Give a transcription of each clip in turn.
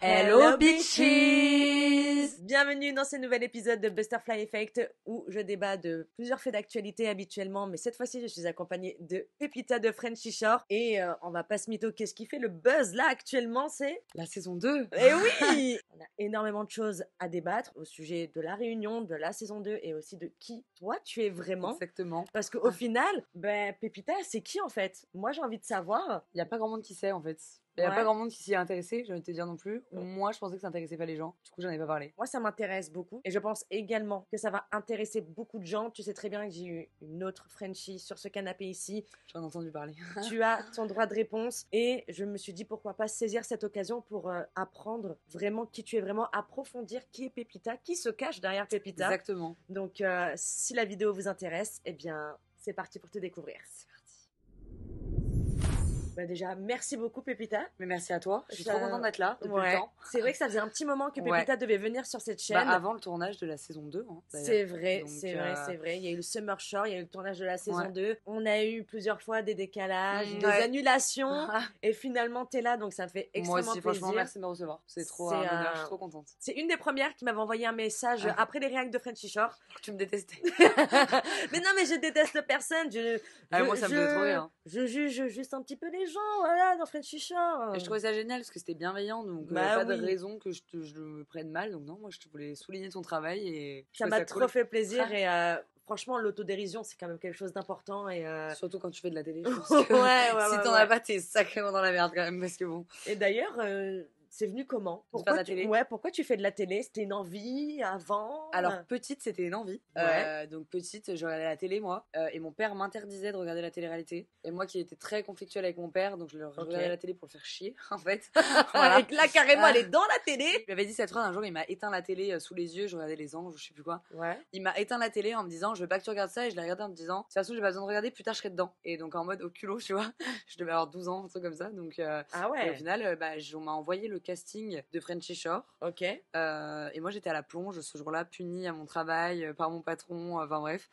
Hello bitches! Bienvenue dans ce nouvel épisode de Butterfly Effect où je débat de plusieurs faits d'actualité habituellement, mais cette fois-ci je suis accompagnée de Pépita de Frenchy Shore et on va pas se mytho, qu'est-ce qui fait le buzz là actuellement, c'est la saison 2. Eh oui! On a énormément de choses à débattre au sujet de la réunion, de la saison 2 et aussi de qui toi tu es vraiment. Exactement. Parce qu'au final, Pépita c'est qui en fait? Moi j'ai envie de savoir. Il n'y a pas grand monde qui sait en fait. Il n'y a pas grand monde qui s'y est intéressé, j'ai envie de te dire non plus. Moi, je pensais que ça intéressait pas les gens. Du coup, j'en ai pas parlé. Moi, ça m'intéresse beaucoup. Et je pense également que ça va intéresser beaucoup de gens. Tu sais très bien que j'ai eu une autre Frenchie sur ce canapé ici. J'en ai entendu parler. Tu as ton droit de réponse. Et je me suis dit pourquoi pas saisir cette occasion pour apprendre vraiment qui tu es vraiment, approfondir qui est Pépita, qui se cache derrière Pépita. Exactement. Donc, si la vidéo vous intéresse, eh bien, c'est parti pour te découvrir. C'est parti. Déjà, merci beaucoup Pépita. Mais merci à toi. Je suis trop contente d'être là depuis le temps. C'est vrai que ça faisait un petit moment que Pépita devait venir sur cette chaîne. Avant le tournage de la saison 2. C'est vrai, donc, c'est vrai. Il y a eu le Summer Shore, il y a eu le tournage de la saison 2. On a eu plusieurs fois des décalages, des annulations. Et finalement, t'es là, donc ça me fait extrêmement plaisir. Moi aussi, franchement, merci de me recevoir. C'est trop un honneur, je suis trop contente. C'est une des premières qui m'avait envoyé un message après les réacts de Frenchy Shore. Tu me détestais. Mais non, mais je déteste personne. Moi, ça me faisait trop rire. Je juge juste un petit peu les gens, voilà, dans Frenchy Shore. Et je trouvais ça génial parce que c'était bienveillant, donc pas de raison que je me prenne mal. Donc non, moi je voulais souligner ton travail et ça m'a trop fait plaisir et franchement l'autodérision c'est quand même quelque chose d'important et surtout quand tu fais de la télé. Je pense que si t'en as pas, t'es sacrément dans la merde quand même parce que bon. Et d'ailleurs. C'est venu comment? Pourquoi pourquoi tu fais de la télé? C'était une envie avant? Alors petite, c'était une envie. Donc petite, je regardais la télé moi, et mon père m'interdisait de regarder la télé-réalité. Et moi qui étais très conflictuelle avec mon père, donc je regardais la télé pour le faire chier en fait. Voilà. Et là carrément elle est dans la télé. Je lui avais dit cette phrase un jour, il m'a éteint la télé sous les yeux, je regardais les anges, je sais plus quoi. Il m'a éteint la télé en me disant je veux pas que tu regardes ça, et je l'ai regardé en me disant de toute façon j'ai pas besoin de regarder, plus tard je serai dedans. Et donc en mode au culot, tu vois, je devais avoir 12 ans, un truc comme ça. Donc et au final on m'a envoyé le casting de Frenchy Shore. Et moi j'étais à la plonge ce jour-là, punie à mon travail par mon patron, enfin bref.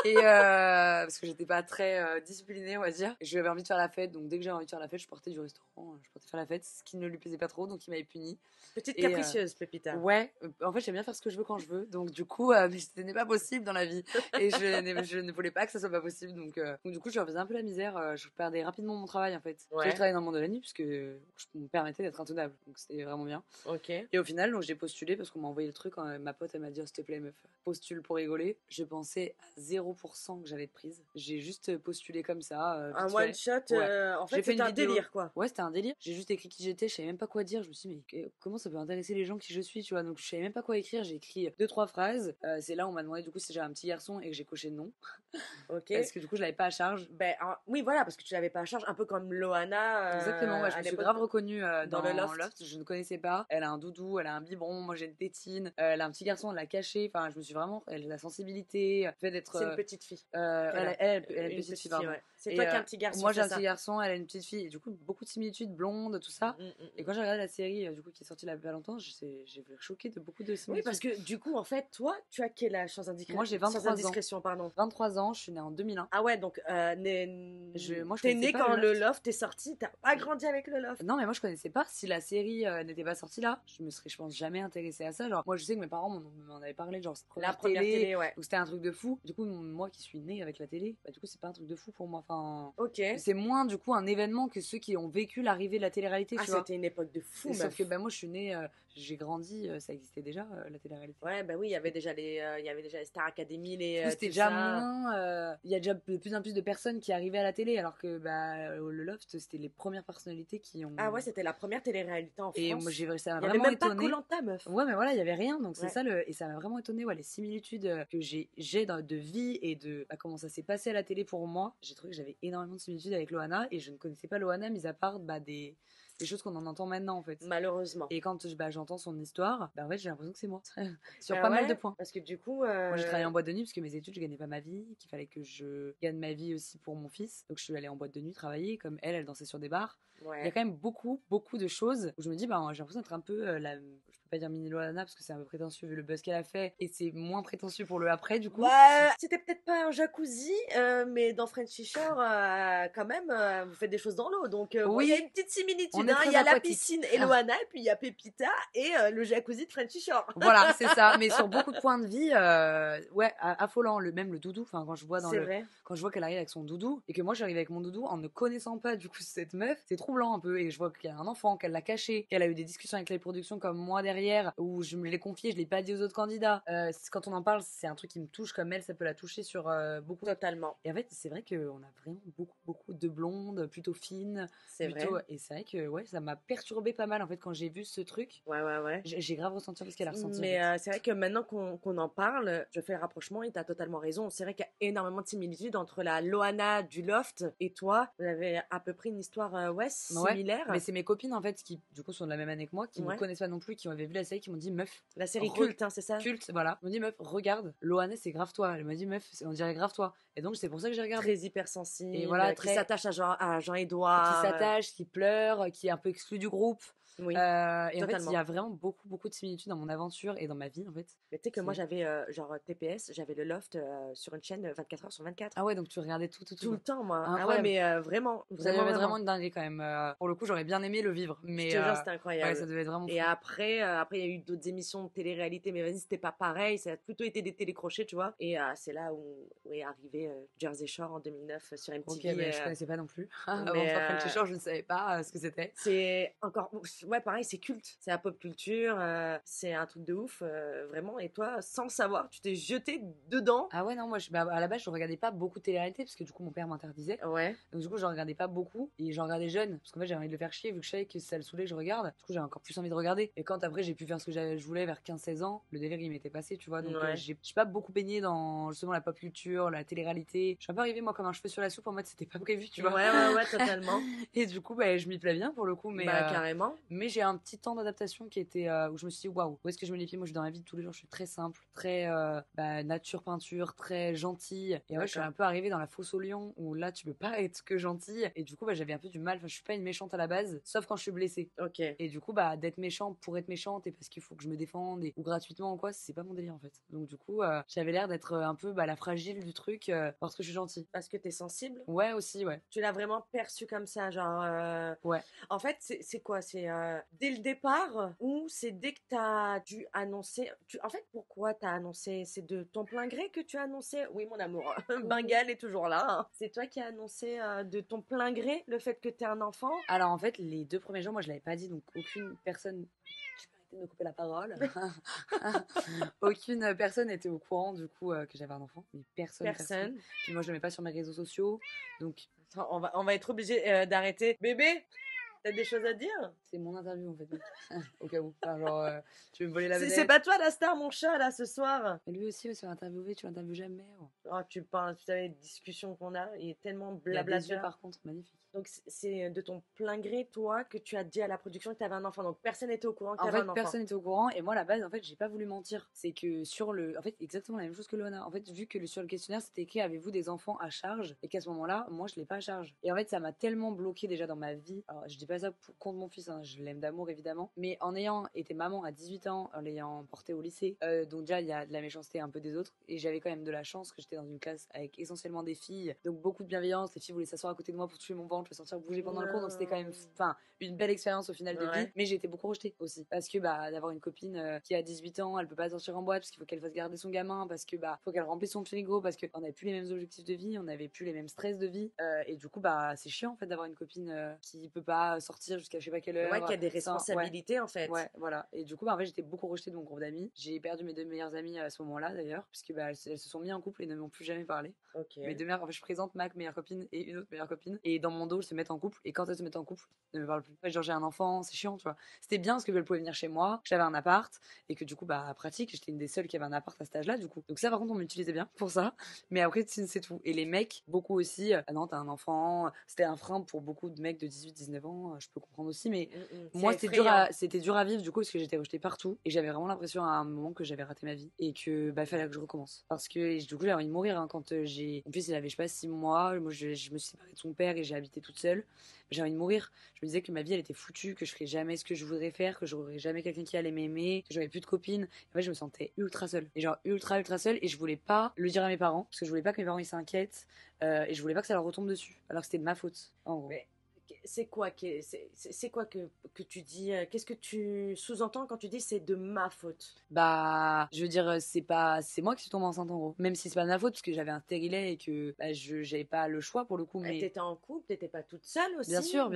Et parce que j'étais pas très disciplinée, on va dire. J'avais envie de faire la fête, donc dès que j'avais envie de faire la fête, je partais du restaurant, je partais faire la fête, ce qui ne lui plaisait pas trop, donc il m'avait punie. Petite capricieuse, Pépita. Ouais, en fait j'aime bien faire ce que je veux quand je veux, donc du coup ce n'est pas possible dans la vie. Et je ne voulais pas que ça soit pas possible, donc du coup je faisais un peu la misère, je perdais rapidement mon travail en fait. Je travaillais dans le monde de la nuit, puisque je me permettais d'être intenable, donc c'était vraiment bien. Et au final, donc j'ai postulé parce qu'on m'a envoyé le truc. Ma pote, elle m'a dit oh, s'il te plaît, meuf, postule pour rigoler. Je pensais à 0% que j'allais être prise. J'ai juste postulé comme ça. Un one shot. En fait, c'était un délire, quoi. Ouais, c'était un délire. J'ai juste écrit qui j'étais. Je savais même pas quoi dire. Je me suis dit, mais comment ça peut intéresser les gens qui je suis, tu vois. Donc je savais même pas quoi écrire. J'ai écrit 2-3 phrases. C'est là où on m'a demandé du coup si j'avais un petit garçon et que j'ai coché non. Parce que du coup, je l'avais pas à charge. Oui, voilà, parce que tu l'avais pas à charge, un peu comme Loana. Exactement. Je me suis grave reconnue dans le loft. Je ne connaissais pas. Elle a un doudou, elle a un biberon, moi j'ai une tétine, elle a un petit garçon, elle l'a caché, enfin je me suis vraiment, elle a la sensibilité, le fait d'être... C'est une petite fille. Elle a une petite fille, pardon. C'est toi qui as un petit garçon. Moi j'ai un petit garçon, elle a une petite fille, et du coup beaucoup de similitudes, blonde, tout ça. Et quand j'ai regardé la série, du coup qui est sortie il y a pas longtemps, j'ai choqué de beaucoup de similitudes. Oui, parce que du coup en fait, toi, tu as quel âge sans indiscrétion? Moi j'ai 23 ans. Pardon. 23 ans, je suis née en 2001. Ah ouais, donc t'es née quand le Loft est sorti, t'as pas grandi avec le Loft. Non mais moi je connaissais pas, si la série n'était pas sortie là, je me serais je pense jamais intéressée à ça. Genre moi je sais que mes parents m'en avaient parlé, genre la première télé, ouais. Donc c'était un truc de fou. Du coup moi qui suis née avec la télé, du coup c'est pas un truc de fou pour moi. Enfin ok. C'est moins du coup un événement que ceux qui ont vécu l'arrivée de la télé-réalité. Ah c'était une époque de fou. Sauf que moi je suis née, j'ai grandi, ça existait déjà la télé-réalité. Ouais oui il y avait déjà les Star Academy, c'était déjà moins. Il y a déjà de plus en plus de personnes qui arrivaient à la télé, alors que le Loft c'était les premières personnalités qui ont. Ah ouais c'était la première télé-réalité en France. Et moi ça m'a vraiment étonné. Il y avait même pas Koh-Lanta, meuf. Ouais mais voilà il y avait rien, donc c'est ça et ça m'a vraiment étonné les similitudes que j'ai de vie et de comment ça s'est passé à la télé pour moi. J'ai trouvé que j'avais énormément de similitudes avec Loana et je ne connaissais pas Loana mis à part des choses qu'on en entend maintenant en fait. Malheureusement. Et quand j'entends son histoire, en fait j'ai l'impression que c'est moi sur pas mal de points. Parce que du coup moi j'ai travaillé en boîte de nuit parce que mes études je gagnais pas ma vie, qu'il fallait que je gagne ma vie aussi pour mon fils, donc je suis allée en boîte de nuit travailler comme elle dansait sur des bars. Il y a quand même beaucoup de choses où je me dis j'ai l'impression d'être un peu je peux pas dire mini Loana parce que c'est un peu prétentieux vu le buzz qu'elle a fait, et c'est moins prétentieux pour le après du coup. Ouais, c'était peut-être pas un jacuzzi, mais dans Frenchy Shore, quand même, vous faites des choses dans l'eau, donc il y a une petite similitude. Il y a la piscine et Loana, et puis il y a Pepita et le jacuzzi de Frenchy Shore. Voilà, c'est ça. Mais sur beaucoup de points de vie, ouais, affolant. Même le doudou. Enfin, quand je vois quand je vois qu'elle arrive avec son doudou et que moi j'arrive avec mon doudou en ne connaissant pas du coup cette meuf, c'est troublant un peu. Et je vois qu'il y a un enfant, qu'elle l'a caché, qu'elle a eu des discussions avec les productions comme moi derrière, où je me l'ai confié, je l'ai pas dit aux autres candidats. Quand on en parle, c'est un truc qui me touche comme elle, ça peut la toucher sur beaucoup. Totalement. Et en fait, c'est vrai qu'on a vraiment beaucoup de blondes, plutôt fines. C'est vrai. Et c'est vrai que ouais, ça m'a perturbé pas mal en fait quand j'ai vu ce truc. Ouais. J'ai grave ressenti ce qu'elle a ressenti. Mais c'est vrai que maintenant qu'on en parle, je fais le rapprochement et t'as totalement raison. C'est vrai qu'il y a énormément de similitudes entre la Loana du Loft et toi. Vous avez à peu près une histoire similaire. Mais c'est mes copines en fait qui du coup sont de la même année que moi, qui ne connaissent pas non plus, qui avaient vu la série, qui m'ont dit meuf. La série culte, c'est ça? Culte, voilà. Ils m'ont dit meuf, regarde, Loana c'est grave toi. Elle m'a dit meuf, on dirait grave toi. Et donc c'est pour ça que j'ai regardé. Très hypersensible. Et voilà, qui s'attache à Jean-Édouard. Qui s'attache, qui pleure, qui est un peu exclu du groupe. Oui, et en fait, il y a vraiment beaucoup de similitudes dans mon aventure et dans ma vie en fait. Mais tu sais que moi j'avais genre TPS, j'avais le Loft sur une chaîne 24 heures sur 24. Ah ouais, donc tu regardais tout le temps moi. Incroyable. Ah ouais, mais vraiment. Ça devait être vraiment une dinguerie quand même. Pour le coup, j'aurais bien aimé le vivre. Mais je te jure, c'était incroyable. Ouais, ça devait être vraiment fou. Et après, il y a eu d'autres émissions de télé-réalité, mais vas-y, c'était pas pareil. Ça a plutôt été des télécrochets, tu vois. Et c'est là où est arrivé Jersey Shore en 2009 sur MTV. Ok, je connaissais pas non plus. Avant de faire Frenchy Shore, je ne savais pas ce que c'était. C'est encore, ouais, pareil, c'est culte. C'est la pop culture, c'est un truc de ouf, vraiment. Et toi, sans savoir, tu t'es jeté dedans. Ah ouais, non, moi, à la base, je regardais pas beaucoup de télé-réalité parce que du coup, mon père m'interdisait. Ouais. Donc, du coup, je regardais pas beaucoup et j'en regardais jeune parce qu'en fait, j'avais envie de le faire chier vu que je savais que ça le saoulait, je regarde. Du coup, j'ai encore plus envie de regarder. Et quand après, j'ai pu faire ce que je voulais vers 15-16 ans, le délire, il m'était passé, tu vois. Donc, j'ai pas beaucoup baigné dans justement la pop culture, la télé-réalité. Je suis un peu arrivée, moi, comme un cheveu sur la soupe en mode c'était pas prévu, tu vois. Ouais, totalement. Et du coup, je m'y plais bien pour le coup, mais. Carrément. Mais j'ai un petit temps d'adaptation qui était où je me suis dit waouh, où est-ce que je mets les pieds? Moi, je suis dans la vie de tous les jours, je suis très simple, très nature peinture, très gentille. Et ouais, je suis un peu arrivée dans la fosse au lion où là, tu peux pas être que gentille. Et du coup, j'avais un peu du mal. Enfin, je suis pas une méchante à la base, sauf quand je suis blessée. Ok. Et du coup, d'être méchante pour être méchante et parce qu'il faut que je me défende ou gratuitement ou quoi, c'est pas mon délire en fait. Donc du coup, j'avais l'air d'être un peu la fragile du truc parce que je suis gentille. Parce que t'es sensible? Ouais, aussi, ouais. Tu l'as vraiment perçu comme ça, genre. Ouais. En fait, c'est quoi? C'est dès le départ ou c'est dès que t'as dû annoncer. En fait, pourquoi t'as annoncé? C'est de ton plein gré que tu as annoncé? Oui, mon amour. Bengal est toujours là. Hein. C'est toi qui as annoncé de ton plein gré le fait que t'es un enfant? Alors en fait, les 2 premiers jours, moi je l'avais pas dit, donc aucune personne. Je peux arrêter de me couper la parole. Aucune personne n'était au courant du coup que j'avais un enfant. Mais personne. Puis moi je le mets pas sur mes réseaux sociaux, donc. On va être obligé d'arrêter. Bébé, t'as des choses à dire? C'est mon interview en fait. Au cas où. Enfin, genre, tu veux me voler la vedette. C'est pas toi la star, mon chat, là, ce soir. Mais lui aussi, se fait interviewer, tu l'interviews jamais. Oh, tu parles, tu savais les discussions qu'on a, il est tellement blabla. Il a des yeux, par contre, magnifique. Donc c'est de ton plein gré, toi, que tu as dit à la production que tu avais un enfant. Donc personne n'était au courant que tu avais un enfant. En fait, personne n'était au courant. Et moi, à la base, en fait, j'ai pas voulu mentir. C'est que sur le. En fait, exactement la même chose que Loana. En fait, vu que sur le questionnaire, c'était écrit avez-vous des enfants à charge? Et qu'à ce moment-là, moi, je l'ai pas à charge. Et en fait, ça m'a tellement bloqué déjà dans ma vie. Alors, je dis pas ça contre mon fils, hein, je l'aime d'amour évidemment. Mais en ayant été maman à 18 ans, en l'ayant porté au lycée, donc déjà, il y a de la méchanceté un peu des autres. Et j'avais quand même de la chance que j'étais dans une classe avec essentiellement des filles. Donc beaucoup de bienveillance. Les filles voulaient s'asseoir à côté de moi pour toucher mon ventre, je me sentir bouger pendant le cours, donc c'était quand même une belle expérience au final de vie, mais j'ai été beaucoup rejetée aussi parce que d'avoir une copine qui a 18 ans, elle peut pas sortir en boîte parce qu'il faut qu'elle fasse garder son gamin, parce que faut qu'elle remplisse son frigo, parce qu'on n'avait plus les mêmes objectifs de vie, on n'avait plus les mêmes stress de vie, et du coup c'est chiant en fait d'avoir une copine qui peut pas sortir jusqu'à je sais pas quelle heure, qui a des responsabilités en fait. Ouais, voilà. Et du coup en fait j'étais beaucoup rejetée de mon groupe d'amis, j'ai perdu mes 2 meilleures amies à ce moment-là d'ailleurs, puisque elles se sont mis en couple et ne m'ont plus jamais parlé. Mes 2 meilleures, en fait je présente ma meilleure copine et une autre meilleure copine, et dans mon dos elles se mettent en couple, et quand elles se mettent en couple, ne me parlent plus. Genre j'ai un enfant, c'est chiant, tu vois. C'était bien parce qu'elle pouvait venir chez moi, que j'avais un appart, et que du coup, pratique, j'étais une des seules qui avait un appart à cet âge-là, du coup. Donc ça, par contre, on m'utilisait bien pour ça. Mais après, c'est tout. Et les mecs, beaucoup aussi, ah non, t'as un enfant. C'était un frein pour beaucoup de mecs de 18-19 ans. hein, je peux comprendre aussi, mais moi c'était dur à vivre du coup parce que j'étais rejetée partout et j'avais vraiment l'impression à un moment que j'avais raté ma vie et que il fallait que je recommence parce que du coup j'avais envie de mourir, hein, quand mon fils il avait je sais pas 6 mois, moi je me suis séparée de son père et j'ai habité toute seule. J'avais envie de mourir. Je me disais que ma vie elle était foutue, que je ferais jamais ce que je voudrais faire, que j'aurais jamais quelqu'un qui allait m'aimer, que j'aurais plus de copines. En fait, je me sentais ultra seule. Et genre ultra seule et je voulais pas le dire à mes parents parce que je voulais pas que mes parents ils s'inquiètent et je voulais pas que ça leur retombe dessus alors que c'était de ma faute en gros. Mais c'est quoi que tu dis, qu'est-ce que tu sous-entends quand tu dis c'est de ma faute? Bah, je veux dire, c'est moi qui suis tombée enceinte en gros. Même si c'est pas de ma faute parce que j'avais un stérilet et que j'avais pas le choix pour le coup. Mais t'étais en couple, t'étais pas toute seule aussi. bien sûr.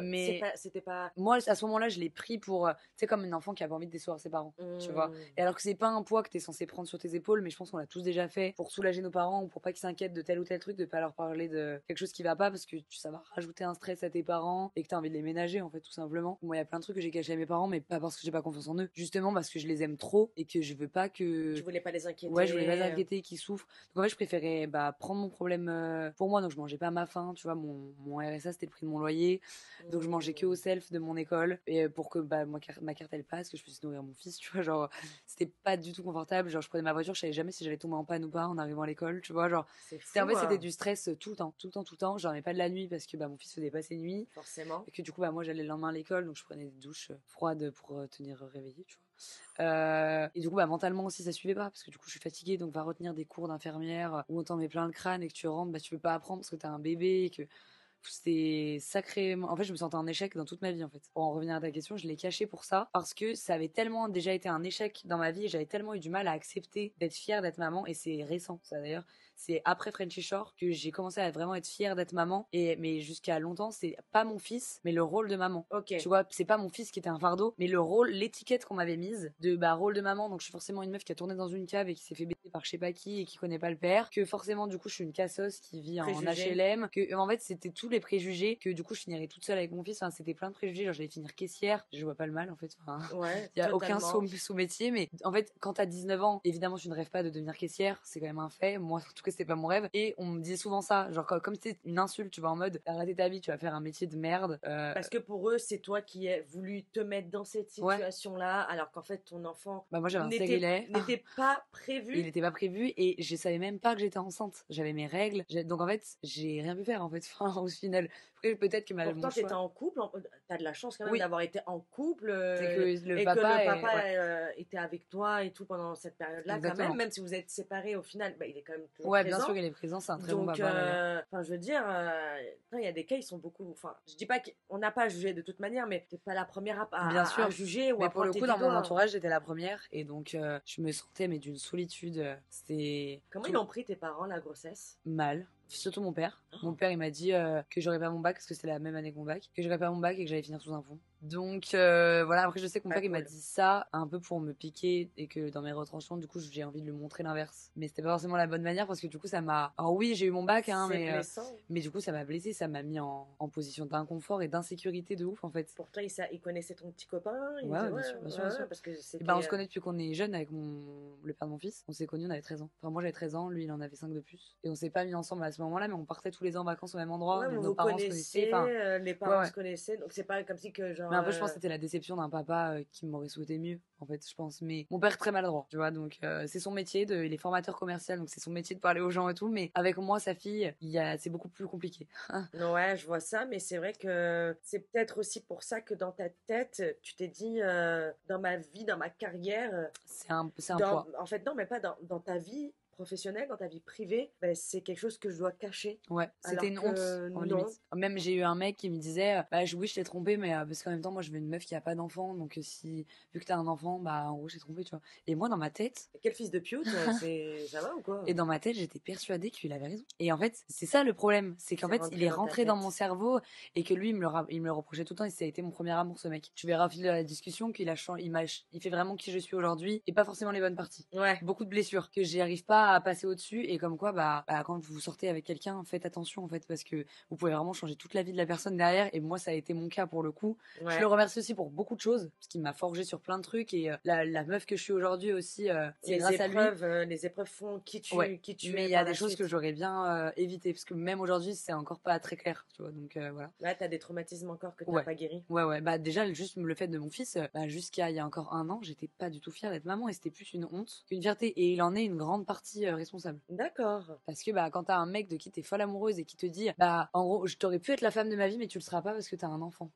Mais c'était pas. Moi, à ce moment-là, je l'ai pris pour, tu sais, comme un enfant qui a pas envie de décevoir ses parents, tu vois. Et alors que c'est pas un poids que t'es censé prendre sur tes épaules, mais je pense qu'on l'a tous déjà fait pour soulager nos parents ou pour pas qu'ils s'inquiètent de tel ou tel truc, de pas leur parler de quelque chose qui va pas parce que ça va rajouter un stress à tes parents et que t'as envie de les ménager en fait tout simplement. Moi il y a plein de trucs que j'ai cachés à mes parents mais pas parce que j'ai pas confiance en eux, justement parce que je les aime trop et que je veux pas que... Tu voulais pas les inquiéter. Ouais, je voulais pas les inquiéter, qu'ils souffrent. Donc en fait je préférais prendre mon problème pour moi, donc je mangeais pas à ma faim, tu vois, mon RSA c'était le prix de mon loyer, donc je mangeais que au self de mon école et pour que ma carte elle passe, que je puisse nourrir mon fils, tu vois, genre c'était pas du tout confortable, genre je prenais ma voiture, je savais jamais si j'allais tomber en panne ou pas en arrivant à l'école, tu vois, genre c'était du stress tout le temps, j'en avais pas de la nuit parce que mon fils faisait pas ses nuits forcément et que du coup moi j'allais le lendemain à l'école donc je prenais des douches froides pour tenir réveillée, tu vois. Et du coup mentalement aussi ça suivait pas parce que du coup je suis fatiguée, donc va retenir des cours d'infirmière où on t'en met plein le crâne et que tu rentres, tu peux pas apprendre parce que t'as un bébé et que c'était sacrément... En fait, je me sentais en échec dans toute ma vie, en fait. Pour en revenir à ta question, je l'ai caché pour ça, parce que ça avait tellement déjà été un échec dans ma vie, et j'avais tellement eu du mal à accepter d'être fière d'être maman, et c'est récent, ça d'ailleurs. C'est après Frenchy Shore que j'ai commencé à vraiment être fière d'être maman, mais jusqu'à longtemps, c'est pas mon fils, mais le rôle de maman. Ok. Tu vois, c'est pas mon fils qui était un fardeau, mais le rôle, l'étiquette qu'on m'avait mise de rôle de maman, donc je suis forcément une meuf qui a tourné dans une cave et qui s'est fait baiser par je sais pas qui et qui connaît pas le père, que forcément du coup je suis une cassos qui vit en HLM, que en fait c'était tout les préjugés, que du coup je finirais toute seule avec mon fils, enfin c'était plein de préjugés, genre j'allais finir caissière, je vois pas le mal en fait, ouais, il y a aucun sous-métier, mais en fait quand t'as 19 ans, évidemment tu ne rêves pas de devenir caissière, c'est quand même un fait, moi en tout cas c'était pas mon rêve, et on me disait souvent ça, genre comme c'était une insulte, tu vois, en mode t'as raté ta vie, tu vas faire un métier de merde. Parce que pour eux c'est toi qui as voulu te mettre dans cette situation là, alors qu'en fait ton enfant moi j'avais un stérilet, n'était pas prévu. Il était pas prévu et je savais même pas que j'étais enceinte, j'avais mes règles, donc en fait j'ai rien pu faire en fait au final. Peut-être que pourtant t'étais en couple, t'as de la chance quand même d'avoir été en couple, c'est que le et papa, que le papa était avec toi et tout pendant cette période-là. Exactement. Quand même si vous êtes séparés au final, il est quand même toujours présent. Bien sûr qu'il est présent, c'est un très bon papa. Je veux dire, il y a des cas, ils sont beaucoup. Enfin, je dis pas qu'on n'a pas jugé de toute manière, mais t'es pas la première à juger ou mais à pour le coup, dans mon entourage, j'étais la première et donc je me sentais d'une solitude. C'était. Comment ils ont pris tes parents la grossesse? Mal. Surtout mon père. Mon père, il m'a dit que j'aurais pas mon bac, parce que c'était la même année que mon bac, que j'aurais pas mon bac et que j'allais finir sous un pont. Donc voilà, après je sais que mon père il m'a dit ça un peu pour me piquer et que dans mes retranchements du coup j'ai envie de le montrer l'inverse. Mais c'était pas forcément la bonne manière parce que du coup ça m'a... Alors oui j'ai eu mon bac mais du coup ça m'a blessé, ça m'a mis en position d'inconfort et d'insécurité de ouf en fait. Pourtant il connaissait ton petit copain. Bien sûr. Parce que on se connaît depuis qu'on est jeune avec le père de mon fils. On s'est connus, on avait 13 ans. Enfin moi j'avais 13 ans, lui il en avait 5 de plus. Et on s'est pas mis ensemble à ce moment-là mais on partait tous les ans en vacances au même endroit. Donc nos parents se connaissaient. Les parents se connaissaient, donc c'est pas comme si que genre... Mais un peu je pense que c'était la déception d'un papa qui m'aurait souhaité mieux en fait je pense, mais mon père est très maladroit tu vois, donc c'est son métier, il est formateur commercial donc c'est son métier de parler aux gens et tout, mais avec moi sa fille c'est beaucoup plus compliqué. Ouais je vois ça, mais c'est vrai que c'est peut-être aussi pour ça que dans ta tête tu t'es dit dans ma vie, dans ma carrière c'est un poids. En fait non, mais pas dans ta vie professionnelle, dans ta vie privée, c'est quelque chose que je dois cacher. Ouais, c'était une honte en limite. Même j'ai eu un mec qui me disait oui je t'ai trompé, mais parce qu'en même temps moi je veux une meuf qui a pas d'enfant, donc si vu que t'as un enfant en gros je t'ai trompé, tu vois. Et moi dans ma tête, quel fils de pute, ça va ou quoi? Et dans ma tête j'étais persuadée qu'il avait raison. Et en fait c'est ça le problème, c'est qu'en fait il est rentré dans mon cerveau et que lui il me le reprochait tout le temps, et ça a été mon premier amour ce mec. Tu verras au fil de la discussion qu'il il fait vraiment qui je suis aujourd'hui et pas forcément les bonnes parties. Ouais. Beaucoup de blessures que j'y arrive pas pas à passer au-dessus, et comme quoi quand vous sortez avec quelqu'un, faites attention en fait, parce que vous pouvez vraiment changer toute la vie de la personne derrière, et moi ça a été mon cas pour le coup. Je le remercie aussi pour beaucoup de choses, parce qu'il m'a forgé sur plein de trucs, et la meuf que je suis aujourd'hui aussi, c'est grâce à lui. Les épreuves font qui tu mais il y a des choses que j'aurais bien évité, parce que même aujourd'hui c'est encore pas très clair, tu vois, donc voilà. Là t'as des traumatismes encore que t'as pas guéri. Déjà juste le fait de mon fils, jusqu'à il y a encore un an, j'étais pas du tout fière d'être maman, et c'était plus une honte qu'une fierté, et il en est une grande partie responsable. D'accord. Parce que quand t'as un mec de qui t'es folle amoureuse et qui te dit en gros, je t'aurais pu être la femme de ma vie mais tu le seras pas parce que t'as un enfant.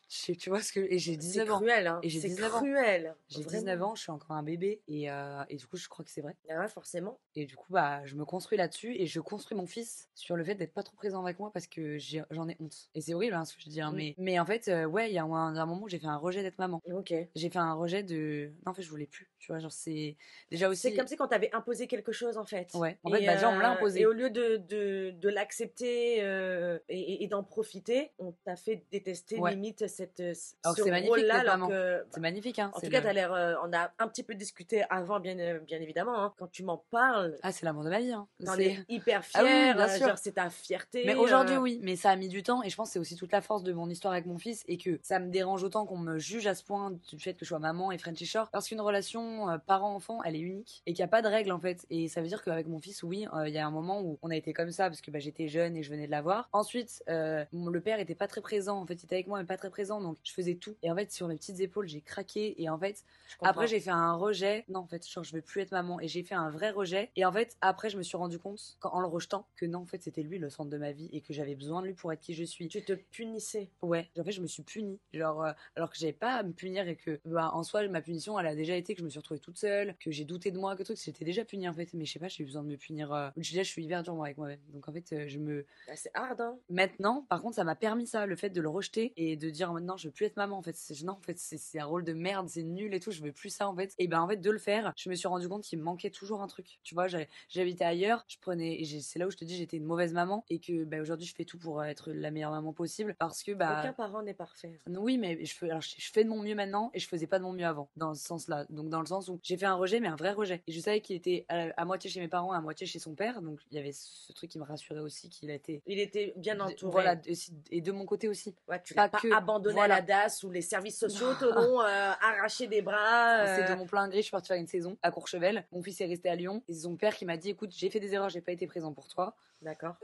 Tu vois ce que... Et j'ai 19 ans. Cruel, hein. Et j'ai 19 cruel. J'ai 19 ans, je suis encore un bébé, et du coup je crois que c'est vrai. Ah ouais, forcément. Et du coup je me construis là-dessus, et je construis mon fils sur le fait d'être pas trop présent avec moi parce que j'en ai honte. Et c'est horrible ce que je dis, mais en fait il y a un moment où j'ai fait un rejet d'être maman. Ok. J'ai fait un rejet de... Non, en fait je voulais plus, tu vois, genre c'est... Déjà aussi... C'est comme si quand t'avais imposé quelque chose en fait. Ouais, en fait déjà on me l'a imposé. Et au lieu de l'accepter et d'en profiter, on t'a fait détester limite ce rôle-là. C'est magnifique, hein. En tout cas, t'as l'air... on a un petit peu discuté avant, bien évidemment. Hein. Quand tu m'en parles... Ah, c'est l'amour de ma vie. Hein. T'en es hyper fière, bien sûr. genre c'est ta fierté. Mais aujourd'hui, oui. Mais ça a mis du temps, et je pense que c'est aussi toute la force de mon histoire avec mon fils, et que ça me dérange autant qu'on me juge à ce point du fait que je sois maman et Frenchy Shore, parce qu'une relation parent-enfant, elle est unique, et qu'il n'y a pas de règles en fait. Et ça veut dire qu'avec mon fils, oui, il y a un moment où on a été comme ça, parce que j'étais jeune et je venais de l'avoir. Ensuite, le père était pas très présent, en fait, il était avec moi mais pas très présent, donc je faisais tout. Et en fait, sur mes petites épaules, j'ai craqué, et en fait, après j'ai fait un rejet. Non, en fait, genre je veux plus être maman, et j'ai fait un vrai rejet. Et en fait, après, je me suis rendu compte, en le rejetant, que non, en fait, c'était lui le centre de ma vie, et que j'avais besoin de lui pour être qui je suis. Tu te punissais. Ouais, en fait, je me suis punie, genre, alors que j'avais pas à me punir, et que, en soi, ma punition, elle a déjà été que je me suis retrouvée toute seule, que j'ai douté de moi, que truc, j'étais déjà punie en fait, mais je sais pas, j'ai eu besoin de me punir. Déjà, je suis hyper dure moi avec moi-même, donc en fait, c'est hard, hein. Maintenant, par contre, ça m'a permis ça, le fait de le rejeter et de dire maintenant, je veux plus être maman en fait. Non, en fait, c'est un rôle de merde, c'est nul et tout, je veux plus ça en fait. Et en fait, de le faire, je me suis rendu compte qu'il me manquait toujours un truc. Tu vois, j'habitais ailleurs, c'est là où je te dis, j'étais une mauvaise maman, et que aujourd'hui, je fais tout pour être la meilleure maman possible, parce que aucun parent n'est parfait. Oui, mais je fais de mon mieux maintenant, et je faisais pas de mon mieux avant, dans ce sens-là. Donc dans le sens où j'ai fait un rejet, mais un vrai rejet. Et je savais qu'il était à moitié chez mes parents, à moitié chez son père, donc il y avait ce truc qui me rassurait aussi, il était bien entouré. Voilà, et de mon côté aussi. Ouais, tu l'as pas abandonné à la DAS, où les services sociaux te l'ont arraché des bras. C'est de mon plein gré, je suis partie faire une saison à Courchevel. Mon fils est resté à Lyon, et c'est son père qui m'a dit, écoute, j'ai fait des erreurs, j'ai pas été présent pour toi. D'accord.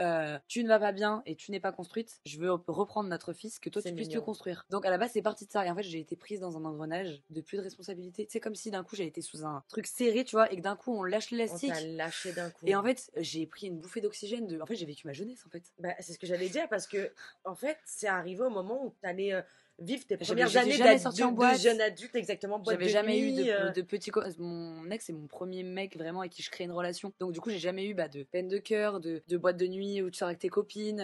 Tu ne vas pas bien et tu n'es pas construite. Je veux reprendre notre fils, que toi tu puisses te construire. Donc à la base c'est parti de ça, et en fait j'ai été prise dans un engrenage de plus de responsabilité. C'est comme si d'un coup j'ai été sous un truc serré, tu vois, et que d'un coup on lâche l'élastique. On t'a lâché d'un coup. Et en fait j'ai pris une bouffée d'oxygène. En fait j'ai vécu ma jeunesse en fait. C'est ce que j'allais dire, parce que en fait c'est arrivé au moment où t'allais vivre tes premières années de jeune adulte, exactement. J'avais jamais eu de petits... Mon ex, c'est mon premier mec vraiment avec qui je crée une relation. Donc du coup, j'ai jamais eu de peine de cœur, de boîte de nuit où tu sors avec tes copines,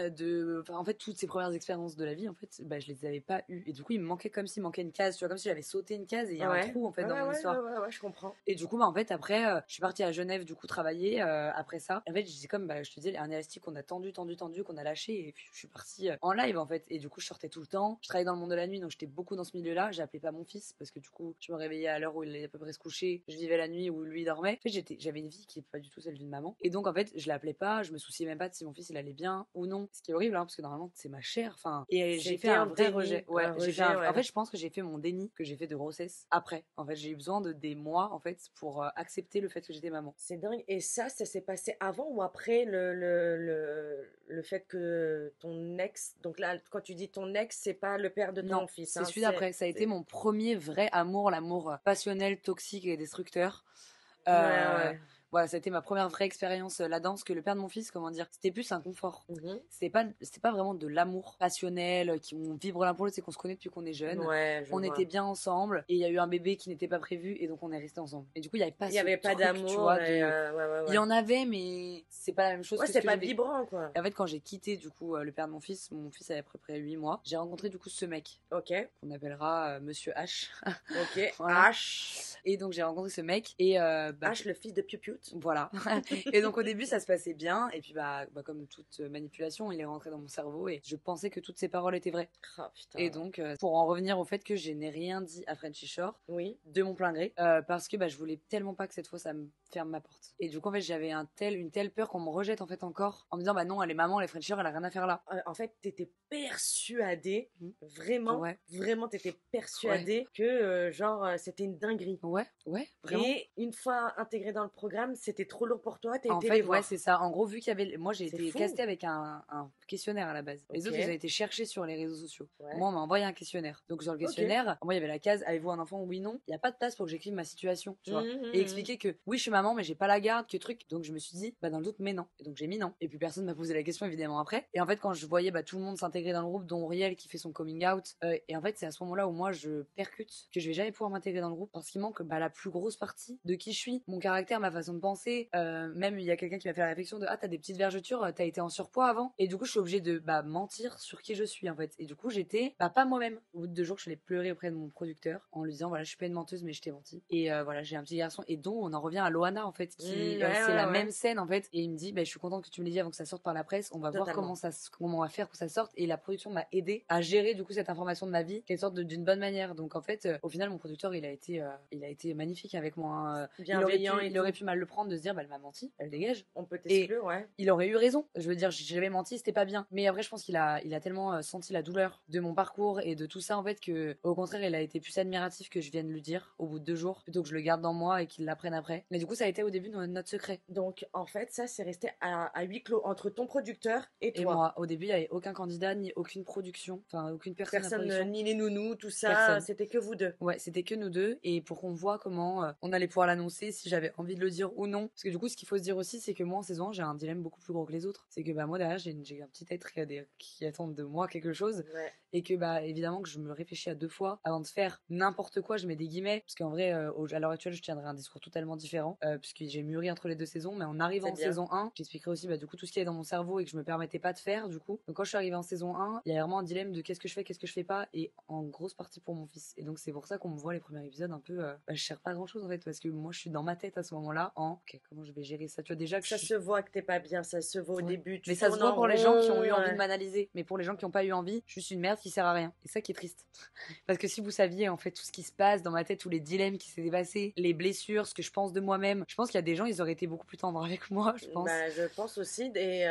en fait, toutes ces premières expériences de la vie, en fait, je les avais pas eues. Et du coup, il me manquait, comme s'il manquait une case, tu vois, comme si j'avais sauté une case et il y a un trou en fait dans mon histoire. Ouais, je comprends. Et du coup, en fait, après, je suis partie à Genève, du coup, travailler après ça. En fait, c'est comme, je te dis, un élastique qu'on a tendu, qu'on a lâché, et puis je suis partie en live en fait. Et du coup, je sortais tout le temps. Je travaillais dans le monde de la nuit, donc j'étais beaucoup dans ce milieu-là. J'appelais pas mon fils parce que du coup, je me réveillais à l'heure où il allait à peu près se coucher. Je vivais la nuit où lui dormait. En fait, j'avais une vie qui est pas du tout celle d'une maman. Et donc, en fait, je l'appelais pas. Je me souciais même pas de si mon fils il allait bien ou non. Ce qui est horrible, hein, parce que normalement, c'est ma chair. Enfin, et j'ai fait un vrai rejet. En fait, je pense que j'ai fait mon déni que j'ai fait de grossesse après. En fait, j'ai eu besoin de des mois en fait pour accepter le fait que j'étais maman. C'est dingue. Et ça s'est passé avant ou après le fait que ton ex, donc là, quand tu dis ton ex, c'est pas le père de ton fils. C'est celui d'après. Ça a été mon premier vrai amour, l'amour passionnel, toxique et destructeur. Voilà, ça a été ma première vraie expérience là-dedans, parce que le père de mon fils, comment dire, c'était plus un confort. C'était pas vraiment de l'amour passionnel, on vibre l'un pour l'autre, c'est qu'on se connaît depuis qu'on est jeune. On était bien ensemble, et il y a eu un bébé qui n'était pas prévu, et donc on est restés ensemble. Et du coup, il y avait pas d'amour, tu vois. Il y en avait, mais c'est pas la même chose. C'est pas vibrant, quoi. Et en fait, quand j'ai quitté du coup le père de mon fils avait à peu près 8 mois, j'ai rencontré du coup ce mec. Ok. Qu'on appellera Monsieur H. Ok. Voilà. H. Et donc j'ai rencontré ce mec, et H, le fils de Piu Piu. cute. Voilà. Et donc au début ça se passait bien et puis comme toute manipulation il est rentré dans mon cerveau et je pensais que toutes ces paroles étaient vraies. Oh, putain. Et donc pour en revenir au fait que je n'ai rien dit à Frenchy Shore de mon plein gré parce que je voulais tellement pas que cette fois ça me ferme ma porte. Et du coup en fait j'avais une telle peur qu'on me rejette en fait encore en me disant non elle est maman, elle est Frenchy Shore, elle a rien à faire là. En fait t'étais persuadée vraiment t'étais persuadée que c'était une dinguerie. Ouais vraiment. Et une fois intégrée dans le programme c'était trop lourd pour toi, t'as en été fait les voir. Ouais c'est ça, en gros vu qu'il y avait moi j'ai été castée avec un questionnaire à la base. Les autres ils ont été cherchés sur les réseaux sociaux. Moi on m'a envoyé un questionnaire, donc sur le questionnaire moi il y avait la case avez-vous un enfant, oui non, il n'y a pas de place pour que j'écrive ma situation, tu vois, et expliquer que oui je suis maman mais j'ai pas la garde, que truc. Donc je me suis dit dans le doute mais non, et donc j'ai mis non, et puis personne m'a posé la question évidemment après. Et en fait quand je voyais tout le monde s'intégrer dans le groupe dont Auriel qui fait son coming out et en fait c'est à ce moment là où moi je percute que je vais jamais pouvoir m'intégrer dans le groupe parce qu'il manque la plus grosse partie de qui je suis, mon caractère, ma façon de penser. Même il y a quelqu'un qui m'a fait la réflexion de t'as des petites vergetures, t'as été en surpoids avant, et du coup je suis obligée de mentir sur qui je suis en fait. Et du coup j'étais pas moi-même. Au bout de 2 jours je suis allée pleurer auprès de mon producteur en lui disant voilà je suis pas une menteuse mais je t'ai menti, et voilà j'ai un petit garçon. Et donc on en revient à Loana en fait qui c'est la même scène en fait, et il me dit je suis contente que tu me l'aies dit avant que ça sorte par la presse, on va voir comment on va faire pour que ça sorte. Et la production m'a aidé à gérer du coup cette information de ma vie qu'elle sorte d'une bonne manière. Donc en fait au final mon producteur il a été magnifique avec moi, hein. Il aurait pu mal le prendre de se dire elle m'a menti, elle dégage, on peut t'exclure. Il aurait eu raison, je veux dire j'avais menti, c'était pas bien. Mais après je pense qu'il a tellement senti la douleur de mon parcours et de tout ça en fait que au contraire il a été plus admiratif que je vienne lui dire au bout de 2 jours plutôt que je le garde dans moi et qu'il l'apprenne après. Mais du coup ça a été au début notre secret. Donc en fait ça c'est resté à huis clos entre ton producteur et toi. Et moi au début il y avait aucun candidat ni aucune production, enfin aucune personne ni les nounous tout ça, c'était que vous deux. Ouais c'était que nous deux, et pour qu'on voit comment on allait pouvoir l'annoncer, si j'avais envie de le dire ou non. Parce que du coup ce qu'il faut se dire aussi c'est que moi en saison 1 j'ai un dilemme beaucoup plus gros que les autres, c'est que moi derrière j'ai un petit être qui attend de moi quelque chose, et que évidemment que je me réfléchis à 2 fois avant de faire n'importe quoi, je mets des guillemets parce qu'en vrai à l'heure actuelle je tiendrai un discours totalement différent puisque j'ai mûri entre les 2 saisons. Mais en arrivant en saison 1 j'expliquerai aussi du coup tout ce qui est dans mon cerveau et que je me permettais pas de faire du coup. Donc quand je suis arrivée en saison 1 il y a vraiment un dilemme de qu'est-ce que je fais pas, et en grosse partie pour mon fils. Et donc c'est pour ça qu'on me voit les premiers épisodes un peu je cherche pas grand chose en fait, parce que moi je suis dans ma tête à ce moment là comment je vais gérer ça, tu vois. Déjà que ça se voit que t'es pas bien, ça se voit au début, mais ça se voit pour les gens qui ont eu envie de m'analyser, mais pour les gens qui ont pas eu envie je suis une merde qui sert à rien. Et ça qui est triste parce que si vous saviez en fait tout ce qui se passe dans ma tête, tous les dilemmes qui s'est dépassés, les blessures, ce que je pense de moi-même, je pense qu'il y a des gens ils auraient été beaucoup plus tendres avec moi, je pense. Je pense aussi. Et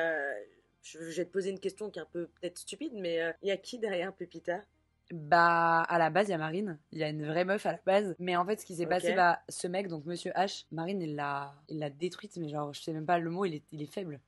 je vais te poser une question qui est un peu peut-être stupide, mais il y a qui derrière Pépita? À la base il y a Marine, il y a une vraie meuf à la base, mais en fait ce qui s'est passé, ce mec, donc Monsieur H, Marine il l'a détruite, mais genre je sais même pas le mot, il est faible.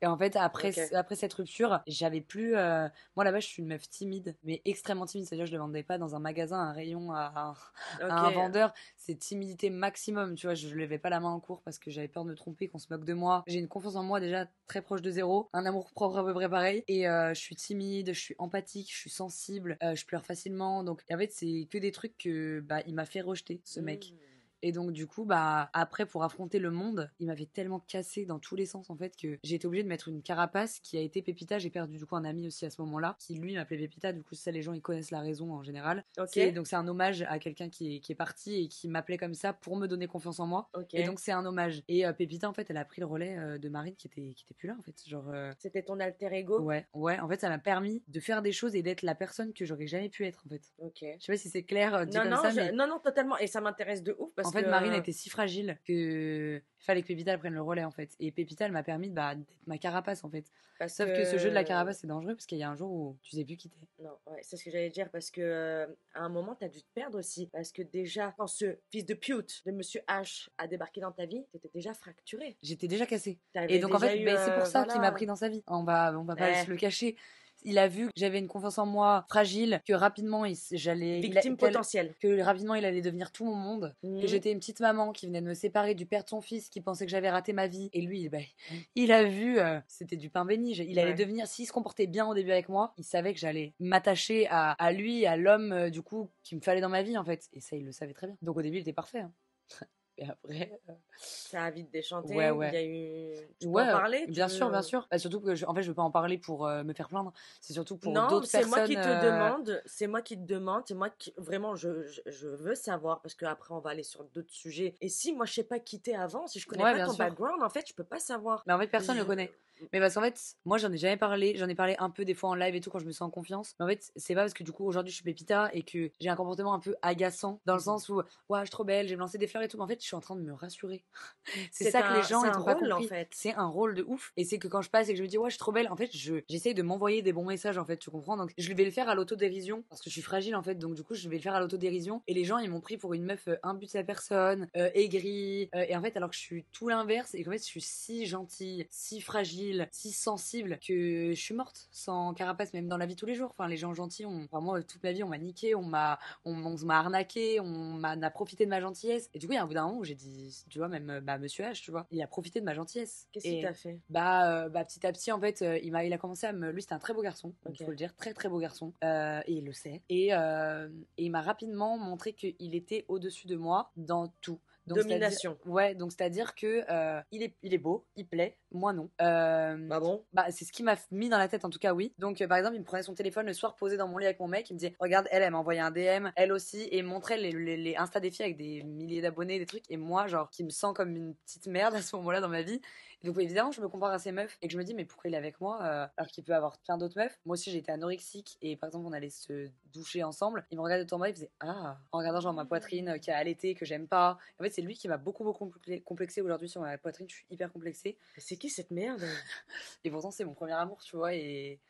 Et en fait après cette rupture j'avais plus moi là-bas je suis une meuf timide, mais extrêmement timide, c'est à dire je ne vendais pas dans un magasin un rayon à un vendeur, c'est timidité maximum, tu vois. Je levais pas la main en cours parce que j'avais peur de me tromper, qu'on se moque de moi. J'ai une confiance en moi déjà très proche de 0, un amour propre à peu près pareil, et je suis timide, je suis empathique, je suis sensible, je pleure facilement. Donc en fait c'est que des trucs que il m'a fait rejeter, ce mec. Et donc du coup après pour affronter le monde il m'avait tellement cassé dans tous les sens en fait que j'ai été obligée de mettre une carapace qui a été Pépita. J'ai perdu du coup un ami aussi à ce moment là qui lui m'appelait Pépita, du coup ça les gens ils connaissent la raison en général. Donc c'est un hommage à quelqu'un qui est parti et qui m'appelait comme ça pour me donner confiance en moi. Et donc c'est un hommage. Et Pépita en fait elle a pris le relais de Marine qui était plus là en fait, genre c'était ton alter ego. Ouais en fait ça m'a permis de faire des choses et d'être la personne que j'aurais jamais pu être en fait. Je sais pas si c'est clair dit comme ça, mais non totalement, et ça m'intéresse de ouf parce en fait Marine était si fragile que fallait que Pépita elle prenne le relais en fait, et Pépita elle m'a permis d'être ma carapace en fait. Sauf que ce jeu de la carapace c'est dangereux parce qu'il y a un jour où tu sais plus qui t'es. Non, c'est ce que j'allais dire, parce que à un moment t'as dû te perdre aussi, parce que déjà quand ce fils de pute de Monsieur H a débarqué dans ta vie, t'étais déjà fracturée, j'étais déjà cassée. Et donc en fait c'est pour ça qu'il m'a pris dans sa vie, on va pas se le cacher. Il a vu que j'avais une confiance en moi fragile, que rapidement victime potentielle, que rapidement il allait devenir tout mon monde, que j'étais une petite maman qui venait de me séparer du père de son fils, qui pensait que j'avais raté ma vie, et lui il a vu c'était du pain béni. Il allait devenir, s'il se comportait bien au début avec moi, il savait que j'allais m'attacher à lui, à l'homme du coup qu'il me fallait dans ma vie en fait, et ça il le savait très bien. Donc au début il était parfait, hein. Et après. Ça a vite déchanté. Ouais. Il y a eu. Tu peux Ouais, en parler bien sûr. Bah, surtout que en fait, je veux pas en parler pour me faire plaindre. C'est surtout pour Non, d'autres c'est personnes. moi qui te demande. C'est moi qui te demande. C'est moi qui. Vraiment, je veux savoir parce qu'après, on va aller sur d'autres sujets. Et si moi, je sais pas qui t'es avant, si je connais Ouais, pas bien ton sûr. background, en fait, je peux pas savoir. Mais en fait, personne ne le Je- connaît. Mais parce qu'en fait, moi, j'en ai jamais parlé. J'en ai parlé un peu des fois en live et tout quand je me sens en confiance. Mais en fait, c'est pas parce que du coup, aujourd'hui, je suis Pépita et que j'ai un comportement un peu agaçant dans le sens où, ouais, je suis trop belle, j'ai lancé des fleurs et tout. Mais en fait, je suis en train de me rassurer. C'est ça que les gens, c'est ils un ont pas rôle, en compris. fait. C'est un rôle de ouf. Et c'est que quand je passe et que je me dis, ouais, je suis trop belle, en fait, j'essaye de m'envoyer des bons messages, en fait, tu comprends? Donc, je vais le faire à l'autodérision parce que je suis fragile, en fait. Donc, du coup, je vais le faire à l'autodérision. Et les gens, ils m'ont pris pour une meuf imbue de sa personne, aigrie. Et en fait, alors que je suis tout l'inverse et qu'en fait, je suis si gentille, si fragile, si sensible que je suis morte sans carapace, même dans la vie tous les jours. Enfin, les gens gentils, enfin, moi, toute ma vie, on m'a niqué, on m'a arnaqué, on a profité de ma gentillesse. Et du coup, il y a un bout d'un moment où j'ai dit, tu vois, même Monsieur H, tu vois, il a profité de ma gentillesse. Qu'est-ce qu'il t'a fait? Petit à petit, en fait, il a commencé à me. Lui, c'était un très beau garçon, il faut le dire, très très beau garçon, et il le sait. Et il m'a rapidement montré qu'il était au-dessus de moi dans tout. Donc, Domination. Ouais, donc c'est-à-dire que il est beau, il plaît, moi non. Bah bon? Bah, c'est ce qui m'a mis dans la tête, en tout cas, oui. Donc, par exemple, il me prenait son téléphone le soir posé dans mon lit avec mon mec, il me disait, regarde, elle m'a envoyé un DM, elle aussi, et il me montrait les Insta des filles avec des milliers d'abonnés, des trucs, et moi, genre, qui me sens comme une petite merde à ce moment-là dans ma vie. Et donc, évidemment, je me compare à ces meufs, et que je me dis, mais pourquoi il est avec moi, alors qu'il peut avoir plein d'autres meufs. Moi aussi, j'étais anorexique, et par exemple, on allait se doucher ensemble, il me regardait de temps en temps, il faisait, ah, en regardant genre ma poitrine qui a allaité, que j'aime pas. En fait, c'est lui qui m'a beaucoup complexé aujourd'hui sur ma poitrine, je suis hyper complexée. Mais c'est qui cette merde? Et pourtant, c'est mon premier amour, tu vois, et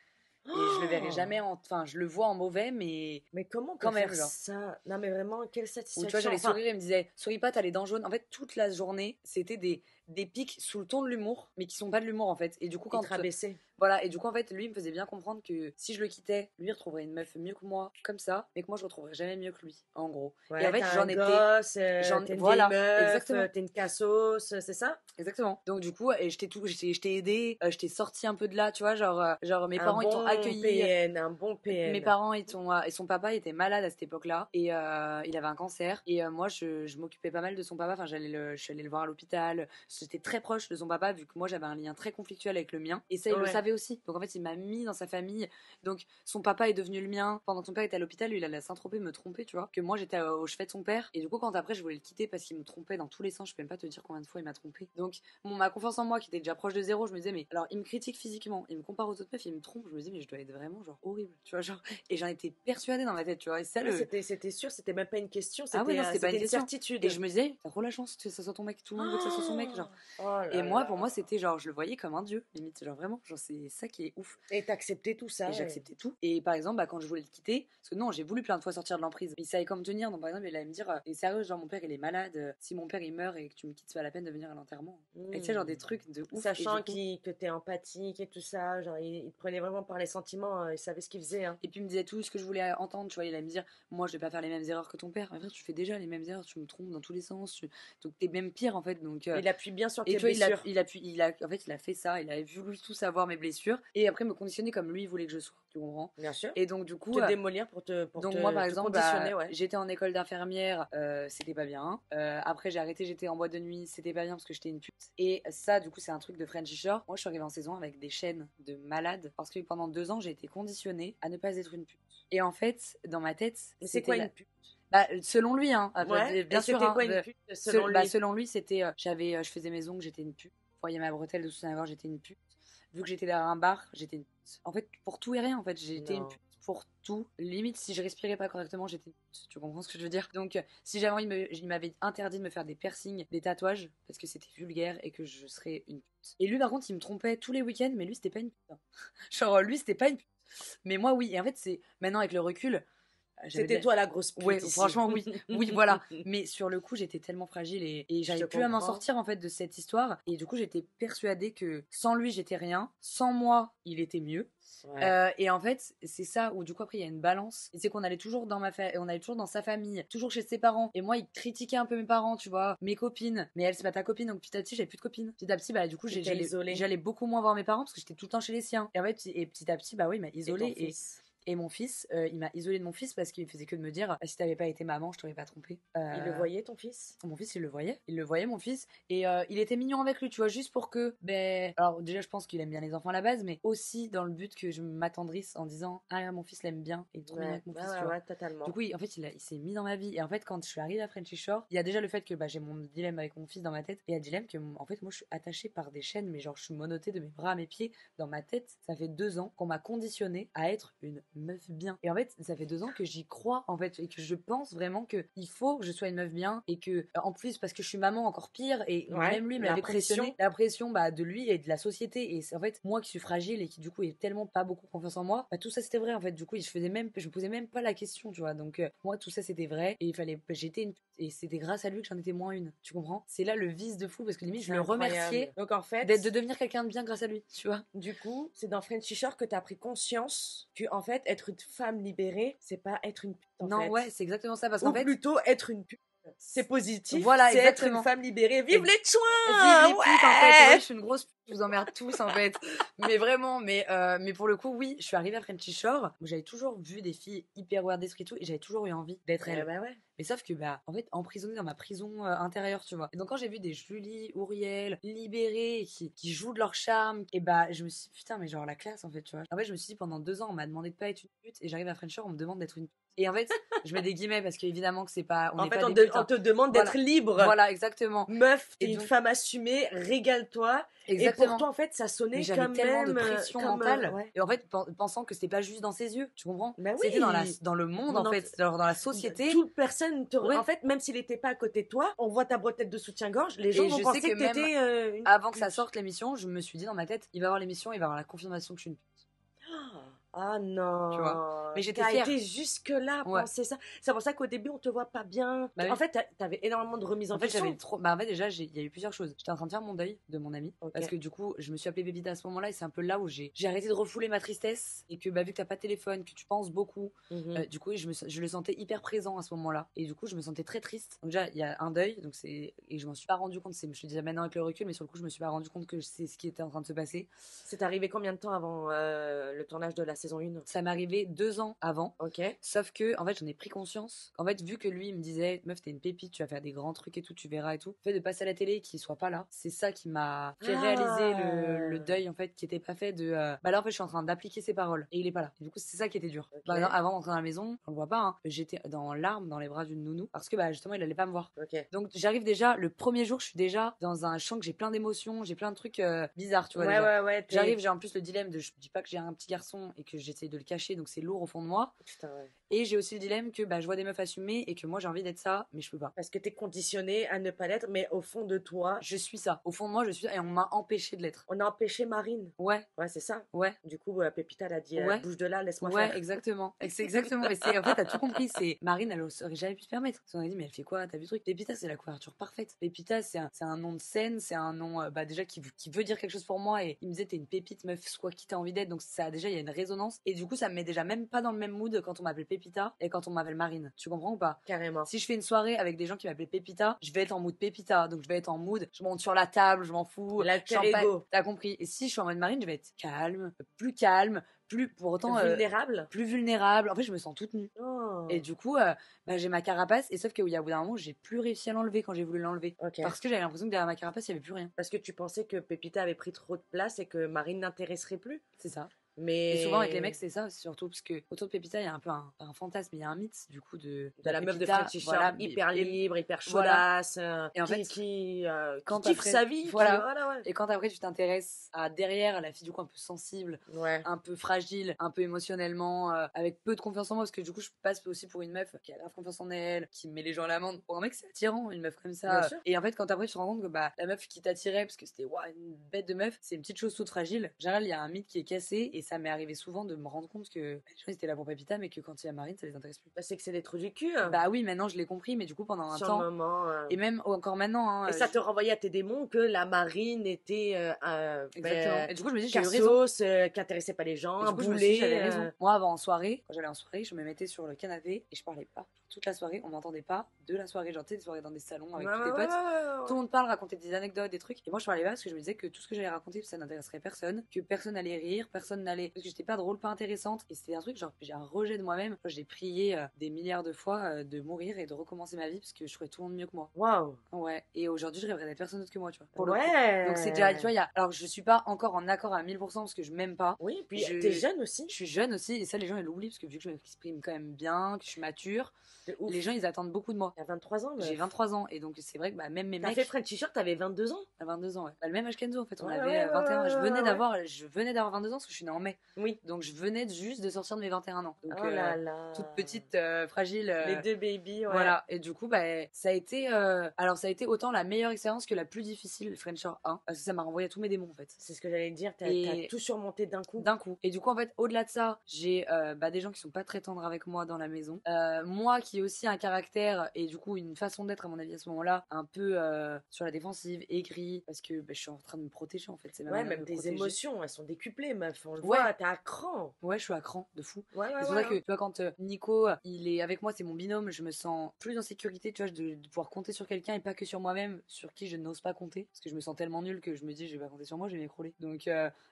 je le verrai jamais enfin, je le vois en mauvais, mais comment on peut quand même, faire genre. ça? Non, mais vraiment, quelle Ou tu vois, satisfaction. j'allais Enfin, sourire et il me disait, souris pas, t'as les dents jaunes. En fait, toute la journée, c'était des pics sous le ton de l'humour, mais qui sont pas de l'humour, en fait. Et du coup, il quand. te rabaissait. Voilà, et du coup, en fait, lui, il me faisait bien comprendre que si je le quittais, lui, il retrouverait une meuf mieux que moi, comme ça, mais que moi, je retrouverais jamais mieux que lui, en gros. Ouais, Et en fait, t'as j'en un étais. gosse, t'es une vieille Voilà, meuf, exactement. t'es une cassos, c'est ça? Exactement. Donc du coup, et je t'ai aidé, je t'ai sorti un peu de là, tu vois, genre mes Un parents ils t'ont bon accueilli. PN, un bon Mes PN. parents et son papa était malade à cette époque-là et il avait un cancer et moi je m'occupais pas mal de son papa. Enfin, je suis allée le voir à l'hôpital. J'étais très proche de son papa vu que moi j'avais un lien très conflictuel avec le mien et ça il le Ouais. savait aussi. Donc en fait il m'a mis dans sa famille. Donc son papa est devenu le mien. Pendant que son père était à l'hôpital, lui il allait à Saint-Tropez me tromper, tu vois. Que moi j'étais au chevet de son père et du coup quand après je voulais le quitter parce qu'il me trompait dans tous les sens, je peux même pas te dire combien de fois il m'a trompé. Donc ma confiance en moi qui était déjà proche de zéro, je me disais mais alors il me critique physiquement, il me compare aux autres meufs, il me trompe, je me disais mais je dois être vraiment genre horrible, tu vois, genre. Et j'en étais persuadée dans ma tête, tu vois. Et ça, Ouais, c'était sûr, c'était même pas une question, Ah ouais, non, c'était pas une une question. certitude. Et je me disais, t'as trop la chance que ça soit ton mec, tout le monde veut que ça soit son mec, genre. Oh là Et moi, là. pour moi, c'était genre, je le voyais comme un dieu, limite, genre vraiment, genre c'est ça qui est ouf. Et t'acceptais tout ça. Et j'acceptais tout. Et par exemple, bah, quand je voulais le quitter, parce que non, j'ai voulu plein de fois sortir de l'emprise, mais il savait comme tenir. Donc par exemple, il allait me dire, et sérieux, genre mon père il est malade, si mon père il meurt et que tu me quittes, c'est pas la peine de venir à l'enterrement. Et tu sais, genre des trucs de ouf. Sachant que t'es empathique et tout ça, genre il te prenait vraiment par les sentiments, il savait ce qu'il faisait. Hein. Et puis il me disait tout ce que je voulais entendre, tu vois, il allait me dire, moi je vais pas faire les mêmes erreurs que ton père. Mais frère, tu fais déjà les mêmes erreurs, tu me trompes dans tous les sens, donc t'es même pire en fait. Donc, Il appuie bien sur et tes tu vois, blessures. en fait, il a fait ça, il avait voulu tout savoir mes blessures, et après me conditionner comme lui il voulait que je sois, tu comprends? Bien sûr. Et donc du coup, te démolir pour donc te, moi par te exemple, conditionner, ouais. j'étais en école d'infirmière, c'était pas bien. Après j'ai arrêté, j'étais en boîte de nuit, c'était pas bien parce que j'étais une pute. Et ça, du coup, c'est un truc de Frenchy Shore. Moi, je suis arrivée en saison avec des chaînes de malade parce que pendant 2 ans, j'ai été conditionnée à ne pas être une pute. Et en fait, dans ma tête, Mais c'est quoi une pute? Bah, selon lui, hein. Ouais. Bien Et sûr. c'était quoi une pute selon lui? Selon lui, c'était, je faisais mes ongles, j'étais une pute. Je voyais ma bretelle de soutien-gorge, j'étais une pute. Vu que j'étais derrière un bar, j'étais une pute. En fait, pour tout et rien, en fait, j'étais une pute. Pour tout, limite si je respirais pas correctement, j'étais une pute. Tu comprends ce que je veux dire? Donc, si j'avais envie il m'avait interdit de me faire des piercings, des tatouages, parce que c'était vulgaire et que je serais une pute. Et lui, par contre, il me trompait tous les week-ends, mais lui, c'était pas une pute. Hein. Genre, lui, c'était pas une pute. Mais moi, oui. Et en fait, c'est maintenant avec le recul. C'était toi la grosse pute. Ouais, ici. franchement, oui. Oui, voilà. Mais sur le coup, j'étais tellement fragile et j'arrivais plus à m'en sortir en fait de cette histoire. Et du coup, j'étais persuadée que sans lui, j'étais rien. Sans moi, il était mieux. Ouais. Et en fait, c'est ça où du coup après il y a une balance. Et c'est qu'on allait toujours on allait toujours dans sa famille, toujours chez ses parents. Et moi, il critiquait un peu mes parents, tu vois, mes copines. Mais elle, c'est pas ta copine, donc petit à petit, j'avais plus de copines. Petit à petit, bah du coup, j'allais beaucoup moins voir mes parents parce que j'étais tout le temps chez les siens. Et en fait, petit à petit, bah oui, il m'a isolée. Et mon fils, il m'a isolée de mon fils parce qu'il faisait que de me dire si t'avais pas été maman, je t'aurais pas trompé. Il le voyait, ton fils? Mon fils, il le voyait, mon fils. Et il était mignon avec lui, tu vois, juste pour que. Ben, alors, déjà, je pense qu'il aime bien les enfants à la base, mais aussi dans le but que je m'attendrisse en disant ah, mon fils l'aime bien, et il est trop mignon avec mon fils, tu vois. Ouais, totalement. Du coup, en fait, il s'est mis dans ma vie. Et en fait, quand je suis arrivée à Frenchy Shore, il y a déjà le fait que j'ai mon dilemme avec mon fils dans ma tête. Et il y a le dilemme que, en fait, moi, je suis attachée par des chaînes, mais genre, je suis monottée de mes bras à mes pieds. Dans ma tête, ça fait 2 ans qu'on m'a conditionnée à être une meuf bien. Et en fait, ça fait 2 ans que j'y crois, en fait, et que je pense vraiment que il faut que je sois une meuf bien, et que, en plus, parce que je suis maman, encore pire, et même lui me l'avait pressionné. La pression de lui et de la société. Et c'est en fait, moi qui suis fragile et qui, du coup, ai tellement pas beaucoup confiance en moi, tout ça, c'était vrai, en fait. Du coup, je me posais même pas la question, tu vois. Donc, moi, tout ça, c'était vrai. Et j'étais une pute. Et c'était grâce à lui que j'en étais moins une. Tu comprends? C'est là le vice de fou, parce que limite, je le remerciais. Donc, en fait, de devenir quelqu'un de bien grâce à lui, tu vois. Du coup, c'est dans Frenchy Shore que t'as pris conscience que, en fait, être une femme libérée, c'est pas être une pute, non, ouais, c'est exactement ça. Parce qu'en fait, plutôt être une pute. C'est positif. Voilà, c'est être une femme libérée. Vive les chouins! Vive les putes, en fait. Ouais, je suis une grosse pute, je vous emmerde tous, en fait. Mais vraiment, mais pour le coup, oui, je suis arrivée à Frenchy Shore, où j'avais toujours vu des filles hyper ouvert d'esprit et tout, et j'avais toujours eu envie d'être elle. Ouais. Mais sauf que, en fait, emprisonnée dans ma prison intérieure, tu vois. Et donc, quand j'ai vu des Julie, Ouriel, libérées, qui jouent de leur charme, et je me suis dit, putain, mais genre la classe, en fait, tu vois. En fait, je me suis dit, pendant 2 ans, on m'a demandé de pas être une pute, et j'arrive à Frenchy Shore, on me demande d'être une pute. Et en fait, je mets des guillemets parce qu'évidemment que c'est pas. On te demande d'être libre. Voilà, exactement. Meuf, t'es une femme assumée, régale-toi. Exactement. Et pour toi, en fait, ça sonnait j'avais comme tellement même de pression mentale. Ouais. Et en fait, pensant que c'était pas juste dans ses yeux, tu comprends? Oui. C'était dans le monde, en fait, dans la société. Toute personne en fait, même s'il était pas à côté de toi, on voit ta bretelle de soutien-gorge, les gens vont penser que t'étais une avant que ça sorte l'émission, je me suis dit dans ma tête, il va y avoir l'émission, il va y avoir la confirmation que je suis une pute. Ah non. Tu vois. Mais j'étais fière. T'as été jusque-là à penser ça. C'est pour ça qu'au début, on te voit pas bien. En fait, t'avais énormément de remises en question. J'avais trop. En fait, déjà, il y a eu plusieurs choses. J'étais en train de faire mon deuil de mon ami. Parce que du coup, je me suis appelée Pépita à ce moment-là. Et c'est un peu là où j'ai arrêté de refouler ma tristesse. Et que vu que t'as pas de téléphone, que tu penses beaucoup, du coup, je le sentais hyper présent à ce moment-là. Et du coup, je me sentais très triste. Donc, déjà, il y a un deuil. Donc et je m'en suis pas rendu compte. Je me suis dit maintenant avec le recul, mais sur le coup, je me suis pas rendu compte que c'est ce qui était en train de se passer. C'est arrivé combien de temps avant le tournage de la saison 1? Ça m'est arrivé 2 ans avant. Ok. Sauf que, en fait, j'en ai pris conscience. En fait, vu que lui, il me disait, meuf, t'es une pépite, tu vas faire des grands trucs et tout, tu verras et tout. Le fait de passer à la télé et qu'il soit pas là, c'est ça qui m'a fait réaliser le deuil, en fait, qui était pas fait de. Là, en fait, je suis en train d'appliquer ses paroles et il est pas là. Et du coup, c'est ça qui était dur. Okay. Par exemple, avant d'entrer dans la maison, on le voit pas, hein, j'étais dans larmes dans les bras d'une nounou parce que, justement, il allait pas me voir. Okay. Donc, j'arrive déjà, le premier jour, je suis déjà dans un champ que j'ai plein d'émotions, j'ai plein de trucs bizarres, tu vois. Ouais. J'arrive, j'ai en plus le dilemme de je dis pas que j'ai un petit garçon et que j'essaie de le cacher, donc c'est lourd au fond de moi. Putain, ouais. Et j'ai aussi le dilemme que je vois des meufs assumées et que moi j'ai envie d'être ça, mais je peux pas. Parce que t'es conditionnée à ne pas l'être, mais au fond de toi, je suis ça. Au fond de moi, je suis ça et on m'a empêché de l'être. On a empêché Marine. Ouais. Ouais, c'est ça. Ouais. Du coup, Pépita, elle a dit bouge de là, laisse-moi faire. Ouais, exactement. C'est exactement. Et en fait, t'as tout compris. C'est Marine, elle aurait jamais pu se permettre. On a dit, mais elle fait quoi? T'as vu le truc? Pépita, c'est la couverture parfaite. Pépita, c'est un nom de scène, c'est un nom déjà qui veut dire quelque chose pour moi. Et il me disait, t'es une pépite, meuf, soit qui t'as envie d'être. Donc ça, déjà, il y a une résonance. Et du coup, ça me met déjà même pas dans le même mood quand on m'appelle Pépita et quand on m'appelle Marine. Tu comprends ou pas? Carrément. Si je fais une soirée avec des gens qui m'appellent Pépita, je vais être en mood Pépita. Donc je vais être en mood, je monte sur la table, je m'en fous. L'alter ego. T'as compris. Et si je suis en mode Marine, je vais être calme, plus pour autant plus vulnérable. En fait, je me sens toute nue. Oh. Et du coup, j'ai ma carapace. Et sauf qu'il y a au bout d'un moment, j'ai plus réussi à l'enlever quand j'ai voulu l'enlever. Okay. Parce que j'avais l'impression que derrière ma carapace, il y avait plus rien. Parce que tu pensais que Pépita avait pris trop de place et que Marine n'intéresserait plus. C'est ça. Mais... Et souvent avec les mecs c'est ça, surtout parce que autour de Pépita il y a un peu un fantasme, il y a un mythe du coup de la meuf de Frenchy Shore, hyper libre, hyper chaudasse, et en fait qui kiffe sa vie, et quand après tu t'intéresses à derrière la fille du coup un peu sensible, un peu fragile, un peu émotionnellement, avec peu de confiance en moi, parce que du coup je passe aussi pour une meuf qui a grave confiance en elle, qui met les gens à l'amende. Pour un mec c'est attirant une meuf comme ça, et en fait quand après tu te rends compte que la meuf qui t'attirait parce que c'était une bête de meuf, c'est une petite chose toute fragile. En général il y a un mythe qui est cassé, et ça m'est arrivé souvent de me rendre compte que les gens étaient là pour Pépita, mais que quand il y a Marine, ça les intéresse plus. C'est que c'est des trous du cul. Oui, maintenant je l'ai compris, mais du coup pendant un temps. Sur le moment. Et même encore maintenant. Et ça te renvoyait à tes démons que la Marine était. Exactement. Et du coup je me dis j'ai eu raison. Qui intéressait pas les gens, un boulet. J'avais raison. Moi avant quand j'allais en soirée, je me mettais sur le canapé et je parlais pas. Toute la soirée, on m'entendait pas de la soirée. J'entendais des soirées dans des salons avec tous tes potes. Tout le monde parle, racontait des anecdotes, des trucs. Et moi je parlais pas parce que je me disais que tout ce que j'allais raconter, ça n'intéresserait personne, que personne allait rire, personne n'allait parlais, parce que j'étais pas drôle, pas intéressante. Et c'était un truc, genre, j'ai un rejet de moi-même. J'ai prié des milliards de fois de mourir et de recommencer ma vie parce que je trouvais tout le monde mieux que moi. Waouh. Ouais. Et aujourd'hui, je rêverais d'être personne d'autre que moi, tu vois. Pour ouais. le coup. Donc c'est déjà, tu vois, alors je suis pas encore en accord à 1000% parce que je m'aime pas. Oui, puis t'es jeune aussi. Je suis jeune aussi, et ça, les gens, ils l'oublient parce que vu que je m'exprime quand même bien, que je suis mature, les gens, ils attendent beaucoup de moi. T'as 23 ans, J'ai 23 ans, et donc c'est vrai que même mes mecs. T'as fait Frenchy Shore, t'avais 22 ans. À 22 ans, ouais. Le même âge qu'Enzo, en fait. On Ouais, avait 21 ans. Je venais d'avoir 22 ans parce que je suis née en mai. Oui. Donc je venais juste de sortir de mes 21 ans. Donc oh là là. toute petite, fragile. Les deux babies, ouais. Voilà. Et du coup, ça a été. Alors ça a été autant la meilleure expérience que la plus difficile, French Shore 1. Parce que ça m'a renvoyé à tous mes démons, en fait. C'est ce que j'allais te dire. T'as tout surmonté d'un coup. D'un coup. Et du coup, en fait, au-delà de ça, j'ai des gens qui sont pas très tendres avec moi dans la maison. Moi qui ai aussi un caractère et du coup une façon d'être, à mon avis, à ce moment-là, un peu sur la défensive, aigrie, parce que je suis en train de me protéger, en fait. C'est même tes émotions, elles sont décuplées, meuf. On le voit, t'es à cran. Ouais, je suis à cran, de fou. Ouais, c'est pour ça que, tu vois, quand Nico, il est avec moi, c'est mon binôme, je me sens plus en sécurité, tu vois, de pouvoir compter sur quelqu'un et pas que sur moi-même, sur qui je n'ose pas compter. Parce que je me sens tellement nulle que je me dis, je vais pas compter sur moi, je vais m'écrouler. Donc,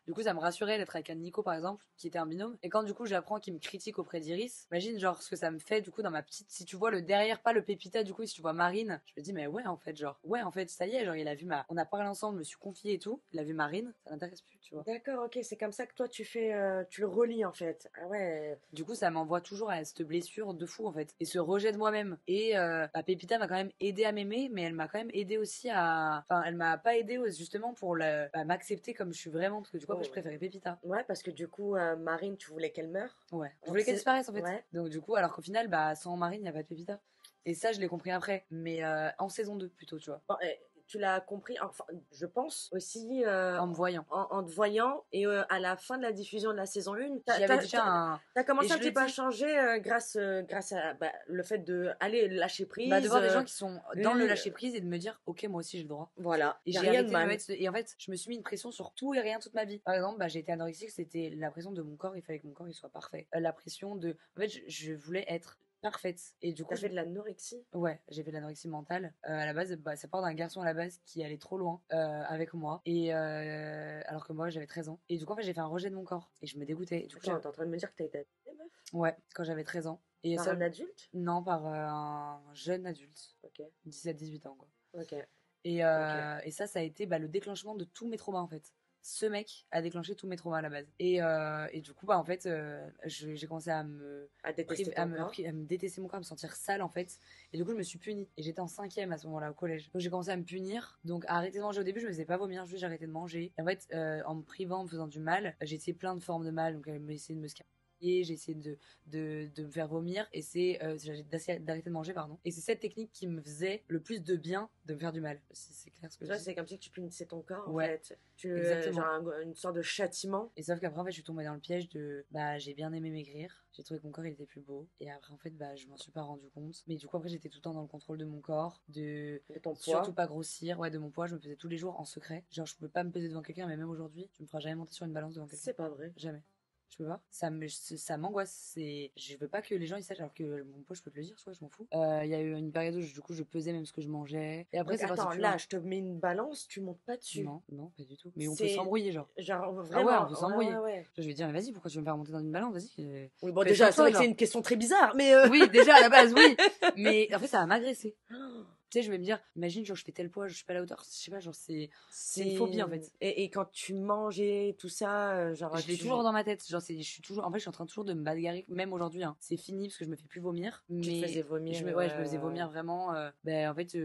du coup, ça me rassurait d'être avec un Nico, par exemple, qui était un binôme. Et quand, du coup, j'apprends qu'il me critique auprès d'Iris, imagine, genre, ce que ça me fait, du coup, dans ma petite. Si tu vois le derrière, pas le pépita, du coup, si tu vois Marine, je me dis, mais ouais, en fait, ça y est, genre, il a vu on a parlé ensemble, je me suis confiée et tout, il a vu Marine, ça n'intéresse plus, tu vois. D'accord, ok, c'est comme ça que toi, tu le relis, en fait. Ah ouais. Du coup, ça m'envoie toujours à cette blessure de fou, en fait. Et ce rejet de moi-même. Et Pépita m'a quand même aidé à m'aimer, mais elle m'a quand même aidé aussi à. Enfin, elle m'a pas aidé justement pour m'accepter comme je suis vraiment, parce que du coup, après, je préférais Pépita. Ouais, parce que du coup, Marine, tu voulais qu'elle meure. Ouais. Je voulais qu'elle disparaisse, en fait. Ouais. Donc, du coup, alors qu'au final, sans Marine, il n'y a pas de Pépita. Et ça, je l'ai compris après. Mais en saison 2, plutôt, tu vois. Bon, tu l'as compris, enfin, je pense aussi en me voyant. En te voyant, et à la fin de la diffusion de la saison 1, t'as commencé un petit peu à changer grâce à le fait de aller lâcher prise. De voir des gens qui sont dans le lâcher prise et de me dire, ok, moi aussi j'ai le droit. Voilà. Et j'ai rien de mal. Et en fait, je me suis mis une pression sur tout et rien toute ma vie. Par exemple, j'ai été anorexique, c'était la pression de mon corps, il fallait que mon corps il soit parfait. La pression de. En fait, je voulais être parfaite. Et du coup, t'as fait de l'anorexie? Ouais, j'ai fait de l'anorexie mentale. À la base, ça part d'un garçon à la base qui allait trop loin avec moi. Et alors que moi, j'avais 13 ans. Et du coup, en fait, j'ai fait un rejet de mon corps. Et je me dégoûtais. Du coup, t'es en train de me dire que t'as été adoptée, meuf? Ouais, quand j'avais 13 ans. Et par un adulte? Non, par un jeune adulte. Ok. 17-18 ans, quoi. Ok. Et ça a été le déclenchement de tous mes traumas, en fait. Ce mec a déclenché tous mes traumas à la base. Et du coup, en fait, j'ai commencé à me détester mon corps, à me sentir sale, en fait. Et du coup, je me suis punie. Et j'étais en 5e à ce moment-là, au collège. Donc, j'ai commencé à me punir. Donc, à arrêter de manger. Au début, je me faisais pas vomir, juste j'arrêtais de manger. Et en fait, en me privant, en me faisant du mal, j'ai essayé plein de formes de mal. Donc, elle m'a essayé de me j'ai essayé de me faire vomir et d'arrêter de manger, pardon. Et c'est cette technique qui me faisait le plus de bien de me faire du mal. C'est clair ce que je dis. C'est comme si tu punissais ton corps, en fait. Exactement. Genre une sorte de châtiment. Et sauf qu'après, en fait, je suis tombée dans le piège de j'ai bien aimé maigrir. J'ai trouvé que mon corps il était plus beau. Et après, en fait, je m'en suis pas rendu compte. Mais du coup, après, j'étais tout le temps dans le contrôle de mon corps, de ton poids. Surtout pas grossir, de mon poids. Je me pesais tous les jours en secret. Genre, je peux pas me peser devant quelqu'un, mais même aujourd'hui, tu me feras jamais monter sur une balance devant quelqu'un. C'est pas vrai. Jamais. Je peux pas. Ça m'angoisse. Je veux pas que les gens ils sachent, alors que mon poids je peux te le dire, soit je m'en fous. Il y a eu une période où du coup je pesais même ce que je mangeais. Et après donc, attends, là je te mets une balance, tu montes pas dessus. Non, pas du tout. Mais on peut s'embrouiller, genre. Vraiment. Ah ouais, on peut s'embrouiller. Ouais. Je vais dire, mais vas-y, pourquoi tu veux me faire monter dans une balance, vas-y. Oui, bon, déjà, c'est vrai que c'est une question très bizarre, mais. Oui, déjà à la base, oui. Mais en fait, ça va m'agresser. Tu sais, je vais me dire, imagine, genre, je fais tel poids, je suis pas à la hauteur. Je sais pas, genre, c'est une phobie, en fait. Et quand tu mangeais, tout ça, genre. Je l'ai toujours dans ma tête. Genre, je suis toujours. En fait, je suis en train toujours de me bagarrer, même aujourd'hui. Hein. C'est fini parce que je me fais plus vomir. Tu te faisais vomir. Je me faisais vomir vraiment. En fait,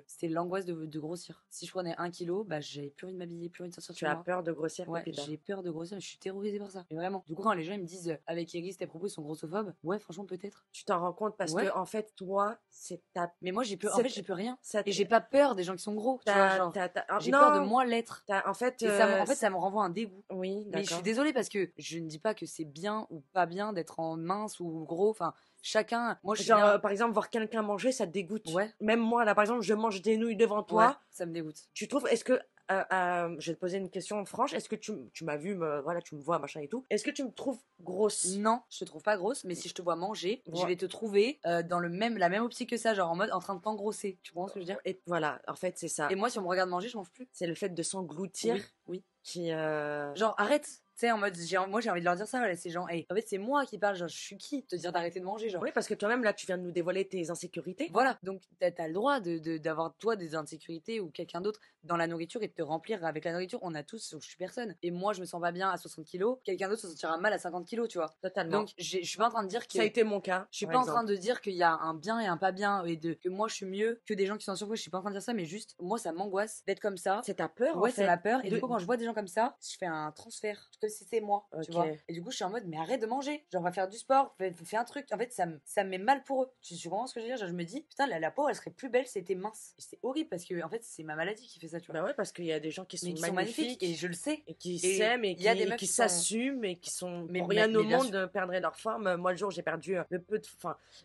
c'était l'angoisse de grossir. Si je prenais 1 kilo, j'avais plus envie de m'habiller, plus envie de sortir. Tu as peur de grossir, ouais, j'ai peur de grossir. Je suis terrorisée par ça. Mais vraiment. Du coup, quand les gens ils me disent, avec Iris, tes propos ils sont grossophobes, ouais, franchement, peut-être. Tu t'en rends compte parce que, en fait, toi, c'est ta. Mais moi, j'ai peur. En fait, j'ai peur rien. Et j'ai pas peur des gens qui sont gros. Tu vois, genre, j'ai peur de moi l'être. En fait, ça me renvoie un dégoût. Oui, d'accord. Mais je suis désolée parce que je ne dis pas que c'est bien ou pas bien d'être en mince ou gros. Enfin, chacun. Moi, je suis par exemple, voir quelqu'un manger, ça te dégoûte. Ouais. Même moi, là, par exemple, je mange des nouilles devant toi. Ouais, ça me dégoûte. Tu trouves, est-ce que je vais te poser une question franche. Est-ce que tu m'as vu, tu me vois, machin et tout. Est-ce que tu me trouves grosse? Non, je te trouve pas grosse, mais si je te vois manger, je vais te trouver dans la même optique que ça, genre en mode en train de t'engrosser. Tu comprends ce que je veux dire? Et voilà, en fait, c'est ça. Et moi, si on me regarde manger, je mange plus. C'est le fait de s'engloutir. Oui. Qui. Genre, arrête. Tu sais, en mode, moi j'ai envie de leur dire ça, voilà, ces gens, hey, en fait c'est moi qui parle, genre je suis qui te dire d'arrêter de manger, genre. Oui, parce que toi-même là tu viens de nous dévoiler tes insécurités. Voilà, donc t'as le droit d'avoir toi des insécurités ou quelqu'un d'autre dans la nourriture et de te remplir avec la nourriture. On a tous, je suis personne. Et moi je me sens pas bien à 60 kilos, quelqu'un d'autre se sentira mal à 50 kilos, tu vois. Totalement. Donc je suis pas en train de dire que... Ça a été mon cas. Je suis pas en train de dire qu'il y a un bien et un pas bien et que moi je suis mieux que des gens qui sont en surpoids. Je suis pas en train de dire ça, mais juste moi ça m'angoisse d'être comme ça. C'est ta peur, ouais, en fait. c'est ma peur. Et du coup, quand je vois des gens comme ça, je fais un transfert. Comme si c'était moi, tu vois. Et du coup, je suis en mode, mais arrête de manger. Genre, on va faire du sport, fais un truc. En fait, ça me met mal pour eux. Tu comprends ce que je veux dire? Genre, je me dis, putain, la peau, elle serait plus belle si elle était mince. Et c'est horrible parce que, en fait, c'est ma maladie qui fait ça, tu vois. Bah ouais, parce qu'il y a des gens qui sont, mais qui sont magnifiques. Et je le sais. Et qui s'aiment et qui s'assument et qui sont pour rien au monde de perdre leur forme. Moi, le jour où j'ai perdu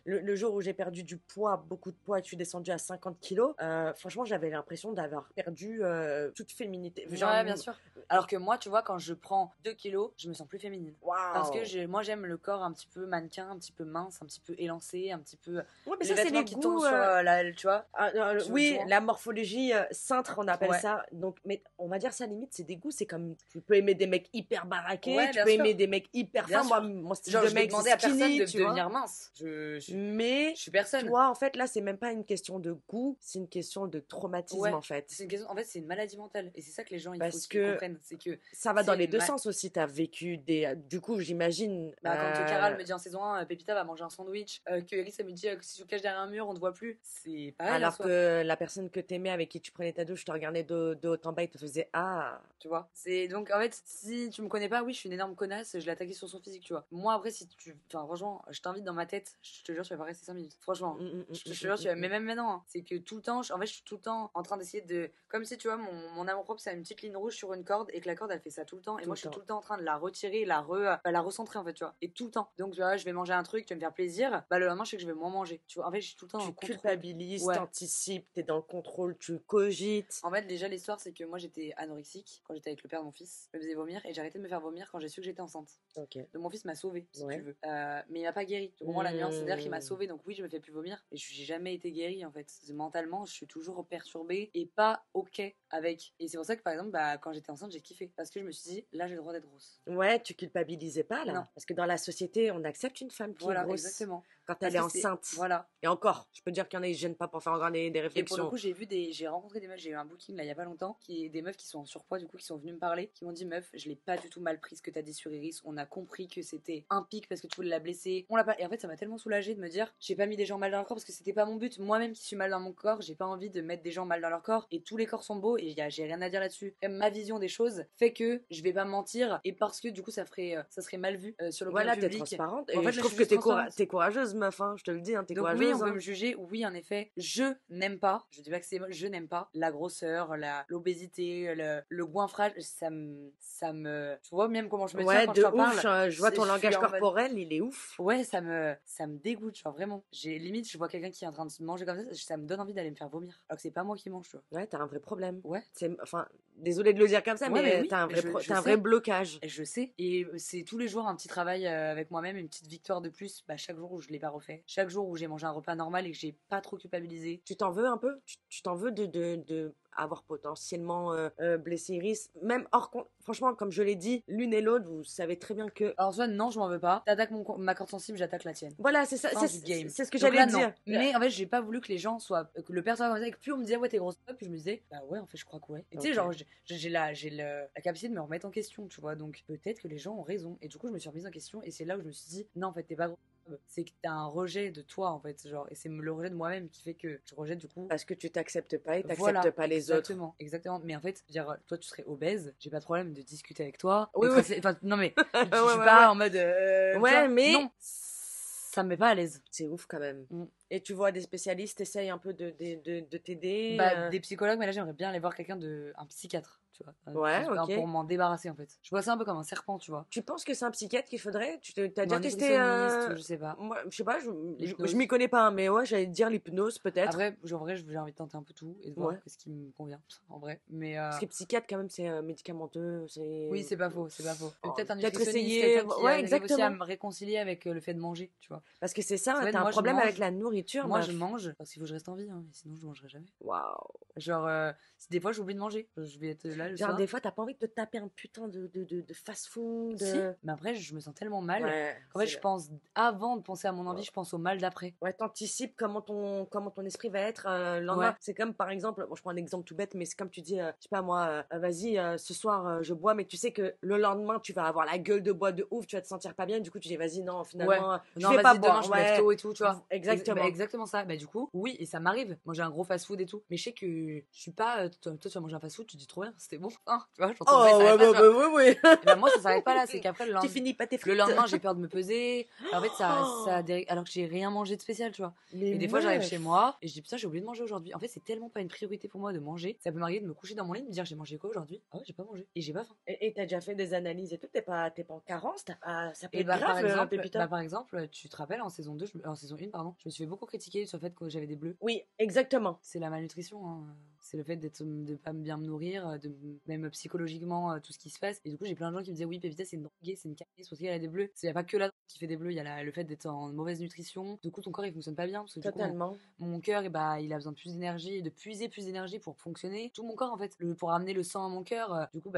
le jour où j'ai perdu du poids, beaucoup de poids, et que je suis descendue à 50 kilos, franchement, j'avais l'impression d'avoir perdu toute féminité. Genre, ouais, bien sûr. Alors que moi, tu vois, quand je prends 2 kilos, je me sens plus féminine. Wow. Parce que moi, j'aime le corps un petit peu mannequin, un petit peu mince, un petit peu élancé, un petit peu. Ouais, mais ça, c'est les qui tombent sur tu vois. Oui, la morphologie cintre, on appelle ça. Donc, mais on va dire ça limite, c'est des goûts. C'est comme tu peux aimer des mecs hyper baraqués, tu peux aimer des mecs hyper fins. Moi, mon style de mec, c'est skinny, de devenir mince. Mais je suis personne. Toi, en fait, là, c'est même pas une question de goût, c'est une question de traumatisme, en fait. C'est une question. En fait, c'est une maladie mentale, et c'est ça que les gens il faut qu'ils comprennent. C'est que ça va dans les deux sens aussi. T'as vécu des. Du coup, j'imagine. Quand Caral me dit en saison 1, Pépita va manger un sandwich, que Elise me dit que si tu te caches derrière un mur, on te voit plus. C'est pareil. Alors que la personne que t'aimais, avec qui tu prenais ta douche, te regardait de haut en bas et te faisait tu vois. C'est donc en fait, si tu me connais pas, oui, je suis une énorme connasse. Je l'ai attaqué sur son physique, tu vois. Moi après, si tu, enfin franchement, je t'invite dans ma tête. Je te jure, tu vas pas rester 5 minutes. Franchement, je te jure, mais même maintenant, hein, c'est que tout le temps, en fait, je suis tout le temps en train d'essayer de, comme si tu vois, mon amour propre, c'est une petite ligne rouge sur une corde et que la corde, elle fait ça tout le temps. Et moi, je suis tout le temps en train de la retirer, la recentrer en fait, tu vois. Et tout le temps. Donc tu vois, je vais manger un truc, tu vas me faire plaisir. Bah le lendemain, je sais que je vais moins manger. Tu vois, en fait, je suis tout le temps dans le contrôle. Tu culpabilises, t'anticipes, t'es dans le contrôle, tu cogites. En fait, déjà, l'histoire, c'est que moi, j'étais anorexique quand j'étais avec le père de mon fils. Je me faisais vomir et j'ai arrêté de me faire vomir quand j'ai su que j'étais enceinte. Donc mon fils m'a sauvé, si tu veux. Mais il m'a pas guéri. Tu comprends la nuance? C'est-à-dire qu'il m'a sauvé. Donc oui, je me fais plus vomir. Mais j'ai jamais été guérie en fait. Mentalement, je suis toujours perturbée et pas ok avec. Et c'est pour ça que par exemple, quand j'étais enceinte, j'ai kiffé. Parce que je me suis dit, là, j'ai le droit d'être grosse. Ouais, tu culpabilisais pas là. Non. Parce que dans la société, on accepte une femme qui est grosse. Exactement. Quand elle est enceinte. Voilà. Et encore, je peux dire qu'il y en a, ils se gênent pas pour faire encore des réflexions. Et pour le coup, j'ai rencontré des meufs, j'ai eu un booking là il y a pas longtemps, des meufs qui sont en surpoids, du coup, qui sont venues me parler, qui m'ont dit, meuf, je l'ai pas du tout mal pris ce que t'as dit sur Iris, on a compris que c'était un pic parce que tu voulais la blesser, on l'a pas. Et en fait, ça m'a tellement soulagée de me dire, j'ai pas mis des gens mal dans leur corps parce que c'était pas mon but. Moi-même qui suis mal dans mon corps, j'ai pas envie de mettre des gens mal dans leur corps, et tous les corps sont beaux, et j'ai rien à dire là-dessus. Ma vision des choses fait que je vais pas mentir, et parce que du coup, ça serait mal vu sur le plan public. Voilà, t'es transparente. En fait, je trouve que t'es courageuse, meuf, hein, je te le dis, t'es courageuse. Oui, on peut me juger, oui, en effet. Je n'aime pas, je dis pas que c'est je n'aime pas la grosseur, l'obésité, le goinfrage, ça me tu vois même comment je me tiens quand je t'en parle. Je vois ton langage corporel, il est ouf. Ouais, ça me dégoûte, genre vraiment. Limite, je vois quelqu'un qui est en train de se manger comme ça me donne envie d'aller me faire vomir. Alors que c'est pas moi qui mange, tu vois. Ouais, t'as un vrai problème. Ouais. Désolée de le dire comme ça, mais t'as un vrai blocage. Et je sais. Et c'est tous les jours un petit travail avec moi-même, une petite victoire de plus. Chaque jour où je l'ai pas refait, chaque jour où j'ai mangé un repas normal et que j'ai pas trop culpabilisé. Tu t'en veux un peu? Tu t'en veux de avoir potentiellement blessé Iris, même hors compte. Franchement, comme je l'ai dit, l'une et l'autre, vous savez très bien que. Alors, soit non, je m'en veux pas. T'attaques ma corde sensible, j'attaque la tienne. Voilà, c'est ça. C'est ce que j'allais dire. Mais en fait, j'ai pas voulu que les gens soient. Que le personnage comme ça, et que plus on me disait, ouais, t'es grosse, puis je me disais, bah ouais, en fait, je crois que ouais. Et tu sais, genre, j'ai la capacité de me remettre en question, tu vois. Donc, peut-être que les gens ont raison. Et du coup, je me suis remise en question, et c'est là où je me suis dit, non, en fait, t'es pas grosse. C'est que t'as un rejet de toi en fait, genre, et c'est le rejet de moi-même qui fait que je rejette du coup parce que tu t'acceptes pas et t'acceptes pas les autres. Exactement. Mais en fait, dire, toi tu serais obèse, j'ai pas de problème de discuter avec toi. Oui. Enfin, non mais je suis pas en mode mais non, ça me met pas à l'aise. C'est ouf quand même. Et tu vois des spécialistes essayent un peu de t'aider. Des psychologues, mais là j'aimerais bien aller voir un psychiatre. Tu vois, ouais, ok. Pour m'en débarrasser en fait. Je vois ça un peu comme un serpent, tu vois. Tu penses que c'est un psychiatre qu'il faudrait? T'as déjà testé je sais pas. Moi, je sais pas, je m'y connais pas, mais ouais, j'allais te dire l'hypnose peut-être. Après, en vrai, j'ai envie de tenter un peu tout et de voir ce qui me convient en vrai. Mais parce que psychiatre quand même c'est médicamenteux, c'est. Oui, c'est pas faux. Peut-être un nutritionniste, essayer, ouais, exactement. Aussi à me réconcilier avec le fait de manger, tu vois. Parce que c'est ça, t'as un problème avec la nourriture. Moi, je mange parce qu'il faut que je reste en vie, sinon je mangerai jamais. Waouh. Genre, des fois, j'oublie de manger. Je vais être là, ouais, genre des fois t'as pas envie de te taper un putain de fast-food. Si, mais après je me sens tellement mal. Ouais, En fait, je pense, avant de penser à mon envie, je pense au mal d'après. Ouais, t'anticipes comment ton esprit va être le lendemain. Ouais. C'est comme par exemple, bon, je prends un exemple tout bête, mais c'est comme tu dis, je sais pas moi, vas-y, ce soir je bois, mais tu sais que le lendemain tu vas avoir la gueule de bois de ouf, tu vas te sentir pas bien, du coup tu dis vas-y, non, finalement, je non, vais pas vas-y, boire. demain je me lève tôt et tout, tu vois. Exactement. Exactement ça. Bah, du coup, oui, et ça m'arrive. Moi, j'ai un gros fast-food et tout. Mais je sais que je suis pas. Toi, tu vas manger un fast-food, tu te dis trop bien, c'était bon. Hein, tu vois, je Oh, ouais, ouais. Et bah, moi, ça s'arrête pas là. C'est qu'après, Tu finis pas tes le frites. lendemain, j'ai peur de me peser. En fait, Oh, alors que j'ai rien mangé de spécial, tu vois. mais Et des fois, j'arrive meuf. chez moi et je dis putain, j'ai oublié de manger aujourd'hui. En fait, c'est tellement pas une priorité pour moi de manger. Ça peut m'arriver de me coucher dans mon lit et de me dire j'ai mangé quoi aujourd'hui? Ah ouais, j'ai pas mangé. Et j'ai pas faim. Et t'as déjà fait des analyses et tout, t'es pas en carence, ça peut Et être grave, Pépita. par exemple, tu te rappelles en saison 2, en saison 1, pardon, je me suis fait beaucoup critiquer sur le fait que j'avais des bleus. Oui, exactement. C'est la malnutrition, hein. C'est le fait de pas bien me nourrir, même psychologiquement, tout ce qui se passe. Et du coup, j'ai plein de gens qui me disaient oui, Pépita, c'est une droguée, c'est une carrière, parce qu'elle a des bleus. Il n'y a pas que la drogue qui fait des bleus, il y a le fait d'être en mauvaise nutrition. Du coup, ton corps il fonctionne pas bien parce que du coup, Totalement. mon cœur, il a besoin de plus d'énergie, de puiser plus d'énergie pour fonctionner. Tout mon corps, en fait, pour amener le sang à mon cœur. Du coup,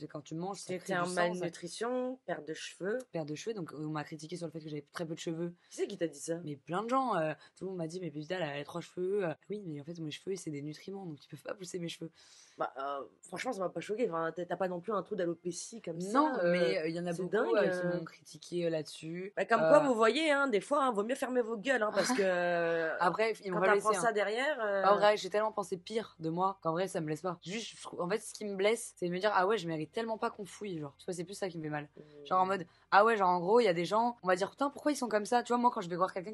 quand tu manges, ça T'étais crée en du sang, ça malnutrition, perte de cheveux. perd de cheveux. Donc, on m'a critiqué sur le fait que j'avais très peu de cheveux. Qui c'est qui t'a dit ça? Mais plein de gens, tout le monde m'a dit, mais Pépita, elle a 3 cheveux. Oui, mais en fait, mes cheveux, c'est des nutriments, donc ils peuvent pas pousser mes cheveux. Bah, franchement, ça m'a pas choqué. Enfin, t'as pas non plus un trou d'alopécie comme Non, ça. mais il y en a C'est beaucoup dingue. qui m'ont critiqué là-dessus. Bah, comme quoi, vous voyez, hein, des fois, vaut mieux fermer vos gueules, hein, parce que Après, ils m'ont quand pas t'apprends blessé. ça derrière. En vrai, j'ai tellement pensé pire de moi qu'en vrai, ça me blesse pas. Juste, en fait, ce qui me blesse, c'est de me dire, ah ouais, je mérite tellement pas qu'on fouille, genre. Tu vois, c'est plus ça qui me fait mal. Genre en mode, ah ouais, genre en gros, il y a des gens, on va dire, putain, pourquoi ils sont comme ça? Tu vois, moi, quand je vais voir quelqu'un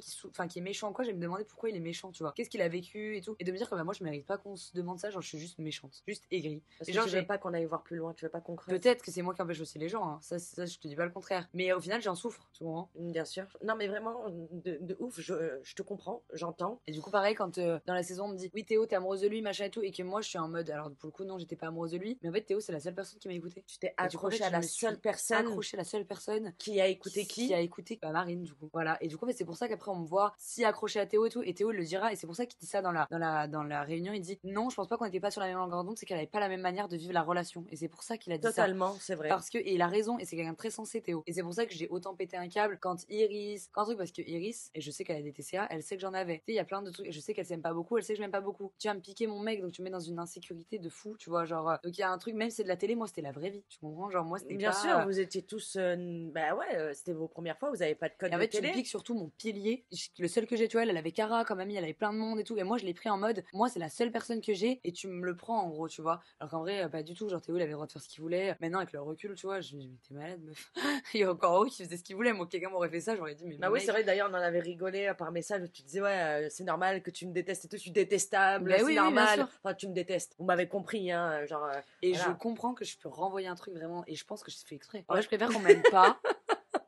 qui est méchant, quoi, je vais me demander pourquoi il est méchant, tu vois. Qu'est-ce qu'il a vécu et tout. Et de me dire que bah, moi, je mérite pas qu'on se demande ça, genre, je suis juste méchante, juste aigrie. Parce Et que genre, tu veux pas qu'on aille voir plus loin, tu veux pas qu'on creuse. peut-être que c'est moi qui empêche aussi les gens, hein. Ça, je te dis pas le contraire. Mais au final, j'en souffre, tu vois. Bien sûr. Non, mais vraiment, de ouf, je te comprends, j'entends. Et du coup, pareil, quand dans la saison, on me dit, oui, Théo, t'es amoureuse de lui, machin et tout, et que moi, je suis en mode, alors pour le coup, non, j'étais pas amoureuse de lui, mais en fait, Théo, c'est la seule personne qui m'a écouté. Tu t'es Et du coup, en fait, accroché à je la me seule suis personne accroché à la seule personne qui a écouté qui a écouté bah, Marine, du coup. Voilà. Et du coup, en fait, c'est pour ça qu'après, on me voit si accroché à Théo et tout, et Théo, il le dira, et c'est pour ça qu'il dit ça dans la réunion, il dit, non, je pense pas qu'on était pas sur la même longueur d'onde, c'est qu'elle avait pas la même manière de vivre la relation. Et c'est pour ça qu'il a dit ça. Totalement, c'est vrai. Parce que, et il a raison, et c'est quelqu'un de très sensé, Théo. Et c'est pour ça que j'ai autant pété un câble quand parce que Iris, et je sais qu'elle a des TCA, elle sait que j'en avais. Tu sais, il y a plein de trucs, et je sais qu'elle s'aime pas beaucoup, elle sait que je m'aime pas beaucoup. Tu vas me piquer mon mec, donc tu me mets dans une insécurité de fou, tu vois, genre. Donc il y a un truc, même si c'est de la télé, moi c'était la vraie vie, tu comprends? Genre, moi c'était Bien pas. sûr, vous étiez tous. Bah ouais, c'était vos premières fois, vous avez pas de code Et en de fait, tu télé. me piques surtout mon pilier. Le seul que j'ai, tu vois, elle avait Cara comme amie, elle avait plein de monde et tout. Et moi, je l'ai pris en mode, moi, c'est la seule personne que j'ai et tu me le prends en gros, tu vois. Alors qu'en vrai, pas du tout. Genre, Théo, il avait le droit de faire ce qu'il voulait. Maintenant, avec le recul, tu vois, je me dis, mais t'es malade, meuf. Il y a encore eux qui faisait ce qu'il voulait. Moi, quelqu'un m'aurait fait ça, j'aurais dit, mais. Bah oui, c'est vrai, d'ailleurs, on en avait rigolé par message où tu disais, ouais, c'est normal que tu me détestes et tout, je suis détestable, Bah c'est oui, normal. bien sûr. Enfin, tu me détestes. Vous m'avez compris, hein, genre. Et voilà. je comprends que je peux renvoyer un truc vraiment, et je pense que je fais exprès. En vrai, je préfère qu'on m'aime pas.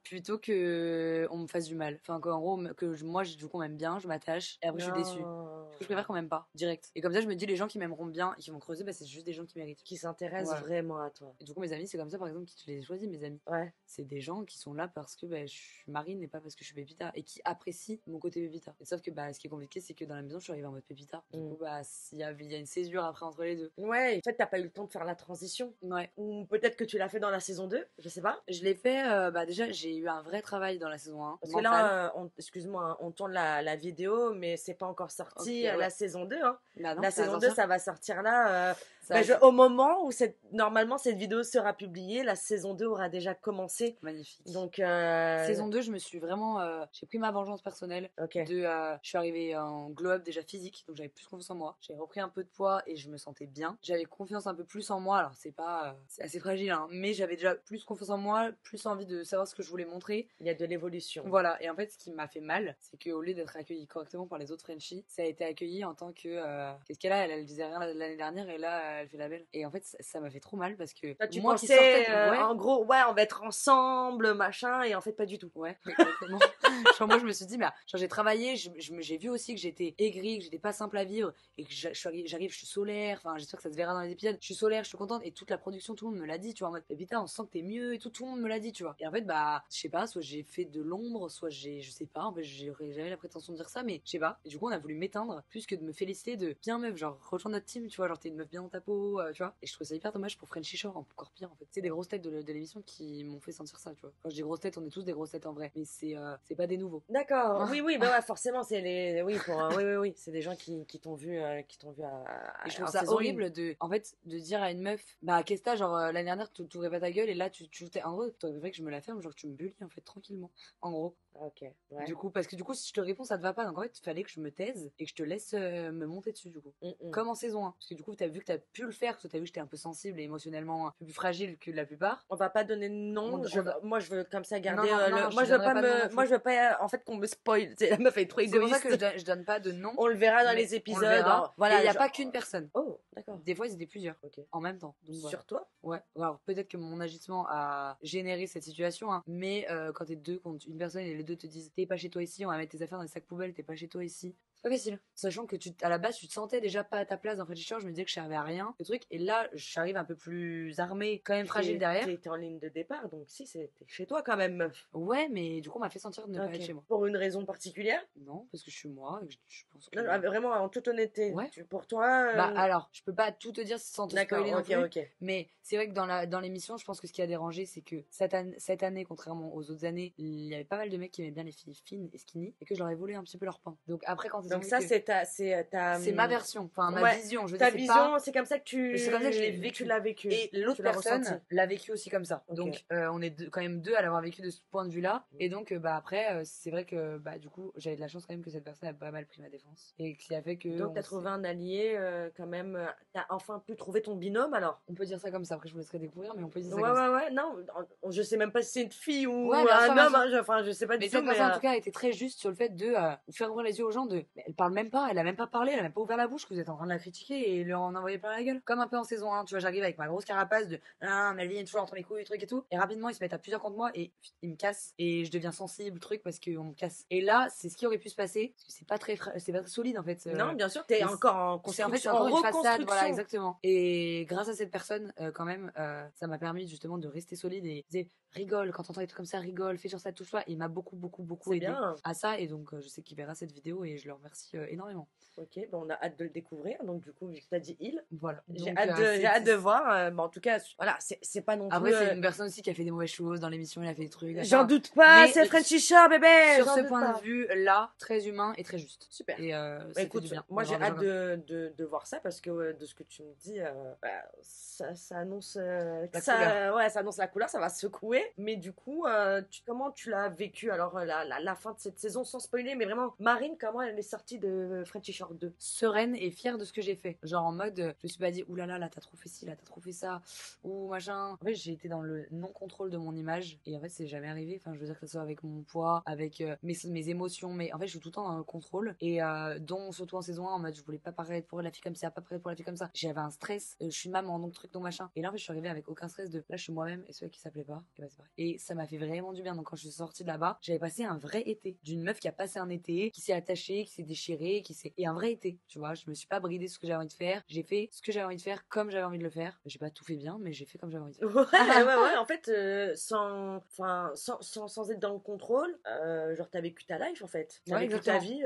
Plutôt que on me fasse du mal. Enfin, qu'en gros, moi, du coup, on m'aime bien, je m'attache, et après, je suis déçue. Du coup, je préfère qu'on m'aime pas, direct. Et comme ça, je me dis, les gens qui m'aimeront bien et qui vont creuser, bah, c'est juste des gens qui méritent. Qui s'intéressent vraiment à toi. Et du coup, mes amis, c'est comme ça, par exemple, que je les ai choisis, mes amis. Ouais. C'est des gens qui sont là parce que bah, je suis Marine et pas parce que je suis Pépita. Et qui apprécient mon côté Pépita. Et sauf que bah, ce qui est compliqué, c'est que dans la maison, je suis arrivée en mode Pépita. Du coup, bah, il y a une césure après entre les deux. Ouais, en fait, t'as pas eu le temps de faire la transition. Ouais. Ou peut-être que tu l'as fait dans la saison 2, je sais pas. Je l'ai fait, bah, déjà, j'ai eu un vrai travail dans la saison 1. Parce que là, excuse-moi, hein, on tourne la vidéo, mais c'est pas encore sorti Okay, la saison 2. Hein. Bah non, la saison 2, ça va sortir là. Au moment où normalement cette vidéo sera publiée, la saison 2 aura déjà commencé. Magnifique. Donc, saison 2, je me suis vraiment. J'ai pris ma vengeance personnelle. Okay. Je suis arrivée en glow-up déjà physique, donc j'avais plus confiance en moi. J'ai repris un peu de poids et je me sentais bien. J'avais confiance un peu plus en moi, alors c'est assez fragile, hein, mais j'avais déjà plus confiance en moi, plus envie de savoir ce que je voulais montrer. Il y a de l'évolution. Voilà, et en fait, ce qui m'a fait mal, c'est qu'au lieu d'être accueilli correctement par les autres Frenchies, ça a été accueilli en tant que. Qu'est-ce qu'elle a? Elle disait rien l'année dernière et là, elle fait la belle. Et en fait, ça m'a fait trop mal parce que. Toi, tu moi pensais, qui sortais en gros, ouais, on va être ensemble, machin, et en fait, pas du tout. Ouais, exactement. Genre, moi, je me suis dit, bah, j'ai travaillé, j'ai vu aussi que j'étais aigrie, que j'étais pas simple à vivre, et que j'arrive, je suis solaire, enfin, j'espère que ça se verra dans les épisodes. Je suis solaire, je suis contente, et toute la production, tout le monde me l'a dit, tu vois, en mode, putain, on sent que t'es mieux et tout le monde me l'a dit, tu vois. Et en fait, bah, je sais pas, soit j'ai fait de l'ombre, soit je sais pas, en fait, j'aurais jamais la prétention de dire ça, mais je sais pas. Et du coup, on a voulu m'éteindre, plus que de me féliciter de bien meuf, genre, rejoins notre team, tu vois, genre, t'es une meuf bien dans ta peau, tu vois. Et je trouve ça hyper dommage pour Frenchy Shore, encore pire en fait. C'est des grosses têtes de l'émission qui m'ont fait sentir ça, tu vois. Quand je dis grosses têtes, on est tous des grosses têtes en vrai, mais c'est pas des nouveaux. D'accord. Oui, bah ouais, forcément, c'est les. Oui, oui, c'est des gens qui t'ont vu, Et je trouve ça horrible en fait, de dire à une meuf, bah, Kesta, genre, l'année dernière, tu t'ouvrais pas ta gueule, et là, tu t'es. En gros, t'aurais que je me la ferme, genre, tu me bullies, en fait, tranquillement. En gros. Ok, ouais. Du coup, parce que du coup, si je te réponds, ça te va pas. Donc en fait, il fallait que je me taise et que je te laisse me monter dessus, du coup. Comme en saison 1. Parce que du coup, t'as vu que t'as pu le faire, parce que t'as vu que j'étais un peu sensible et émotionnellement un peu plus fragile que la plupart. On va pas donner de nom. Moi, je veux comme ça garder. Moi, je veux pas moi, je veux pas, en fait, qu'on me spoil. La meuf est trop égoïste. C'est pour ça que je donne pas de nom. On le verra dans les épisodes. Voilà. Et il n'y a pas qu'une personne. Oh, d'accord. Des fois, ils étaient plusieurs. En même temps. Donc, sur toi? Ouais. Alors, peut-être que mon agissement a généré cette situation, hein, mais quand t'es deux contre une personne et les deux te disent t'es pas chez toi ici, on va mettre tes affaires dans les sacs poubelles, t'es pas chez toi ici. C'est pas facile. Sachant que à la base, tu te sentais déjà pas à ta place dans Frenchy Shore, je me disais que je servais à rien, le truc. Et là, j'arrive un peu plus armée, quand même fragile derrière. T'étais en ligne de départ, donc si, c'était chez toi quand même, meuf. Ouais, mais du coup, on m'a fait sentir de ne pas être chez moi. Pour une raison particulière? Non, parce que je suis moi, et que je pense que... Non, vraiment, en toute honnêteté. Ouais. Pour toi... Bah alors, je peux pas tout te dire sans te spoiler non plus. Ok. Mais c'est vrai que dans l'émission, je pense que ce qui a dérangé, c'est que cette année, contrairement aux autres années, il y avait pas mal de mecs qui aimaient bien les filles fines et skinny, et que je leur ai volé un petit peu leur pain. Donc après, quand ils ont vu ça, que... c'est ma version, enfin ma vision. Je veux dire, ta vision, c'est comme ça que c'est comme ça que je l'ai vécu. Tu l'as vécu. Et l'autre personne l'a vécu aussi comme ça. Donc on est quand même deux à l'avoir vécu de ce point de vue-là. Et donc bah après, c'est vrai que bah du coup, j'avais de la chance quand même que cette personne a pas mal pris ma défense et qui a fait que. Donc t'as trouvé un allié quand même. T'as enfin pu trouver ton binôme alors. On peut dire ça comme ça. Après, je vous laisserai découvrir, mais on peut dire ça comme ça. Ouais. Non, je sais même pas si c'est une fille ou un homme. Enfin, je sais pas du tout. Mais cette personne en tout cas a été très juste sur le fait de faire ouvrir les yeux aux gens. Mais elle parle même pas. Elle a même pas parlé. Elle a même pas ouvert la bouche. Que vous êtes en train de la critiquer et lui en envoyer plein la gueule. Comme un peu en saison 1. Tu vois, j'arrive avec ma grosse carapace de Melvin est toujours entre mes couilles, truc et tout. Et rapidement, ils se mettent à plusieurs contre moi et ils me cassent. Et je deviens sensible, truc, parce qu'on me casse. Et là, c'est ce qui aurait pu se passer. Parce que c'est pas très solide en fait. Non, bien sûr, t'es encore en construction. C'est en fait encore une façade, voilà, exactement. Et grâce à cette personne, quand même, ça m'a permis justement de rester solide et disait rigole, quand t'entends des trucs comme ça, rigole, fais sur ça, touche pas. Et il m'a beaucoup aidé à ça. Et donc, je sais qu'il verra cette vidéo et je le remercie énormément. Ok, bon, on a hâte de le découvrir. Donc, du coup, vu que t'as dit il, voilà. J'ai hâte de voir. En tout cas, voilà, c'est pas non plus. Après, c'est une personne aussi qui a fait des mauvaises choses dans l'émission, il a fait des trucs. J'en doute pas, c'est Frenchy Shore, bébé. Sur ce point de vue-là, très humain et très juste. Super. Et écoute, moi j'ai hâte de voir ça parce que de ce que tu me dis, ça annonce ça annonce la couleur, ça va secouer. Mais du coup, comment tu l'as vécu alors la fin de cette saison sans spoiler, mais vraiment Marine, comment elle est sortie de Frenchy Shore 2? Sereine et fière de ce que j'ai fait. Genre en mode, je me suis pas dit oulala, là t'as trop fait ci, là t'as trop fait ça, ou machin. En fait, j'ai été dans le non-contrôle de mon image et en fait, c'est jamais arrivé. Enfin, je veux dire que ça soit avec mon poids, avec mes émotions, mais en fait, je suis tout le temps dans le contrôle et dont surtout en saison 1, en mode je voulais pas paraître pour la fille comme ça, pas paraître pour la fille comme ça. J'avais un stress, je suis maman, donc truc, donc machin. Et là, en fait, je suis arrivée avec aucun stress de là, je suis moi-même et celui qui s'appelait pas, et bah, c'est pareil. Et ça m'a fait vraiment du bien. Donc quand je suis sortie de là-bas, j'avais passé un vrai été d'une meuf qui a passé un été, qui s'est attachée, qui s'est déchirée, et un vrai été, tu vois. Je me suis pas bridée ce que j'avais envie de faire. J'ai fait ce que j'avais envie de faire comme j'avais envie de le faire. J'ai pas tout fait bien, mais j'ai fait comme j'avais envie de faire. ouais. En fait, sans être dans le contrôle, genre t'as vécu ta life en fait. T'as vécu ta vie.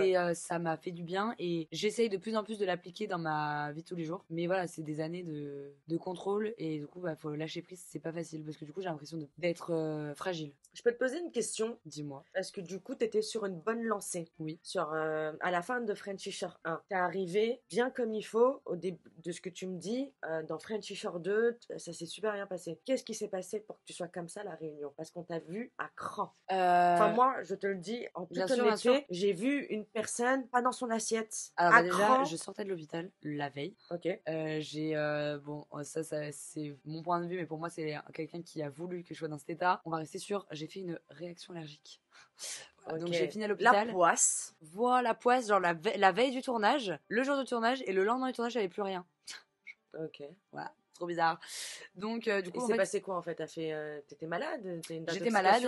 Et ça m'a fait du bien et j'essaye de plus en plus de l'appliquer dans ma vie de tous les jours. Mais voilà, c'est des années de contrôle et du coup, faut lâcher prise. C'est pas facile parce que du coup, j'ai l'impression d'être fragile. Je peux te poser une question? Dis-moi. Parce que du coup, t'étais sur une bonne lancée. Oui. À la fin de Frenchy Shore 1, t'es arrivé bien comme il faut au début de ce que tu me dis. Dans Frenchy Shore 2, ça s'est super bien passé. Qu'est-ce qui s'est passé pour que tu sois comme ça à la Réunion? Parce qu'on t'a vu à cran. Enfin, moi, je te le dis en toute honnêteté, j'ai vu une personne pas dans son assiette. Alors déjà, je sortais de l'hôpital la veille. Ok. Bon, ça c'est mon point de vue, mais pour moi c'est quelqu'un qui a voulu que je sois dans cet état. On va rester sûr. J'ai fait une réaction allergique. Voilà, donc j'ai fini à l'hôpital. La poisse. Voilà, la poisse, genre la veille du tournage, le jour du tournage et le lendemain du tournage, j'avais plus rien. Ok. Voilà, trop bizarre. Donc du coup, il s'est passé quoi en fait? T'étais malade? J'étais malade,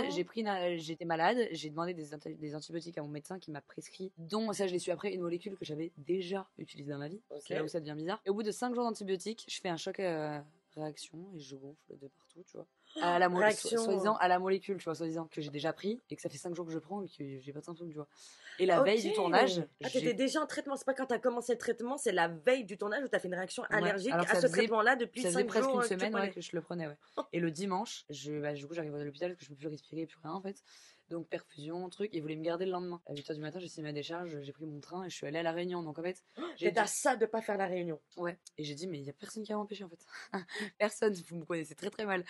j'étais malade, j'ai demandé des antibiotiques à mon médecin qui m'a prescrit, dont ça je l'ai su après, une molécule que j'avais déjà utilisée dans ma vie. Okay. C'est là où ça devient bizarre. Et au bout de 5 jours d'antibiotiques, je fais un choc réaction et je gonfle de partout, tu vois. à la Réaction. soi-disant à la molécule, tu vois, soi-disant que j'ai déjà pris et que ça fait 5 jours que je prends et que j'ai pas de symptômes, tu vois. Et la veille du tournage, ah, t'étais déjà en traitement, c'est pas quand t'as commencé le traitement, c'est la veille du tournage où t'as fait une réaction allergique alors à ce traitement-là depuis ça faisait 5 presque jours une que tu semaine prenais. que je le prenais, ouais. Et le dimanche, du coup, j'arrive à l'hôpital parce que je peux plus respirer, plus rien en fait. Donc perfusion, truc, ils voulaient me garder le lendemain. À 8h du matin, j'ai signé ma décharge, j'ai pris mon train et je suis allée à La Réunion. Donc en fait, T'es à ça de pas faire la réunion. Ouais, et j'ai dit, mais il y a personne qui va m'empêcher en fait. Personne, vous me connaissez très très mal.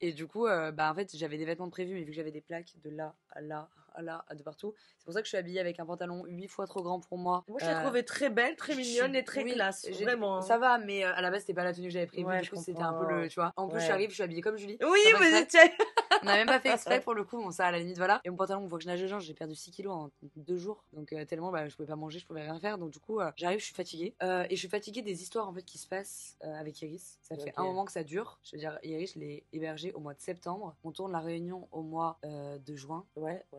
Et du coup, en fait, j'avais des vêtements de prévus, mais vu que j'avais des plaques de là à là, à là, de partout, c'est pour ça que je suis habillée avec un pantalon 8 fois trop grand pour moi. Moi, je l'ai trouvée très belle, très mignonne et très classe. Vraiment. Ça va, mais à la base, c'était pas la tenue que j'avais prévue. Ouais, du coup, c'était un peu le. Tu vois. En plus, je suis habillée comme Julie. Oui, vous étiez. On n'a même pas fait exprès pour le coup, bon, ça à la limite, voilà. Et mon pantalon, une fois que je nage dedans, j'ai perdu 6 kilos en 2 jours. Donc, tellement, je pouvais pas manger, je pouvais rien faire. Donc, du coup, j'arrive, je suis fatiguée. Et je suis fatiguée des histoires en fait qui se passent avec Iris. Ça fait un moment que ça dure. Je veux dire, Iris, je l'ai hébergée au mois de septembre. On tourne la réunion au mois de juin.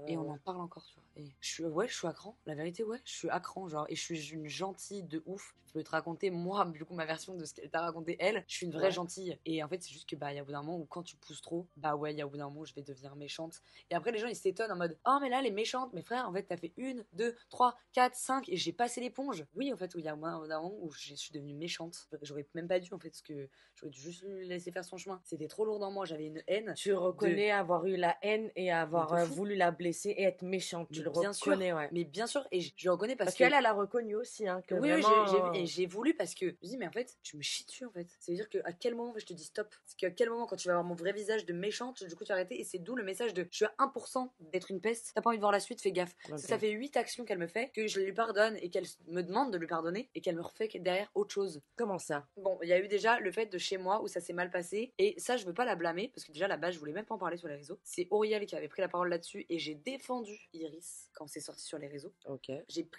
Et on en parle encore, tu vois. Et je suis à cran. La vérité, je suis à cran, genre. Et je suis une gentille de ouf. Je peux te raconter, moi, du coup, ma version de ce qu'elle t'a raconté, elle. Je suis une vraie gentille. Et en fait, c'est juste que, il y a au bout d'un moment où quand tu pousses trop, il y a au bout d'un moment où je vais devenir méchante. Et après, les gens, ils s'étonnent en mode, oh, mais là, elle est méchante. Mais frère, en fait, t'as fait 1, 2, 3, 4, 5 et j'ai passé l'éponge. Oui, en fait, où il y a au bout d'un moment où je suis devenue méchante. J'aurais même pas dû, en fait, parce que j'aurais dû juste le laisser faire son chemin. C'était trop lourd dans moi. J'avais une haine. Tu reconnais avoir eu la haine et avoir voulu la blesser et être méchante. Tu le reconnais, ouais. Mais bien sûr, et je le reconnais parce qu'elle, elle a reconnu aussi, hein, que oui, vraiment... j'ai vu et j'ai voulu parce que je me dis, mais en fait, tu me chies dessus, en fait. Ça veut dire qu'à quel moment je te dis stop? Parce qu'à quel moment, quand tu vas avoir mon vrai visage de méchante, du coup, tu vas arrêter. Et c'est d'où le message de je suis à 1% d'être une peste. T'as pas envie de voir la suite, fais gaffe. Ça fait 8 actions qu'elle me fait, que je lui pardonne et qu'elle me demande de lui pardonner et qu'elle me refait derrière autre chose. Comment ça? Bon, il y a eu déjà le fait de chez moi où ça s'est mal passé. Et ça, je veux pas la blâmer parce que déjà, la base, je voulais même pas en parler sur les réseaux. C'est Auriel qui avait pris la parole là-dessus et j'ai défendu Iris quand c'est sorti sur les réseaux.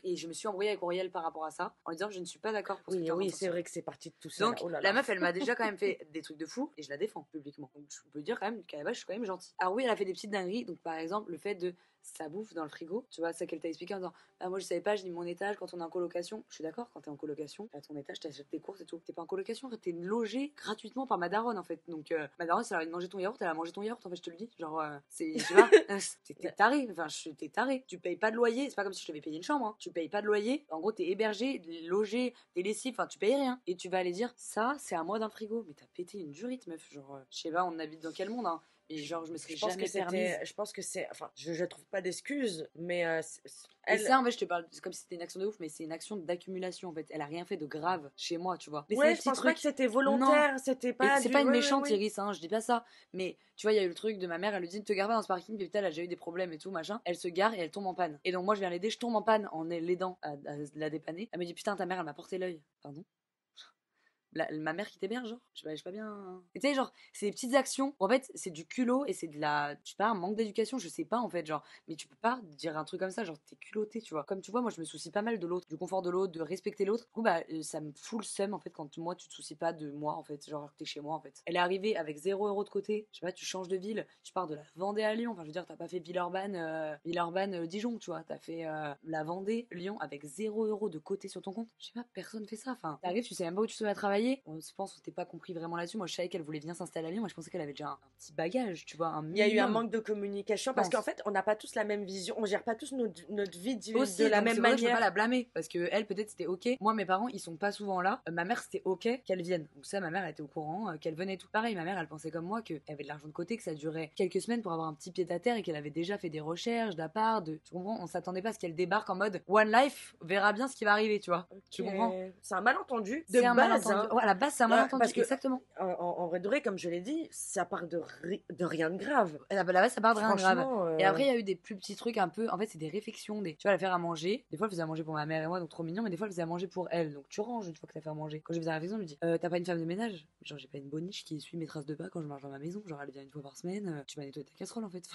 Et je me suis embrouillée avec Auriel par rapport à ça en lui disant que je ne suis pas d'accord pour oui, c'est vrai que c'est parti de tout ça. Donc, la meuf, elle m'a déjà quand même fait des trucs de fou et je la défends publiquement. Donc, je peux dire quand même qu'à la base, je suis quand même gentille. Alors, oui, elle a fait des petites dingueries. Donc, par exemple, le fait de sa bouffe dans le frigo, tu vois, ça qu'elle t'a expliqué en disant moi je savais pas, je dis mon étage quand on est en colocation. Je suis d'accord, quand t'es en colocation, à ton étage, t'achètes tes courses et tout. T'es pas en colocation, t'es logé gratuitement par ma daronne en fait. Donc, ma daronne, si elle a envie de manger ton yaourt, elle a mangé ton yaourt en fait, je te le dis. Genre, c'est, tu vois, t'es taré. Enfin, t'es taré. Tu payes pas de loyer, c'est pas comme si je devais payer une chambre. Hein. Tu payes pas de loyer. En gros, t'es hébergé, logé, t'es lessive, enfin, tu payes rien. Et tu vas aller dire ça, c'est à moi dans le frigo. Mais t'as pété une durite, meuf. Genre, je sais pas, on habite dans quel monde, hein. Et genre, je me serais jamais permise. Je pense que c'est... Enfin, je trouve pas d'excuses, mais... Et ça, en fait, je te parle, c'est comme si c'était une action de ouf, mais c'est une action d'accumulation, en fait. Elle a rien fait de grave chez moi, tu vois. Mais ouais, je pense pas que c'était volontaire, c'était pas... C'est pas une méchante, Iris, hein, je dis pas ça. Mais, tu vois, il y a eu le truc de ma mère, elle lui dit, ne te gare pas dans ce parking, puis putain, elle a déjà eu des problèmes et tout, machin. Elle se gare et elle tombe en panne. Et donc, moi, je viens l'aider, je tombe en panne en l'aidant à la dépanner. Elle me dit, putain, ta mère, elle m'a porté l'œil. Pardon? Ma mère qui t'héberge, genre, je sais pas bien. Et tu sais, genre, c'est des petites actions. En fait, c'est du culot et c'est de la. Je sais pas, un manque d'éducation, je sais pas en fait, genre. Mais tu peux pas dire un truc comme ça, genre, t'es culotté, tu vois. Comme tu vois, moi, je me soucie pas mal de l'autre, du confort de l'autre, de respecter l'autre. Du coup, ça me fout le seum en fait quand moi, tu te soucies pas de moi en fait, genre, t'es chez moi en fait. Elle est arrivée avec 0 € de côté, je sais pas, tu changes de ville, tu pars de la Vendée à Lyon. Enfin, je veux dire, t'as pas fait Villeurbanne, Dijon, tu vois. T'as fait la Vendée, Lyon avec 0 € de côté sur ton compte. Je sais pas, personne fait ça. Enfin, t'arrives, tu sais même pas où tu vas travailler. On se pense qu'on t'ait pas compris vraiment là-dessus. Moi, je savais qu'elle voulait venir s'installer à Lyon. Moi, je pensais qu'elle avait déjà un petit bagage, tu vois, un minimum. Il y a eu un manque de communication parce qu'en fait, on n'a pas tous la même vision. On gère pas tous notre vie de la même manière. Je peux pas la blâmer parce que elle, peut-être, c'était ok. Moi, mes parents, ils sont pas souvent là. Ma mère, c'était ok qu'elle vienne. Donc ça, ma mère, elle était au courant qu'elle venait tout. Pareil, ma mère, elle pensait comme moi qu'elle avait de l'argent de côté, que ça durait quelques semaines pour avoir un petit pied à terre et qu'elle avait déjà fait des recherches d'appart. Tu comprends? On s'attendait pas à ce qu'elle débarque en mode One Life, verra bien ce qui va arriver, tu vois. Tu comprends? C'est un malentendu. C'est un malentendu. Ouais, à la base, c'est un malentendu. Parce que, exactement. En vrai de vrai, comme je l'ai dit, ça part de rien de grave. La base, ça part de rien de grave. Et après, il y a eu des plus petits trucs un peu. En fait, c'est des réflexions. Tu vas la faire à manger. Des fois, elle faisait à manger pour ma mère et moi, donc trop mignon. Mais des fois, elle faisait à manger pour elle. Donc tu ranges une fois que t'as fait à manger. Quand je faisais la réflexion, je me dis t'as pas une femme de ménage? Genre, j'ai pas une boniche qui essuie mes traces de pas quand je marche dans ma maison. Genre, elle vient une fois par semaine. Tu vas nettoyer ta casserole en fait.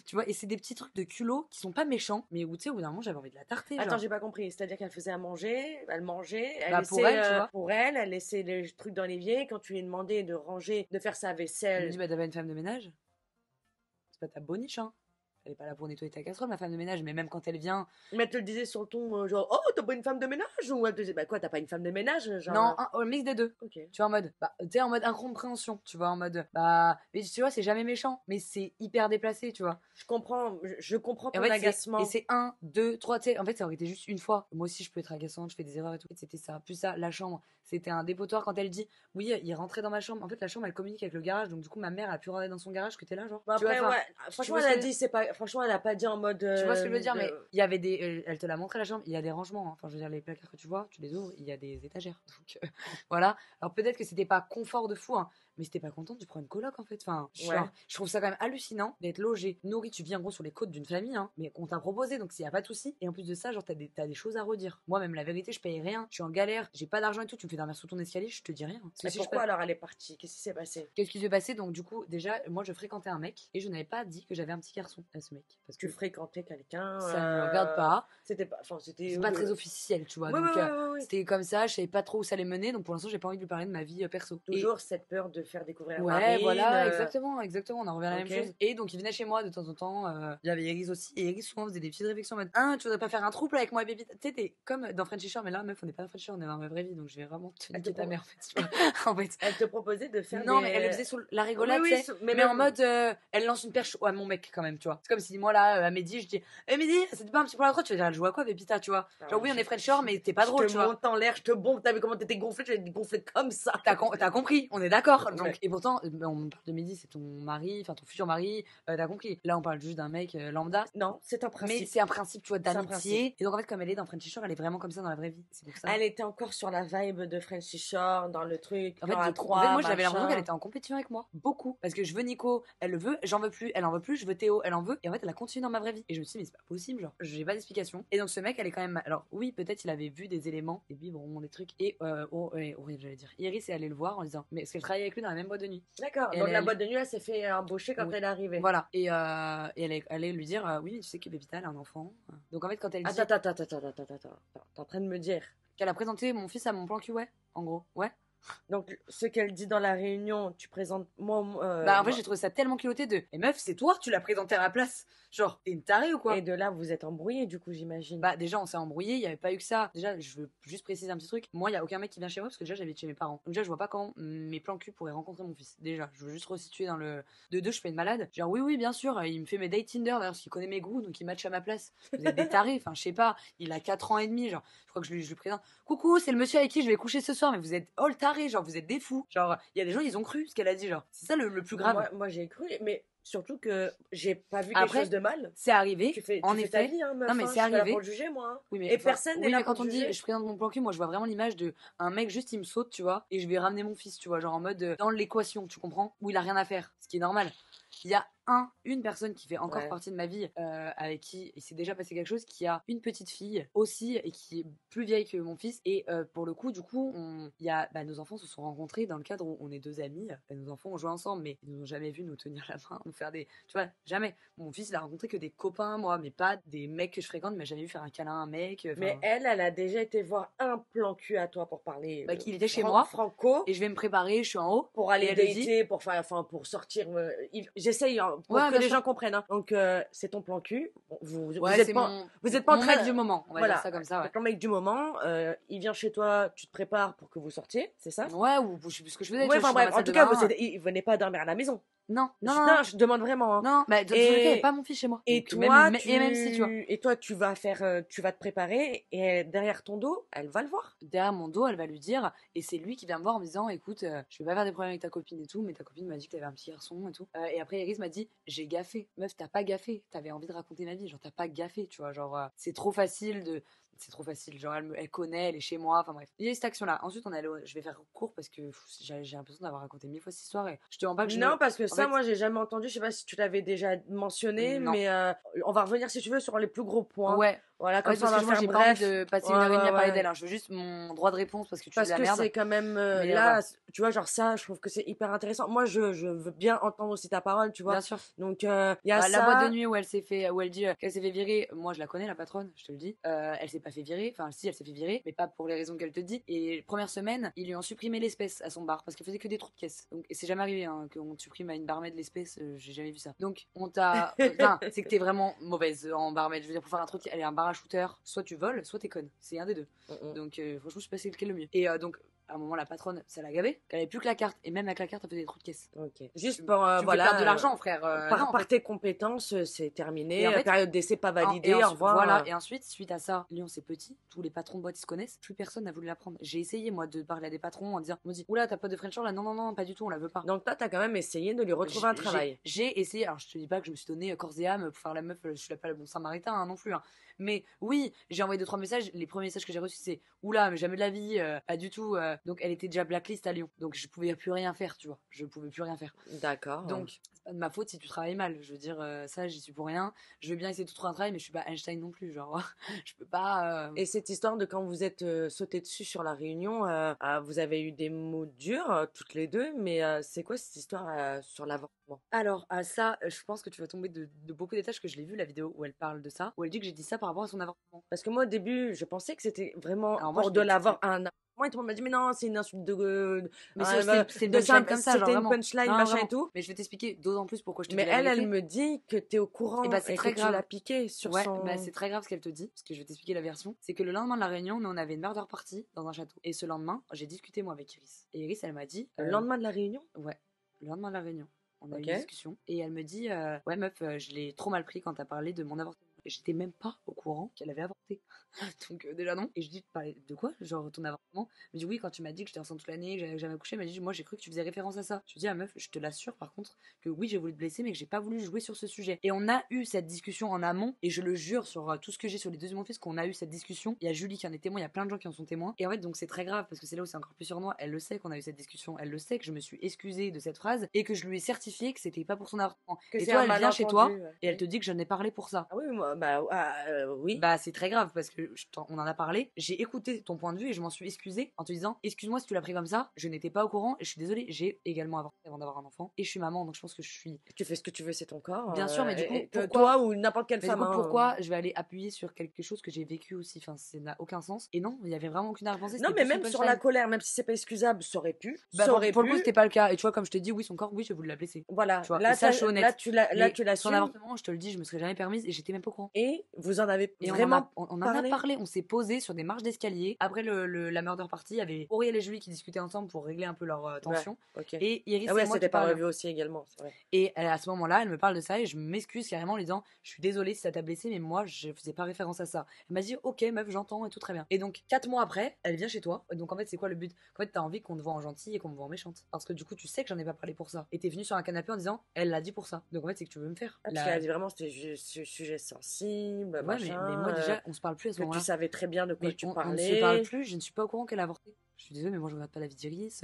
Tu vois, et c'est des petits trucs de culot qui sont pas méchants. Mais où tu sais, au bout d'un moment, j'avais envie de la tarter. Attends, j'ai pas compris. C'est-à-dire qu'elle faisait à manger, elle mangeait, elle laissait, pour elle, tu vois. Pour elle, elle laissait les trucs dans l'évier. Quand tu lui demandais de ranger, de faire sa vaisselle. Elle me dit t'as pas une femme de ménage? C'est pas ta boniche, hein. elle est pas là pour nettoyer ta casserole, ma femme de ménage, mais même quand elle vient. Mais elle te le disait sur le ton, genre, oh, t'as pas une femme de ménage? Ou elle te disait, bah quoi, t'as pas une femme de ménage? Genre... Non, un mix des deux. Ok. Tu vois, en mode, bah, tu sais, en mode incompréhension, tu vois, en mode, bah, mais tu vois, c'est jamais méchant, mais c'est hyper déplacé, tu vois. Je comprends ton en fait, agacement. Et c'est 1, 2, 3, tu sais, en fait, ça aurait été juste une fois. Moi aussi, je peux être agaçante, je fais des erreurs et tout. C'était ça. Plus ça, la chambre, c'était un dépotoir quand elle dit, oui, il rentrait dans ma chambre. En fait, la chambre, elle communique avec le garage, donc du coup, ma mère a pu rentrer dans son garage que t'es là, genre. Bon, tu après, vois, ouais, franchement, elle a dit, c'est pas, franchement, elle a pas dit en mode. Tu vois ce que je veux dire, mais il y avait des. Elle te l'a montré la chambre, il y a des rangements. Hein. Enfin, je veux dire, les placards que tu vois, tu les ouvres, il y a des étagères. Donc, voilà. Alors, peut-être que c'était pas confort de fou, hein, mais c'était pas contente, tu prends une coloc en fait. Enfin, je trouve ça quand même hallucinant d'être logé, nourri, tu vis en gros sur les côtes d'une famille, hein, mais qu'on t'a proposé, donc s'il y a pas de souci. Et en plus de ça, genre, t'as des choses à redire. Moi, même la vérité, je paye rien, je suis en galère, j'ai pas d'argent et tout, tu me fais dormir sous ton escalier, je te dis rien. Mais pourquoi alors elle est partie? Qu'est-ce qui s'est passé? Qu'est-ce qui s'est passé? Donc, du coup, déjà, moi, je fréquentais un mec et je n'avais pas dit que j'avais un petit garçon à ce mec. Parce que tu fréquentais quelqu'un. Ça ne me regarde pas. C'était pas. Enfin, c'était. C'est pas très officiel, tu vois. Ouais, donc, c'était comme ça, je savais pas trop où ça allait mener, donc pour l'instant, j'ai pas envie de lui parler de ma vie perso. Toujours cette peur de faire découvrir Marine. Voilà, exactement, on en revient à la même chose. Et donc, il venait chez moi de temps en temps. Il y avait Iris aussi, et Iris souvent faisait des petites réflexions en mode, tu voudrais pas faire un trouble avec moi, baby? Tu sais, t'es comme dans Frenchy Shore, mais là, meuf, on n'est pas dans Frenchy Shore, on est dans ma vraie vie, donc je vais vraiment te niquer ta mère, en fait. Tu vois. En fait. Elle te proposait de faire non, mais elle le faisait sous la rigolade, mais en mode, elle lance une perche à mon mec quand même, tu vois. C'est comme si moi là, à midi, je dis, Midi, c'était pas un petit peu la droite, tu vas dire, elle joue à quoi, Pépita, tu vois. Genre, oui, on est French Shore, mais t'es pas drôle, tu vois. Je te monte en l'air, je te bombe, t'as vu comment t'étais gonflée, tu vas gonflée comme ça. T'as compris, on est d'accord. Donc, et pourtant, on parle de Midi, c'est ton mari, enfin ton futur mari, t'as compris. Là, on parle juste d'un mec lambda. Non, c'est un principe. Mais c'est un principe, tu vois, d'amitié. Et donc, en fait, comme elle est dans Frenchy Shore, elle est vraiment comme ça dans la vraie vie. C'est pour ça. Elle était encore sur la vibe de Frenchy Shore, dans le truc. En fait, moi, j'avais l'impression qu'elle était en compétition avec moi. Beaucoup. Parce que je veux Nico, elle le veut, j'en veux plus, elle en veut plus, je veux Théo, elle en veut. Et en fait, elle a continué dans ma vraie vie. Et je me suis dit, mais c'est pas possible, genre, j'ai pas d'explication. Et donc, ce mec, elle est quand même. Alors, oui, peut-être il avait vu des éléments, des biberons, des trucs. Et, horrible, j'allais dire. Iris est allée le voir en disant, mais est-ce qu'elle travaillait avec lui dans la même boîte de nuit? D'accord. Donc, la boîte de nuit, elle s'est fait embaucher quand elle est arrivée. Voilà. Et elle est allée lui dire, oui, tu sais que Pépita, elle a un enfant. Donc, en fait, quand elle dit. Attends. T'es en train de me dire qu'elle a présenté mon fils à mon plan cul, ouais. En gros, ouais. Donc, ce qu'elle dit dans la réunion, tu présentes moi. En fait, j'ai trouvé ça tellement culotté de. Et meuf, c'est toi, tu l'as présenté à ma place. Genre, t'es une tarée ou quoi? Et de là, vous êtes embrouillés, du coup, j'imagine. Bah, déjà, on s'est embrouillés, il y avait pas eu que ça. Déjà, je veux juste préciser un petit truc. Moi, il y a aucun mec qui vient chez moi parce que déjà, j'habite chez mes parents. Donc, déjà, je vois pas quand mes plans cul pourraient rencontrer mon fils. Déjà, je veux juste resituer dans le. De deux, je fais une malade. Genre, oui, bien sûr, il me fait mes dates Tinder d'ailleurs, parce qu'il connaît mes goûts, donc il match à ma place. Vous êtes des tarés, enfin, je sais pas. Il a 4 ans et demi, genre. Je crois que je lui présente. Coucou, c'est le monsieur avec qui je vais coucher ce soir, mais vous êtes all tarés, genre, vous êtes des fous. Genre, il y a des gens, ils ont cru ce qu'elle a dit, genre. C'est ça le plus grave. Moi j'ai cru, mais surtout que j'ai pas vu quelque chose de mal. C'est arrivé. Tu fais effet. Ta vie, hein, meuf, non, mais c'est arrivé. Je suis là pour le juger, moi. Hein. Oui, mais, et personne n'est là pour quand on juger. dit je présente mon plan cul, moi je vois vraiment l'image de un mec juste il me saute, tu vois, et je vais ramener mon fils, tu vois, genre en mode dans l'équation, tu comprends, où il a rien à faire, ce qui est normal. Il y a une personne qui fait encore partie de ma vie, avec qui il s'est déjà passé quelque chose, qui a une petite fille aussi et qui est plus vieille que mon fils. Et pour le coup, du coup, nos enfants se sont rencontrés dans le cadre où on est deux amis. Nos enfants ont joué ensemble, mais ils nous ont jamais vu nous tenir la main, nous faire des. Tu vois, jamais. Mon fils, il a rencontré que des copains, moi, mais pas des mecs que je fréquente, mais jamais vu faire un câlin à un mec. Mais elle a déjà été voir un plan cul à toi pour parler. Qu'il était chez moi. Franco. Et je vais me préparer, je suis en haut. Pour aller dater, pour sortir. J'essaye, pour que les gens comprennent. Hein. Donc, c'est ton plan cul. Vous êtes pas en train mec du moment. On va dire ça comme ça. Ouais. Ton mec du moment, il vient chez toi, tu te prépares pour que vous sortiez, c'est ça? Ouais, ou je sais plus ce que je faisais. Ouais, enfin bref, en tout cas, il venait pas dormir à la maison. Non, je demande vraiment. Hein. Non, mais il n'y avait pas mon fils chez moi. Et donc, toi, même si, tu vois. Et toi, tu vas te préparer, et derrière ton dos, elle va le voir. Derrière mon dos, elle va lui dire, et c'est lui qui vient me voir en me disant, écoute, je vais pas faire des problèmes avec ta copine et tout, mais ta copine m'a dit que t'avais un petit garçon et tout. Et après, Iris m'a dit, j'ai gaffé. Meuf, t'as pas gaffé. T'avais envie de raconter ma vie, genre t'as pas gaffé, tu vois. Genre, c'est trop facile de. C'est trop facile, genre elle connaît, elle est chez moi, enfin bref. Il y a cette action-là. Ensuite, je vais faire court parce que j'ai l'impression d'avoir raconté 1000 fois cette histoire et je te rends pas que non, parce que moi j'ai jamais entendu, je sais pas si tu l'avais déjà mentionné, mais on va revenir si tu veux sur les plus gros points. Ouais. Voilà, comme ça, on parce va que moi, faire j'ai pas envie bref. de passer une heure et demie à parler d'elle. Je veux juste mon droit de réponse parce que tu dis Parce de la que merde. c'est quand même Mais là, voilà. tu vois, genre ça, je trouve que c'est hyper intéressant. Moi, je veux bien entendre aussi ta parole, tu vois. Bien sûr. Donc, il y a La boîte de ça. nuit où elle dit qu'elle s'est fait virer, moi je la connais, la patronne, je te le dis. Elle s'est pas fait virer, enfin si, elle s'est fait virer, mais pas pour les raisons qu'elle te dit. Et première semaine, ils lui ont supprimé l'espèce à son bar parce qu'elle faisait que des trous de caisse. Donc, et c'est jamais arrivé hein, qu'on te supprime à une barmaid l'espèce, j'ai jamais vu ça. Donc on t'a. Enfin, c'est que t'es vraiment mauvaise en barmaid. Je veux dire, pour faire un truc, elle est un bar à shooter, soit tu voles, soit t'es conne. C'est un des deux. Donc franchement, je sais pas c'est lequel le mieux. Et donc à un moment, la patronne, ça l'a gavé, qu'elle avait plus que la carte. Et même avec la carte, elle faisait des trous de caisse. Ok. Juste Tu pour, me fais voilà. perdre de l'argent, frère. Non, en Par fait. tes compétences, c'est terminé. Et en fait, Période d'essai pas et validée, au revoir. voilà, et ensuite, suite à ça, Lyon c'est petit, tous les patrons de boîte ils se connaissent, plus personne n'a voulu la prendre. J'ai essayé moi de parler à des patrons en disant, on me dit, oula, t'as pas de Frencher là? Non, non, non, pas du tout, on la veut pas. Donc, toi, t'as quand même essayé de lui retrouver un travail. J'ai essayé, alors je te dis pas que je me suis donné corps et âme pour faire la meuf, je suis pas le bon samaritain hein, non plus. Hein. Mais oui, j'ai envoyé 2-3 messages. Les premiers messages que j'ai reçus, c'est oula, mais jamais de la vie, pas du tout. Donc elle était déjà blacklist à Lyon. Donc je pouvais plus rien faire, tu vois. Je pouvais plus rien faire. D'accord. Donc c'est pas de ma faute si tu travailles mal. Je veux dire, ça, j'y suis pour rien. Je veux bien essayer de trouver un travail, mais je suis pas Einstein non plus. Genre, je peux pas. Et cette histoire de quand vous êtes sauté dessus sur la réunion, vous avez eu des mots durs toutes les deux, mais c'est quoi cette histoire sur l'avortement? Alors, à ça, je pense que tu vas tomber de beaucoup d'étages que je l'ai vu la vidéo où elle parle de ça, où elle dit que j'ai dit ça par rapport à son avortement. Parce que moi, au début, je pensais que c'était vraiment Alors moi, pour de l'avoir un avortement, et tout le monde m'a dit, mais non, c'est une insulte mais c'est une punchline comme ça, genre c'était une vraiment. punchline, Non, machin vraiment. et tout. Mais je vais t'expliquer d'autant plus pourquoi je te Mais dis la vérité. elle me dit que t'es au courant Et bah, c'est et très que tu grave. l'as piqué sur Ouais, son... bah, c'est très grave ce qu'elle te dit, parce que je vais t'expliquer la version. C'est que le lendemain de la réunion, nous on avait une murder party dans un château. Et ce lendemain, j'ai discuté moi avec Iris. Et Iris, elle m'a dit. Le lendemain de la réunion? Ouais, le lendemain de la réunion. On a eu Ok. une discussion. Et elle me dit ouais, meuf, je l'ai trop mal pris quand t'as parlé de mon avortement. Et j'étais même pas au courant qu'elle avait avorté. Donc déjà non. Et je dis, parler de quoi? Genre ton avortement? Elle me dit oui, quand tu m'as dit que j'étais enceinte toute l'année, que j'avais jamais accouché, elle m'a dit moi j'ai cru que tu faisais référence à ça. Je lui dis ah meuf, je te l'assure par contre que oui j'ai voulu te blesser mais que j'ai pas voulu jouer sur ce sujet. Et on a eu cette discussion en amont et je le jure sur tout ce que j'ai sur les deux de mon fils qu'on a eu cette discussion. Il y a Julie qui en est témoin, il y a plein de gens qui en sont témoins. Et en fait donc c'est très grave parce que c'est là où c'est encore plus sur moi. Elle le sait qu'on a eu cette discussion, elle le sait que je me suis excusée de cette phrase et que je lui ai certifié que c'était pas pour son avortement. Et toi elle vient chez toi et elle te dit que je n'ai parlé pour ça. Ah oui, moi, oui. Bah c'est très grave parce que on en a parlé, j'ai écouté ton point de vue et je m'en suis excusée en te disant excuse-moi si tu l'as pris comme ça, je n'étais pas au courant et je suis désolée, j'ai également avorté avant d'avoir un enfant et je suis maman donc je pense que je suis... Tu fais ce que tu veux, c'est ton corps. Bien sûr mais du coup pourquoi... Toi ou n'importe quelle femme. Pourquoi je vais aller appuyer sur quelque chose que j'ai vécu aussi, enfin ça n'a aucun sens. Et non, il y avait vraiment aucune arrière-pensée. Non mais même sur la colère, même si c'est pas excusable, ça aurait pu. Bah, pour le coup c'était pas le cas et tu vois comme je te dis oui son corps oui j'ai voulu la blesser. Voilà, tu vois, là, ça je suis honnête. Là tu l'as son avortement je te le dis je me serais jamais permise et j'étais même pas au courant. Et vous en avez et vraiment on en a parlé, on s'est posé sur des marches d'escalier. Après la murder party, il y avait Auriel et Julie qui discutaient ensemble pour régler un peu leur tension. Ouais, okay. Et Iris et moi c'était pas revu aussi également, c'est vrai. Et à ce moment-là, elle me parle de ça et je m'excuse carrément en lui disant je suis désolée si ça t'a blessé mais moi je faisais pas référence à ça. Elle m'a dit ok meuf j'entends et tout très bien. Et donc 4 mois après, elle vient chez toi. Donc en fait c'est quoi le but? En fait t'as envie qu'on te voit en gentille et qu'on me voit en méchante. Parce que du coup tu sais que j'en ai pas parlé pour ça. Et t'es venue sur un canapé en disant elle l'a dit pour ça. Donc en fait c'est que tu veux me faire. Parce qu'elle a dit vraiment c'était sujet sensible. Ouais machin, mais moi déjà on se parle plus à ce moment-là. Tu savais très bien de quoi tu parlais. On ne se parle plus, je ne suis pas au courant qu'elle a avorté. Je suis désolée, mais moi je regarde pas la vie d'Iris.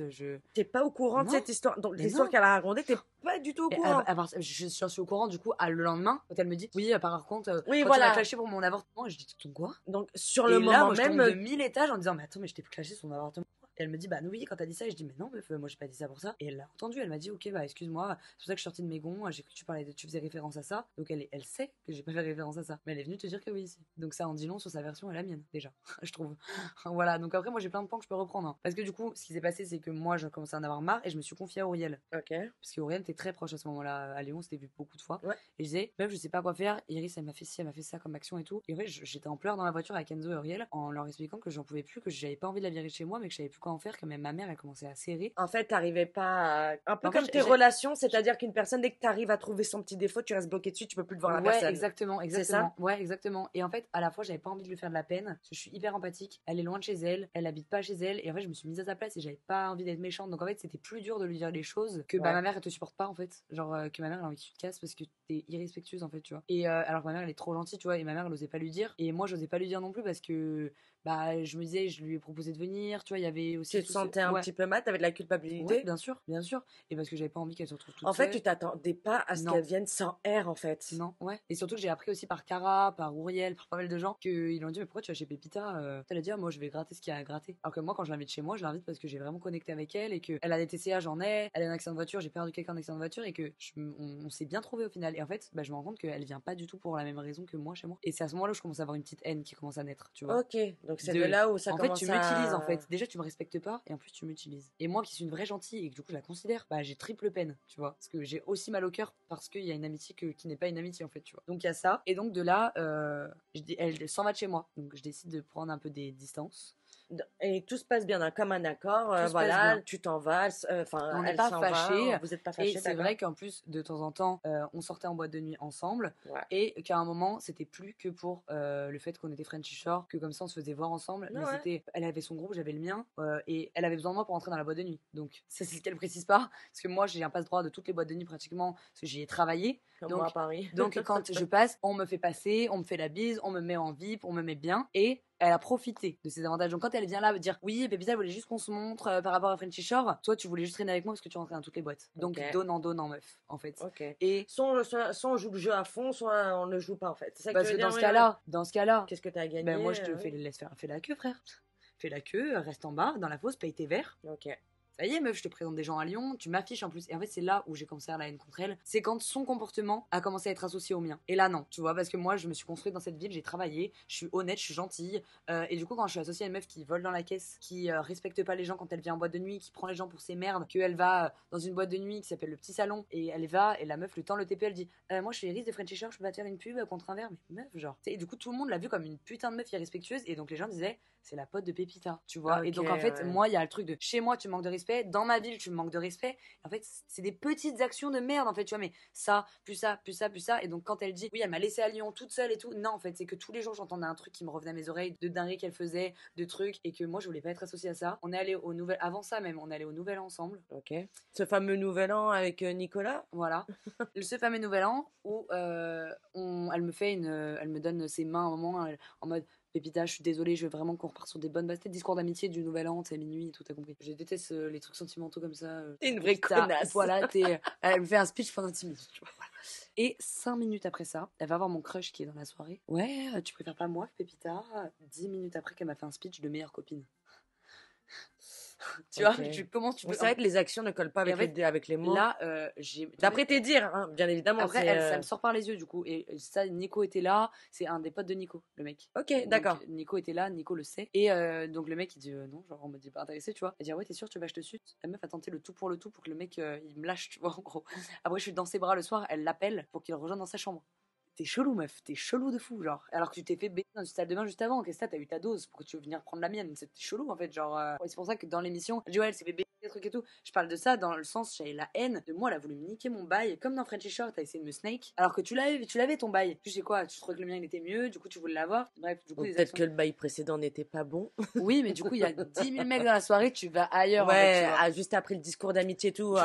T'es pas au courant de cette histoire. Donc l'histoire qu'elle a racontée, t'es pas du tout au courant. Je suis au courant du coup le lendemain quand elle me dit oui par contre oui, quand voilà. tu m'as clashé pour mon avortement, je dis ton quoi? Donc sur le moment là, même je tombe de 1000 étages en disant mais attends mais je t'ai clashé sur mon avortement. Et elle me dit bah oui quand t'as dit ça et je dis mais non meuf moi j'ai pas dit ça pour ça et elle l'a entendu, elle m'a dit ok bah excuse-moi c'est pour ça que je suis sortie de mes gonds, j'ai cru que tu faisais référence à ça, donc elle sait que j'ai pas fait référence à ça mais elle est venue te dire que oui ici, donc ça en dit long sur sa version et la mienne déjà je trouve. Voilà donc après moi j'ai plein de points que je peux reprendre hein. Parce que du coup ce qui s'est passé c'est que moi je commençais à en avoir marre et je me suis confiée à Auriel. Ok. Parce qu'Auriel était très proche à ce moment-là à Lyon, on s'était vu beaucoup de fois. Ouais. Et je disais meuf je sais pas quoi faire, Iris elle m'a fait ci, elle m'a fait ça comme action et tout. Et en fait j'étais en pleurs dans la voiture avec Enzo et Auriel en leur expliquant que j'en pouvais plus, que j'avais pas envie de la virer chez moi mais que je savais plus quoi en faire, que même ma mère elle commençait à serrer. En fait t'arrivais pas à... un peu comme tes relations, c'est-à-dire qu'une personne dès que t'arrives à trouver son petit défaut tu restes bloqué dessus, tu peux plus te voir la personne. Exactement. C'est ça. Ouais exactement. Et en fait à la fois j'avais pas envie de lui faire de la peine parce que je suis hyper empathique, elle est loin de chez elle, elle habite pas chez elle et en fait je me suis mise à sa place et j'avais pas envie d'être méchante, donc en fait c'était plus dur de lui dire les choses que ma mère elle te supporte pas en fait, genre que ma mère elle a envie que tu te casses parce que t'es irrespectueuse en fait tu vois. Et alors que ma mère elle est trop gentille tu vois et ma mère elle osait pas lui dire et moi j'osais pas lui dire non plus parce que bah je me disais je lui ai proposé de venir tu vois, il y avait j'ai aussi. Tu te sentais un petit peu mal, t'avais de la culpabilité? Ouais, bien sûr. Et parce que j'avais pas envie qu'elle se retrouve toute seule. En fait, tu t'attendais pas à ce qu'elle vienne sans R, en fait. Non, ouais. Et surtout que j'ai appris aussi par Cara, par Ouriel, par pas mal de gens, qu'ils ont dit, mais pourquoi tu vas chez Pépita? Elle a dit, moi je vais gratter ce qu'il y a à gratter. Alors que moi, quand je l'invite chez moi, je l'invite parce que j'ai vraiment connecté avec elle et qu'elle a des TCA, j'en ai, elle a un accident de voiture, j'ai perdu quelqu'un en accident de voiture et que on s'est bien trouvé au final. Et en fait, je me rends compte qu'elle vient pas du tout pour la même raison que moi chez moi. Et c'est à ce moment-là où je commence à avoir une petite haine qui commence à naître, tu vois. Ok, donc c'est de là où ça commence à... En fait, tu m'utilises, en fait. Déjà, tu me respectes pas et en plus, tu m'utilises. Et moi, qui suis une vraie gentille et que du coup, je la considère, j'ai triple peine, tu vois. Parce que j'ai aussi mal au cœur parce qu'il y a une amitié qui n'est pas une amitié, en fait, tu vois. Donc, il y a ça. Et donc, de là, elle s'en va de chez moi. Donc, je décide de prendre un peu des distances. Et tout se passe bien, comme un accord, voilà, tu t'en vas, on n'est pas fâchés, vous n'êtes pas fâchés, et c'est vrai qu'en plus, de temps en temps, on sortait en boîte de nuit ensemble, et qu'à un moment, c'était plus que pour le fait qu'on était Frenchy Shore, que comme ça, on se faisait voir ensemble, mais elle avait son groupe, j'avais le mien, et elle avait besoin de moi pour entrer dans la boîte de nuit, donc ça, c'est ce qu'elle précise pas, parce que moi, j'ai un passe-droit de toutes les boîtes de nuit pratiquement, parce que j'y ai travaillé, comme moi à Paris. donc quand je passe, on me fait passer, on me fait la bise, on me met en VIP, on me met bien, et elle a profité de ses avantages. Donc quand elle vient là dire oui, Pépita voulait juste qu'on se montre par rapport à Frenchy Shore, toi tu voulais juste traîner avec moi parce que tu rentrais dans toutes les boîtes. Donc donnant meuf en fait. Et soit on joue le jeu à fond, soit on ne joue pas en fait. C'est ça que parce tu veux que dire, dans ce cas-là, qu'est-ce que t'as gagné? Moi je te laisse faire, fais la queue frère. Fais la queue, reste en bas dans la fosse, paye tes verres. Ça y est, meuf, je te présente des gens à Lyon, tu m'affiches en plus. Et en fait, c'est là où j'ai commencé à la haine contre elle. C'est quand son comportement a commencé à être associé au mien. Et là, non, tu vois, parce que moi, je me suis construite dans cette ville, j'ai travaillé, je suis honnête, je suis gentille. Et du coup, quand je suis associée à une meuf qui vole dans la caisse, qui respecte pas les gens quand elle vient en boîte de nuit, qui prend les gens pour ses merdes, qu'elle va dans une boîte de nuit qui s'appelle le Petit Salon, et elle va, et la meuf, le temps le TP, elle dit moi, je suis Iris de Frenchy Shore, je peux pas te faire une pub contre un verre, mais meuf, genre. Et du coup, tout le monde l'a vu comme une putain de meuf irrespectueuse, et donc les gens disaient c'est la pote de Pépita, tu vois. Et donc en fait, moi, il y a le truc de chez moi, tu me manques de respect, dans ma ville, tu me manques de respect. En fait, c'est des petites actions de merde, en fait, tu vois, mais ça, plus ça, plus ça, plus ça. Et donc quand elle dit oui, elle m'a laissé à Lyon toute seule et tout, non, en fait, c'est que tous les jours, j'entendais un truc qui me revenait à mes oreilles, de dingueries qu'elle faisait, de trucs, et que moi, je voulais pas être associée à ça. On est allé au Nouvel, avant ça même, on est allé au Nouvel An ensemble. Ce fameux Nouvel An avec Nicolas. Voilà. Ce fameux Nouvel An où elle me donne ses mains à un moment en mode Pépita, je suis désolée, je veux vraiment qu'on reparte sur des bonnes bases. C'était le discours d'amitié du Nouvel An, c'est minuit, tout, t'as compris. Je déteste les trucs sentimentaux comme ça. T'es une vraie connasse. Voilà, elle me fait un speech pendant 10 minutes. Tu vois, voilà. Et 5 minutes après ça, elle va voir mon crush qui est dans la soirée. Ouais, tu préfères pas moi, Pépita? 10 minutes après qu'elle m'a fait un speech de meilleure copine. Tu vois, comment tu peux... C'est vrai que les actions ne collent pas avec les mots. Là, d'après tes dires, hein, bien évidemment. Après, ça me sort par les yeux, du coup. Et ça, Nico était là. C'est un des potes de Nico, le mec. D'accord. Nico était là, Nico le sait. Et donc, le mec, il dit non, genre, on me dit pas intéressé, tu vois. Il dit ouais, t'es sûr, tu vas, je te suce. La meuf a tenté le tout pour que le mec, il me lâche, tu vois, en gros. Après, je suis dans ses bras le soir, elle l'appelle pour qu'il le rejoigne dans sa chambre. T'es chelou, meuf, t'es chelou de fou, genre. Alors que tu t'es fait baiser dans une salle de bain juste avant, qu'est-ce que t'as eu ta dose pour que tu veux venir prendre la mienne? C'était chelou, en fait, genre. C'est pour ça que dans l'émission, je dis ouais, elle s'est fait baiser des trucs et tout. Je parle de ça dans le sens, j'avais la haine de moi, elle a voulu me niquer mon bail, comme dans Frenchy Shore, t'as essayé de me snake, alors que tu l'avais ton bail. Tu sais quoi, tu trouvais que le mien il était mieux, du coup tu voulais l'avoir. Bref, du coup. Peut-être que le bail précédent n'était pas bon. Oui, mais du coup, il y a 10 000 mecs dans la soirée, tu vas ailleurs. Ouais, en fait, juste après le discours d'amitié et tout,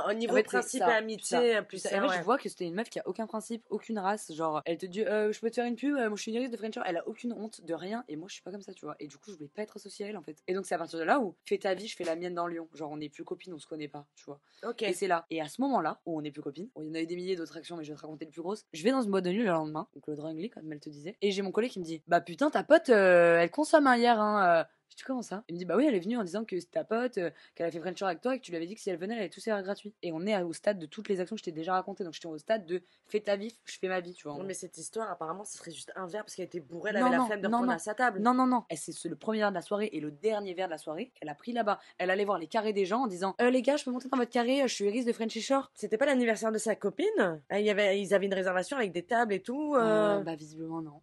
au niveau principe et amitié, plus ça. En fait, je vois que c'était une meuf qui a aucun principe, aucune race, genre, elle te dit je peux te faire une pub, moi je suis une Iris de Frenchy Shore, elle a aucune honte de rien et moi je suis pas comme ça, tu vois. Et du coup je voulais pas être associée à elle en fait. Et donc c'est à partir de là où fais ta vie, je fais la mienne dans Lyon, genre on n'est plus copines, on se connaît pas, tu vois. Et c'est là. Et à ce moment-là où on n'est plus copines, il y en a eu des milliers d'autres actions mais je vais te raconter le plus grosse. Je vais dans une boîte de nuit le lendemain, donc le Drungly comme elle te disait, et j'ai mon collègue qui me dit bah putain ta pote elle consomme hier hein. Je dis comment ça? Il me dit bah oui elle est venue en disant que c'est ta pote, qu'elle a fait French Shore avec toi et que tu lui avais dit que si elle venait elle allait tout faire gratuit. Et on est au stade de toutes les actions que je t'ai déjà racontées, donc j'étais au stade de fais ta vie, je fais ma vie, tu vois. Non mais cette histoire apparemment ce serait juste un verre parce qu'elle était bourrée, elle avait la flemme de retourner à sa table. Non, c'est le premier verre de la soirée et le dernier verre de la soirée qu'elle a pris là-bas. Elle allait voir les carrés des gens en disant les gars je peux monter dans votre carré, je suis Iris de Frenchy Shore. C'était pas l'anniversaire de sa copine? Ils avaient une réservation avec des tables et tout. Bah visiblement non.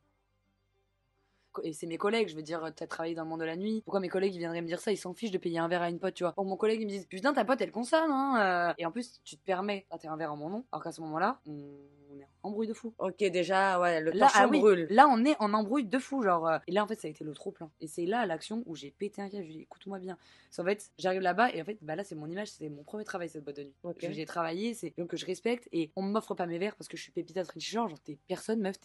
Et c'est mes collègues, je veux dire, t'as travaillé dans le monde de la nuit, pourquoi mes collègues ils viendraient me dire ça, ils s'en fichent de payer un verre à une pote, tu vois. Pour mon collègue, ils me disent putain ta pote elle consomme hein. Et en plus tu te permets d'intégrer un verre en mon nom, alors qu'à ce moment-là on est embrouille de fou. Ok, déjà, ouais, le Là, torchon brûle. Là, on est en embrouille de fou, genre. Et là, en fait, ça a été le trop plein. Et c'est là l'action où j'ai pété un câble. Je lui ai dit, écoute-moi bien. En fait, j'arrive là-bas et en fait, bah là, c'est mon image, c'est mon premier travail, cette boîte de nuit. Okay. J'ai travaillé, c'est donc que je respecte et on m'offre pas mes verres parce que je suis Pépita de Frenchy Shore. Genre, t'es personne, meuf,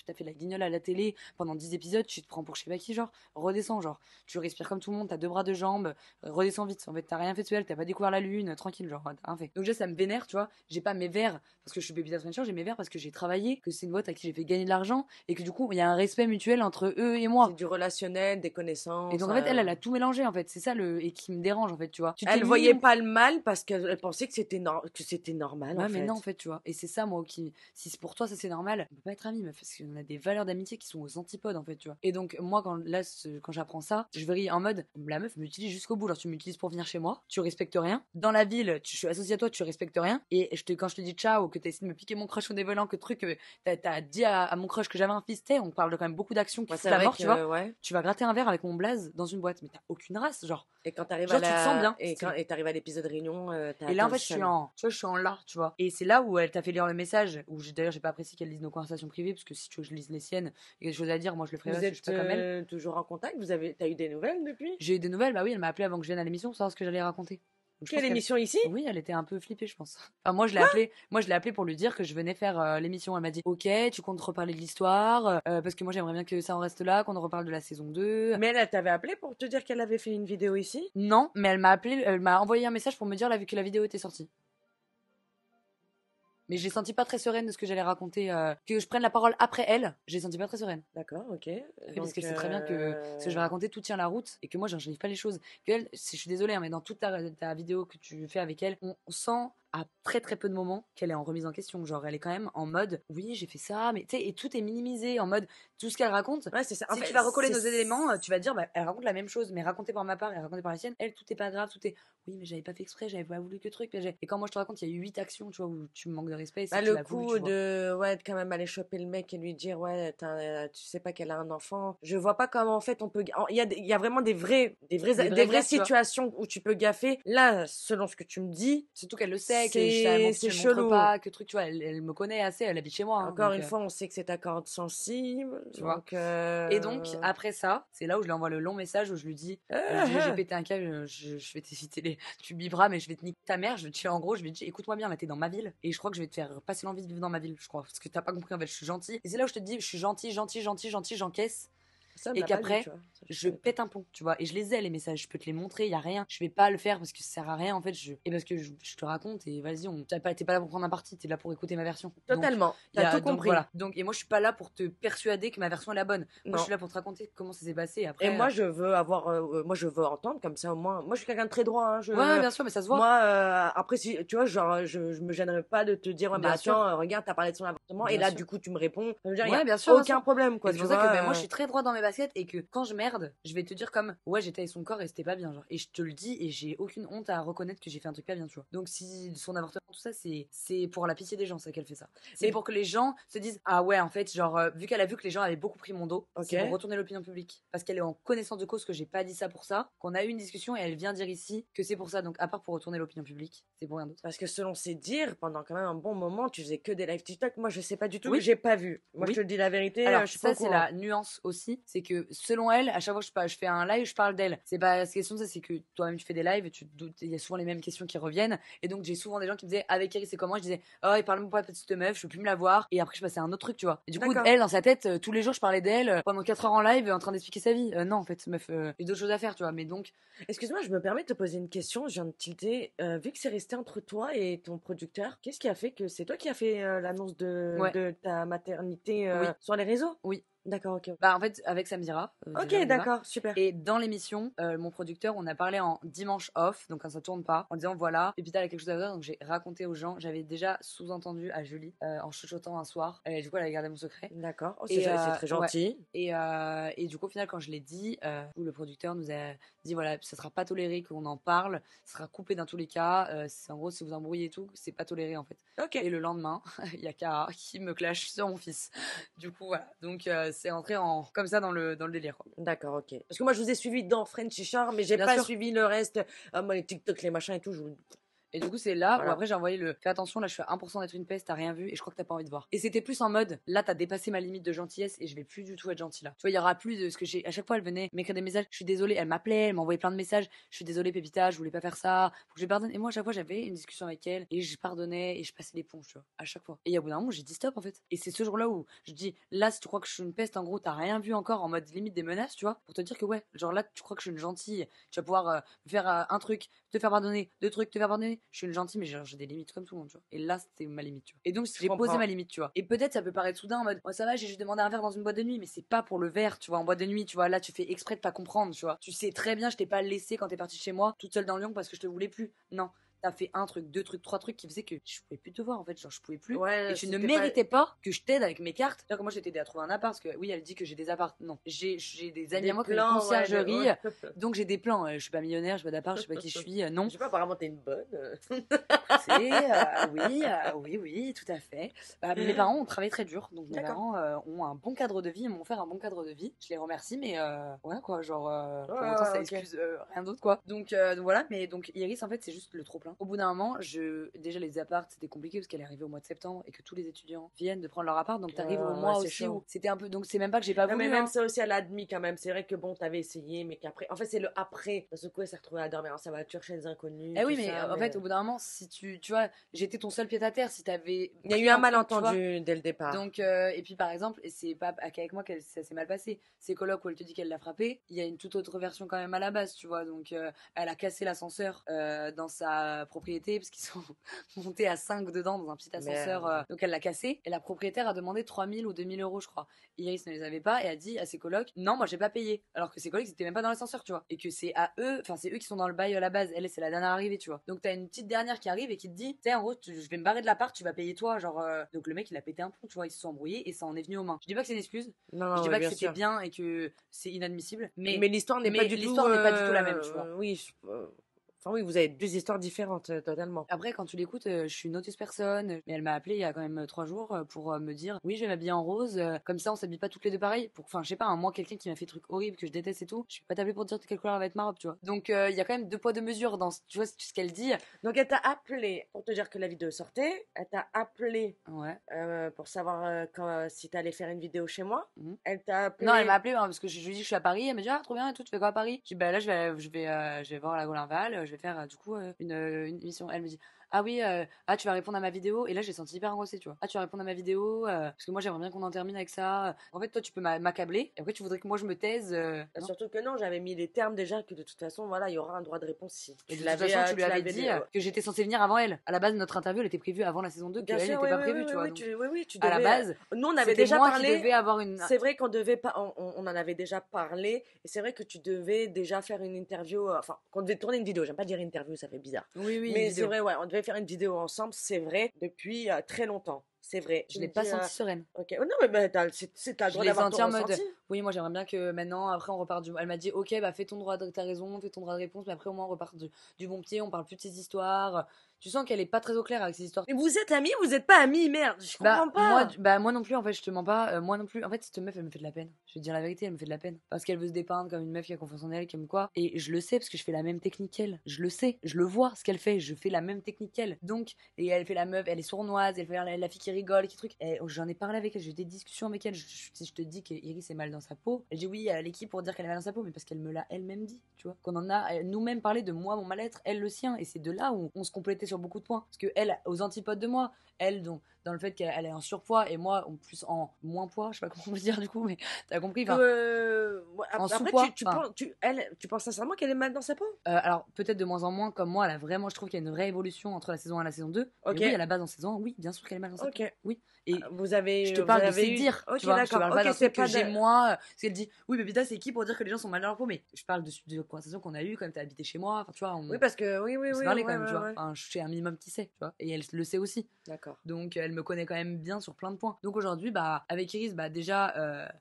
t'as fait la guignole à la télé pendant 10 épisodes, tu te prends pour je sais pas qui, genre, redescends, genre, tu respires comme tout le monde, t'as 2 bras, 2 jambes, redescends vite. En fait, t'as rien fait de sexuel, t'as pas découvert la lune, tranquille, genre, t'as rien fait. Donc, déjà, ça me vénère, tu vois. J'ai pas mes verres parce que je suis Pépita de Frenchy Shore, j'ai mes verres parce que j'ai travaillé, que c'est une boîte à qui j'ai fait gagner de l'argent et que du coup, il y a un respect mutuel entre eux et moi. C'est du relationnel, des connaissances. Et donc, en fait, elle a tout mélangé, en fait. C'est ça et qui me dérange, en fait, tu vois. Elle voyait pas le mal parce qu'elle pensait que c'était normal, ouais, en fait. mais non, en fait, tu vois. Et c'est ça, moi, qui. Si c'est pour toi, ça c'est normal, on peut pas être amis, meuf, parce qu'on a des valeurs d'amitié qui sont aux antipodes, en fait, tu vois. Et donc, moi, quand j'apprends ça, je vrille en mode, la meuf m'utilise jusqu'au bout. Genre, tu m'utilises pour venir chez moi, tu respectes rien. Dans la ville, je suis associée à toi, tu respectes rien. Et quand je te dis ciao, que t'as essayé de me piquer mon crush au dévoilant, que truc, t'as dit à mon crush que j'avais un fils, on parle de quand même beaucoup d'actions qui foutent la mort, tu vois. Ouais. Tu vas gratter un verre avec mon blaze dans une boîte, mais t'as aucune race, genre. Et quand t'arrives tu te sens bien. Et t'arrives à l'épisode réunion, et là, en fait, je suis en là, tu vois. Et c'est là où elle t'a fait lire le message, où d'ailleurs, j'ai pas apprécié qu'elle lise nos conversations privées, parce que si tu veux que je lise les siennes, il y a des choses à dire, moi je le ferai pas, je suis pas comme elle. Toujours en contact? T'as eu des nouvelles depuis? J'ai eu des nouvelles, bah oui, elle m'a appelé avant que je vienne à l'émission pour savoir ce que j'allais raconter. Quelle émission ici? Oui, elle était un peu flippée, je pense. Enfin, moi, je l'ai appelée pour lui dire que je venais faire l'émission. Elle m'a dit, ok, tu comptes reparler de l'histoire, parce que moi, j'aimerais bien que ça en reste là, qu'on en reparle de la saison 2. Mais elle t'avait appelé pour te dire qu'elle avait fait une vidéo ici? Non, mais elle m'a envoyé un message pour me dire que la vidéo était sortie. Mais je l'ai senti pas très sereine de ce que j'allais raconter. Que je prenne la parole après elle, j'ai senti pas très sereine. D'accord, ok. Parce que c'est très bien que ce que je vais raconter, tout tient la route et que moi, j'arrive pas les choses. Que elle, je suis désolée, hein, mais dans toute ta vidéo que tu fais avec elle, on sent à très très peu de moments qu'elle est en remise en question. Genre, elle est quand même en mode, oui, j'ai fait ça, mais tu sais, et tout est minimisé en mode, tout ce qu'elle raconte. Ouais, c'est ça. Si tu vas recoller nos éléments, tu vas dire, bah, elle raconte la même chose, mais racontée par ma part et racontée par la sienne. Elle, tout est pas grave, tout est, oui, mais j'avais pas fait exprès, j'avais pas voulu que truc. Et quand moi je te raconte, il y a eu 8 actions, tu vois, où tu me manques de respect. Bah, le coup de quand même aller choper le mec et lui dire, ouais, tu sais pas qu'elle a un enfant. Je vois pas comment, en fait, on peut. Il y a vraiment des vraies situations où tu peux gaffer. Là, selon ce que tu me dis. Surtout qu'elle le sait, c'est chelou. Pas, que truc, tu vois, elle me connaît assez, elle habite chez moi. Encore une fois, on sait que c'est ta corde sensible. Tu vois. Et donc, après ça, c'est là où je lui envoie le long message où je lui dis, j'ai pété un câble, je vais t'éviter tu biberas, mais je vais te niquer ta mère. En gros, je vais te dire, écoute-moi bien, là, t'es dans ma ville. Et je crois que je vais te faire passer l'envie de vivre dans ma ville, je crois. Parce que t'as pas compris, en fait, je suis gentille. Et c'est là où je te dis, je suis gentille, j'encaisse. Et qu'après, je pète un plomb, tu vois. Et je les ai, les messages. Je peux te les montrer, y a rien. Je vais pas le faire parce que ça sert à rien, en fait. Et parce que je te raconte, et vas-y, t'es pas là pour prendre un parti, t'es là pour écouter ma version. Totalement. T'as tout compris. Voilà. Et moi, je suis pas là pour te persuader que ma version est la bonne. Moi, je suis là pour te raconter comment ça s'est passé. Après, et moi, je veux entendre comme ça, au moins. Moi, je suis quelqu'un de très droit. Hein, ouais, bien sûr, mais ça se voit. Moi, après, si, tu vois, genre, je me gênerais pas de te dire, ouais, bah, tiens, regarde, t'as parlé de son appartement, et là, du coup, tu me réponds. Ça veut dire, ouais, bien sûr, aucun problème, quoi. C'est pour ça que moi, je suis très droit dans mes baskets et que quand je merde, je vais te dire comme, ouais, j'étais avec son corps et c'était pas bien, genre. Et je te le dis et j'ai aucune honte à reconnaître que j'ai fait un truc pas bien, tu vois. Donc, si son avortement, tout ça, c'est pour la pitié des gens, ça qu'elle fait ça. C'est pour que les gens se disent, ah ouais, en fait, genre, vu qu'elle a vu que les gens avaient beaucoup pris mon dos, c'est pour retourner l'opinion publique. Parce qu'elle est en connaissance de cause que j'ai pas dit ça pour ça, qu'on a eu une discussion et elle vient dire ici que c'est pour ça. Donc, à part pour retourner l'opinion publique, c'est pour rien d'autre. Parce que selon ses dires, pendant quand même un bon moment, tu faisais que des live TikTok. Moi, je sais pas du tout, j'ai pas vu. Moi, je te dis la vérité. Alors, je suis ça, c'est la nuance aussi. C'est que selon elle, à chaque fois que je fais un live, je parle d'elle. C'est pas la question de ça, c'est que toi-même, tu fais des lives, il y a souvent les mêmes questions qui reviennent. Et donc, j'ai souvent des gens qui me disaient, avec Eric, c'est comment? Je disais, oh, il parle même pas de petite meuf, je peux plus me la voir. Et après, je passais à un autre truc, tu vois. Et du coup, elle, dans sa tête, tous les jours, je parlais d'elle pendant 4 heures en live en train d'expliquer sa vie. Non, en fait, meuf, j'ai d'autres choses à faire, tu vois. Mais donc. Excuse-moi, je me permets de te poser une question. Je viens de tilter. Vu que c'est resté entre toi et ton producteur, qu'est-ce qui a fait que c'est toi qui as fait l'annonce de ta maternité sur les réseaux? Oui. D'accord, ok. Bah en fait avec Samira. Ok, d'accord, super. Et dans l'émission, mon producteur, on a parlé en dimanche off, donc quand ça tourne pas, en disant voilà, Pépita a quelque chose à dire, donc j'ai raconté aux gens, j'avais déjà sous-entendu à Julie en chuchotant un soir, et du coup elle a gardé mon secret. D'accord, c'est très gentil. Ouais. Et du coup au final quand je l'ai dit, le producteur nous a dit voilà, ça sera pas toléré qu'on en parle, ça sera coupé dans tous les cas, en gros si vous embrouillez et tout, c'est pas toléré en fait. Ok. Et le lendemain, il y a Kara qui me clash sur mon fils. Du coup voilà, donc c'est entré comme ça dans le délire. D'accord, ok. Parce que moi je vous ai suivi dans Frenchy Shore, mais j'ai pas suivi le reste. Moi les TikTok, les machins et tout, Et du coup, c'est là où après j'ai envoyé le fais attention, là je suis à 1% d'être une peste, t'as rien vu et je crois que t'as pas envie de voir. Et c'était plus en mode là t'as dépassé ma limite de gentillesse et je vais plus du tout être gentille là. Tu vois, il y aura plus de ce que j'ai. À chaque fois, elle venait m'écrire des messages, je suis désolée, elle m'appelait, elle m'envoyait plein de messages, je suis désolée, Pépita, je voulais pas faire ça, faut que je pardonne. Et moi, à chaque fois, j'avais une discussion avec elle et je pardonnais et je passais l'éponge, tu vois, à chaque fois. Et au bout d'un moment, j'ai dit stop en fait. Et c'est ce jour-là où je dis là, si tu crois que je suis une peste, en gros, t'as rien vu encore en mode limite des menaces, tu vois, pour te dire que ouais, genre là, tu crois que je suis une gentille, tu vas pouvoir me faire un truc, te faire pardonner, deux trucs, te faire pardonner. Je suis une gentille, mais j'ai des limites comme tout le monde, tu vois. Et là, c'était ma limite, tu vois. Et donc, j'ai posé ma limite, tu vois. Et peut-être ça peut paraître soudain en mode, oh, ça va, j'ai juste demandé un verre dans une boîte de nuit, mais c'est pas pour le verre, tu vois. En boîte de nuit, tu vois, là, tu fais exprès de pas comprendre, tu vois. Tu sais très bien, je t'ai pas laissé quand t'es partie chez moi, toute seule dans Lyon parce que je te voulais plus. Non. T'as fait un truc, deux trucs, trois trucs qui faisaient que je pouvais plus te voir en fait, genre je pouvais plus. Ouais, et tu ne méritais pas que je t'aide avec mes cartes. C'est-à-dire que moi je t'ai aidé à trouver un appart parce que oui, elle dit que j'ai des apparts. Non, j'ai des amis à moi qui ont une conciergerie, donc j'ai des plans. Je suis pas millionnaire, je suis pas d'appart, je sais pas qui je suis, non. Je sais pas, apparemment t'es une bonne. Oui, tout à fait. Mes parents ont travaillé très dur, donc mes parents ont un bon cadre de vie, ils m'ont offert un bon cadre de vie. Je les remercie, mais ouais quoi, genre pour autant ça excuse rien d'autre quoi. Donc voilà, mais donc Iris en fait c'est juste le trop plein. Au bout d'un moment, déjà les apparts c'était compliqué parce qu'elle est arrivée au mois de septembre et que tous les étudiants viennent de prendre leur appart, donc t'arrives au mois aussi où c'était un peu, donc c'est même pas que j'ai pas voulu. Mais même ça aussi elle a admis quand même. C'est vrai que bon t'avais essayé, mais qu'après, en fait c'est le après. D'un seul coup elle s'est retrouvée à dormir dans sa voiture chez les inconnus. Eh oui, mais en fait au bout d'un moment, si tu vois, j'étais ton seul pied à terre, si t'avais. Il y a eu un malentendu dès le départ. Donc et puis par exemple, et c'est pas qu'avec moi que ça s'est mal passé. Ces colocs où elle te dit qu'elle l'a frappé, il y a une toute autre version quand même à la base, tu vois. Donc elle a cassé l'ascenseur dans sa propriété parce qu'ils sont montés à 5 dedans dans un petit ascenseur. Donc elle l'a cassé et la propriétaire a demandé 3000 ou 2000 euros, je crois. Iris ne les avait pas et a dit à ses colocs non, moi j'ai pas payé. Alors que ses colocs c'était même pas dans l'ascenseur, tu vois. Et que c'est à eux, enfin c'est eux qui sont dans le bail à la base. Elle c'est la dernière arrivée, tu vois. Donc t'as une petite dernière qui arrive et qui te dit, tu sais, en gros, je vais me barrer de l'appart, tu vas payer toi, genre. Donc le mec il a pété un plomb, tu vois, ils se sont embrouillés et ça en est venu aux mains. Je dis pas que c'est une excuse, je dis pas que c'était bien et que c'est inadmissible, mais l'histoire n'est pas du tout la même, tu vois. Oui. Enfin oui, vous avez deux histoires différentes totalement. Après, quand tu l'écoutes, je suis une autre personne, mais elle m'a appelé il y a quand même 3 jours pour me dire oui, je vais m'habiller en rose, comme ça on s'habille pas toutes les deux pareil. Enfin, je sais pas, moi quelqu'un qui m'a fait des trucs horribles que je déteste et tout, je vais pas t'appeler pour te dire de quelle couleur va être ma robe, tu vois. Donc il y a quand même 2 poids 2 mesures dans tu vois ce qu'elle dit. Donc elle t'a appelé pour te dire que la vidéo sortait, elle t'a appelé pour savoir si t'allais faire une vidéo chez moi. Elle t'a appelé. Non, elle m'a appelé parce que je lui dis que je suis à Paris, elle m'a dit ah trop bien et tout, tu fais quoi à Paris? Je dis bah là je vais voir la Gaulin-Val, je vais faire du coup une émission. Elle me dit ah oui, tu vas répondre à ma vidéo. Et là, j'ai senti hyper angoissée, tu vois. Ah, tu vas répondre à ma vidéo, parce que moi, j'aimerais bien qu'on en termine avec ça. En fait, toi, tu peux m'accabler. Et après, tu voudrais que moi, je me taise. Surtout que non, j'avais mis les termes déjà, que de toute façon, voilà, il y aura un droit de réponse si. Et de toute façon, tu lui avais dit que j'étais censée venir avant elle. À la base, notre interview, elle était prévue avant la saison 2, qu'elle n'était pas prévue, tu vois. Oui, tu devais. À la base, nous, on avait déjà parlé. Avoir C'est vrai qu'on devait pas, on en avait déjà parlé. Et c'est vrai que tu devais déjà faire une interview, enfin, qu'on devait tourner une vidéo. J'aime pas dire interview, ça fait bizarre. Oui, mais c'est vrai, ouais, on devait faire une vidéo ensemble. C'est vrai, depuis très longtemps. C'est vrai. Je l'ai pas senti sereine. Ok. Oh, non, mais t'as le droit d'avoir ton ressenti. Oui, moi j'aimerais bien que maintenant, après on repart du. Elle m'a dit, ok, bah fais ton droit, t'as raison, fais ton droit de réponse, mais après au moins on repart du bon pied, on parle plus de ces histoires. Tu sens qu'elle est pas très au clair avec ces histoires. Mais vous êtes amis, vous êtes pas amis, merde. Je comprends pas. Moi non plus, en fait, je te mens pas. Moi non plus. En fait, cette meuf, elle me fait de la peine. Je vais te dire la vérité, elle me fait de la peine. Parce qu'elle veut se dépeindre comme une meuf qui a confiance en elle, qui aime quoi. Et je le sais parce que je fais la même technique qu'elle. Je le sais, je le vois ce qu'elle fait. Je fais la même technique qu'elle. Donc, et elle fait la meuf, elle est sournoise, elle fait la fille qui rigole, qui truc. Et j'en ai parlé avec elle, j'ai eu des discussions avec elle. Si je te dis qu'Iris est mal dans sa peau, elle dit oui à l'équipe pour dire qu'elle est mal dans sa peau, mais parce qu'elle me l'a elle-même dit, tu vois. Qu'on en a nous-mêmes parlé de moi, mon mal-être, elle le sien. Et c'est de là où on se complétait sur beaucoup de points. Parce que elle, aux antipodes de moi, elle, donc, dans le fait qu'elle est en surpoids et moi, en plus en moins poids, je sais pas comment on peut dire du coup, mais t'as compris. En sous-poids. Tu penses sincèrement qu'elle est mal dans sa peau? Alors, peut-être de moins en moins, comme moi, elle a vraiment, je trouve qu'il y a une vraie évolution entre la saison 1 et la saison 2. Okay. Mais oui, à la base, en saison 1, oui, bien sûr qu'elle est mal dans sa peau. Oui. Et je te parle de ses dires. Ok, d'accord. Je te parle pas d'un truc que j'ai moi. Parce qu'elle dit, oui, mais putain, c'est qui pour dire que les gens sont mal dans leur peau? Mais je parle de conversations qu'on a eues quand t'as habité chez moi. Enfin, tu vois. Oui, parce que, oui. On se parlait quand même, tu vois. Enfin, je suis un minimum qui sait, tu vois. Et elle le sait aussi. D'accord. Donc, elle me connaît quand même bien sur plein de points. Donc, aujourd'hui, bah, avec Iris, bah, déjà,